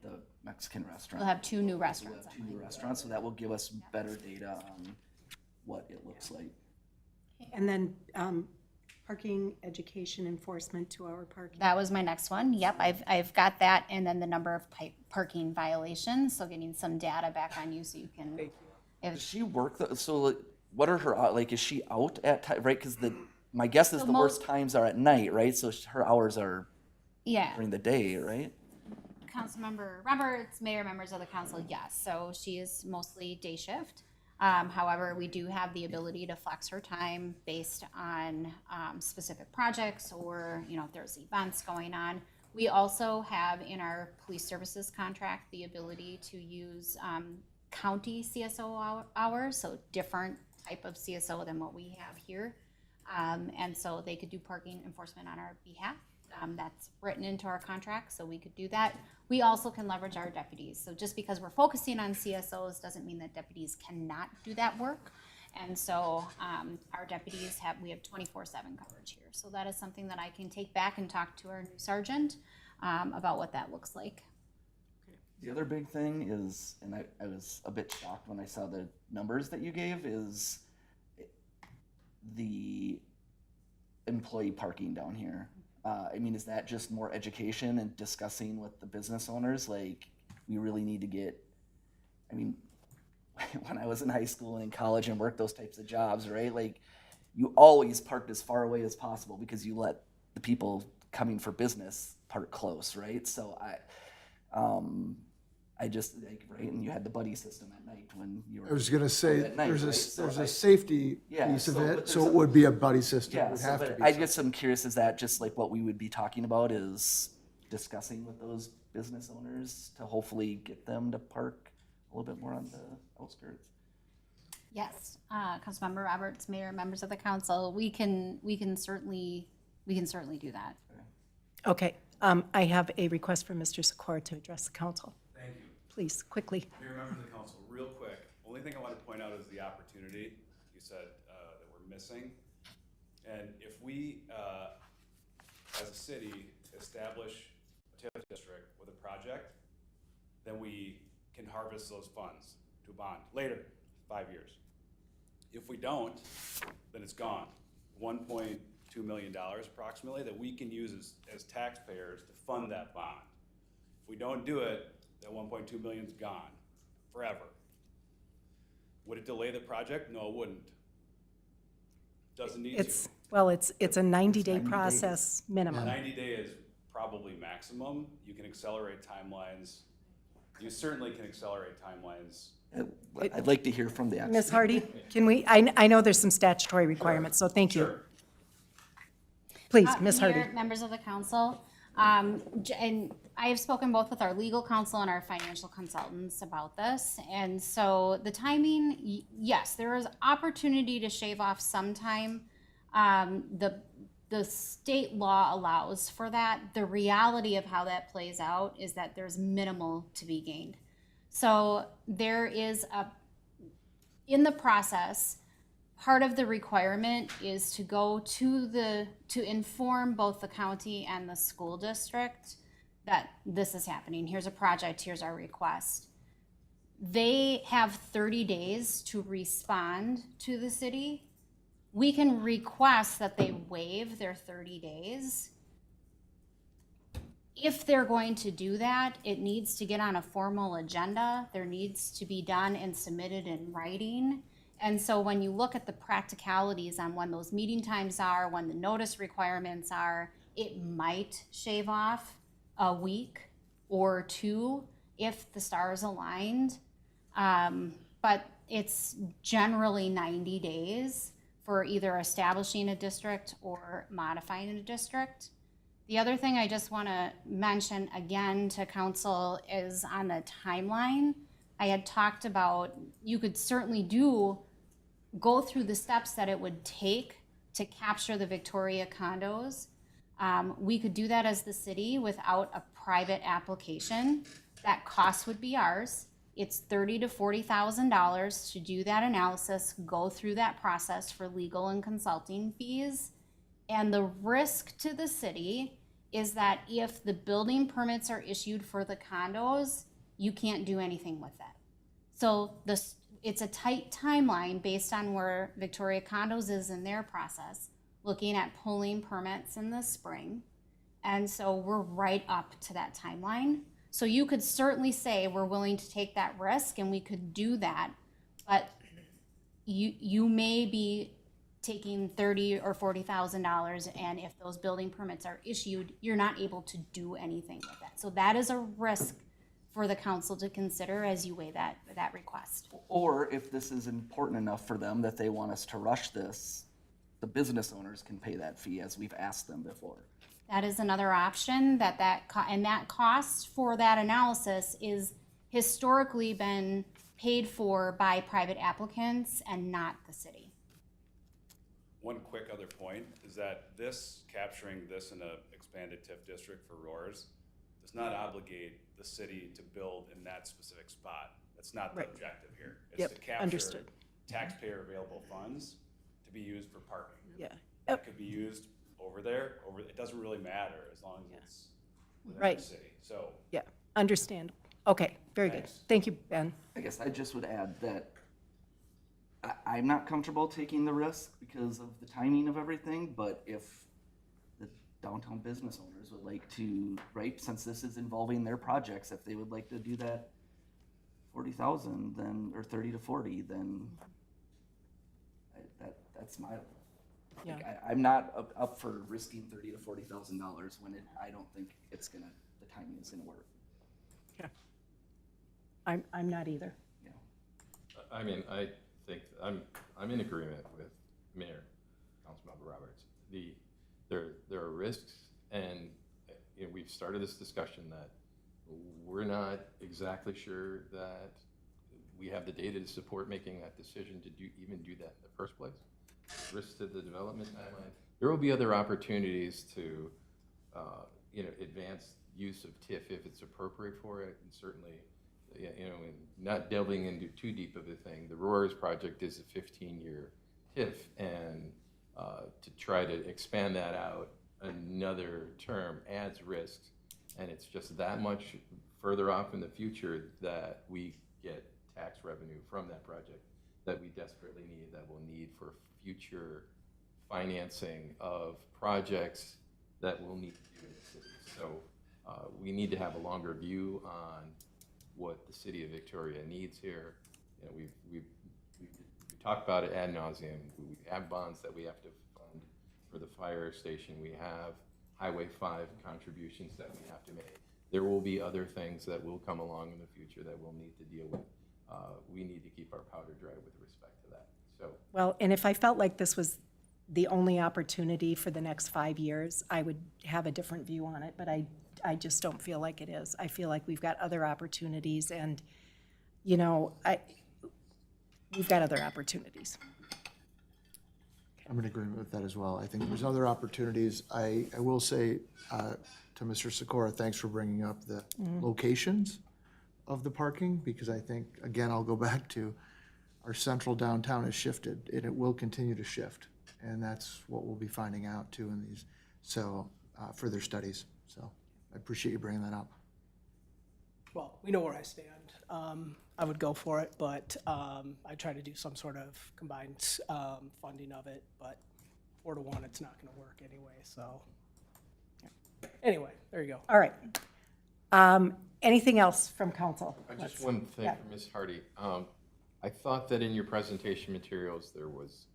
the Mexican restaurant. We'll have 2 new We'll restaurants. have 2 new restaurants, so that will give us better data on what it looks like. And then parking education enforcement, 2-hour parking. That was my next one. Yep, I've got that, and then the number of parking violations, so getting some data back on you so you can. Does she work, so like, what are her, like, is she out at, right? Because my guess is the worst times are at night, right? So her hours are Yeah. during the day, right? Councilmember Roberts, mayor, members of the council, yes. So she is mostly day shift. However, we do have the ability to flex her time based on specific projects or, if there's events going on. We also have in our police services contract the ability to use county CSO hours, so different type of CSO than what we have here. And so they could do parking enforcement on our behalf. That's written into our contract, so we could do that. We also can leverage our deputies. So just because we're focusing on CSOs doesn't mean that deputies cannot do that work. And so our deputies we have 24/7 coverage here. So that is something that I can take back and talk to our new sergeant about what that looks like. The other big thing is, and I was a bit shocked when I saw the numbers that you gave, is the employee parking down here. I mean, is that just more education and discussing with the business owners? Like, we really need to get, I mean, when I was in high school and in college and worked those types of jobs, right? Like, you always parked as far away as possible because you let the people coming for business park close, right? So I just, like, right, and you had the buddy system at night when you were. I was gonna say, at night, there's right? So there's I- a safety Yeah, piece of so- but it, there's so it a- would be a buddy system, it Yeah, would so, have to but be. I guess I'm curious, is that just like what we would be talking about is discussing with those business owners to hopefully get them to park a little bit more on the outskirts? Yes, Councilmember Roberts, Mayor, members of the council, we can certainly do that. Okay, I have a request from Mr. Sikora to address the council. Thank you. Please, quickly. Mayor, members of the council, real quick, only thing I want to point out is the opportunity you said that we're missing. And if we, as a city, establish a TIF district with a project, then we can harvest those funds to a bond later, 5 years. If we don't, then it's gone. $1.2 million approximately that we can use as taxpayers to fund that bond. If we don't do it, that 1.2 million is gone forever. Would it delay the project? No, it wouldn't. Doesn't need to. Well, it's a 90-day process minimum. 90 days probably maximum. You can accelerate timelines. You certainly can accelerate timelines. I'd like to hear from the Ms. Hardy, can we, I know there's some statutory requirements, so thank you. Sure. Please, Ms. Hardy. Mayor, members of the council, and I have spoken both with our legal counsel and our financial consultants about this. And so the timing, yes, there is opportunity to shave off some time. The state law allows for that. The reality of how that plays out is that there's minimal to be gained. So there is in the process, part of the requirement is to go to inform both the county and the school district that this is happening. Here's a project, here's our request. They have 30 days to respond to the city. We can request that they waive their 30 days. If they're going to do that, it needs to get on a formal agenda. There needs to be done and submitted in writing. And so when you look at the practicalities on when those meeting times are, when the notice requirements are, it might shave off a week or two if the stars aligned. But it's generally 90 days for either establishing a district or modifying a district. The other thing I just want to mention again to council is on the timeline. I had talked about, you could certainly go through the steps that it would take to capture the Victoria condos. We could do that as the city without a private application. That cost would be ours. It's $30,000 to $40,000 to do that analysis, go through that process for legal and consulting fees. And the risk to the city is that if the building permits are issued for the condos, you can't do anything with that. So it's a tight timeline based on where Victoria Condos is in their process, looking at pulling permits in the spring. And so we're right up to that timeline. So you could certainly say we're willing to take that risk and we could do that, but you may be taking $30,000 or $40,000, and if those building permits are issued, you're not able to do anything with that. So that is a risk for the council to consider as you weigh that request. Or if this is important enough for them that they want us to rush this, the business owners can pay that fee as we've asked them before. That is another option, and that cost for that analysis is historically been paid for by private applicants and not the city. One quick other point is that capturing this in an expanded TIF district for ROARs does not obligate the city to build in that specific spot. That's not the Right. objective here. Yep, It's to capture understood. taxpayer available funds to be used for parking. Yeah. That could be used over there, it doesn't really matter as long as it's within Right. the city. So Yeah, understand. Okay, very good. Thanks. Thank you, Ben. I guess I just would add that I'm not comfortable taking the risk because of the timing of everything, but if the downtown business owners would like to, right, since this is involving their projects, if they would like to do that 40,000, then, or 30 to 40, then that's my, Yeah. I'm not up for risking $30,000 to $40,000 when I don't think the timing is gonna work. Yeah. I'm not either. Yeah. I mean, I think I'm in agreement with Mayor, Councilmember Roberts. There are risks, and we've started this discussion that we're not exactly sure that we have the data to support making that decision to even do that in the first place. Risk to the development timeline. There will be other opportunities to, advance use of TIF if it's appropriate for it, and certainly, and not delving into too deep of a thing. The Roars project is a 15-year TIF, and to try to expand that out another term adds risks, and it's just that much further off in the future that we get tax revenue from that project that we desperately need, that we'll need for future financing of projects that we'll need to do in the city. So we need to have a longer view on what the city of Victoria needs here. We talked about it ad nauseum. We have bonds that we have to fund for the fire station. We have Highway 5 contributions that we have to make. There will be other things that will come along in the future that we'll need to deal with. We need to keep our powder dry with respect to that. So, Well, and if I felt like this was the only opportunity for the next 5 years, I would have a different view on it, but I just don't feel like it is. I feel like we've got other opportunities, and, we've got other opportunities. I'm in agreement with that as well. I think there's other opportunities. I will say to Mr. Sikora, thanks for bringing up the locations of the parking, because I think, again, I'll go back to our central downtown has shifted, and it will continue to shift. And that's what we'll be finding out too in these further studies. So I appreciate you bringing that up. Well, we know where I stand. I would go for it, but I try to do some sort of combined funding of it, but 4-to-1, it's not gonna work anyway, so. Anyway, there you go. All right. Anything else from council? just one thing yeah. for Ms. Hardy. I thought that in your presentation materials, there was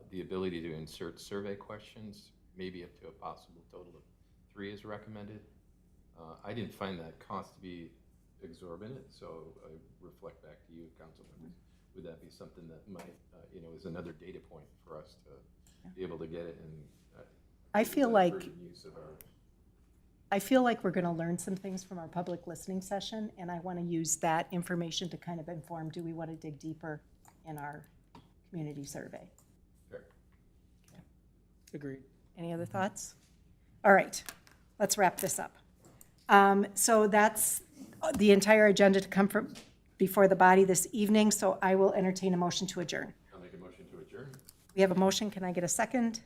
the ability to insert survey questions, maybe up to a possible total of 3 is recommended. I didn't find that cost to be exorbitant, so I reflect back to you, council members. Would that be something that might, is another data point for us to be able to get it and I feel like use of our we're going to learn some things from our public listening session, and I want to use that information to kind of inform, do we want to dig deeper in our community survey? Fair. Agreed. Any other thoughts? All right, let's wrap this up. So that's the entire agenda to come from before the body this evening, so I will entertain a motion to adjourn. I'll make a motion to adjourn. We have a motion, can I get a second?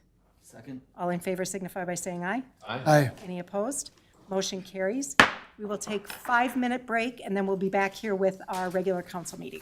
Second? All in favor signify by saying aye. Aye. Any opposed? Motion carries. We will take a 5-minute break, and then we'll be back here with our regular council meeting.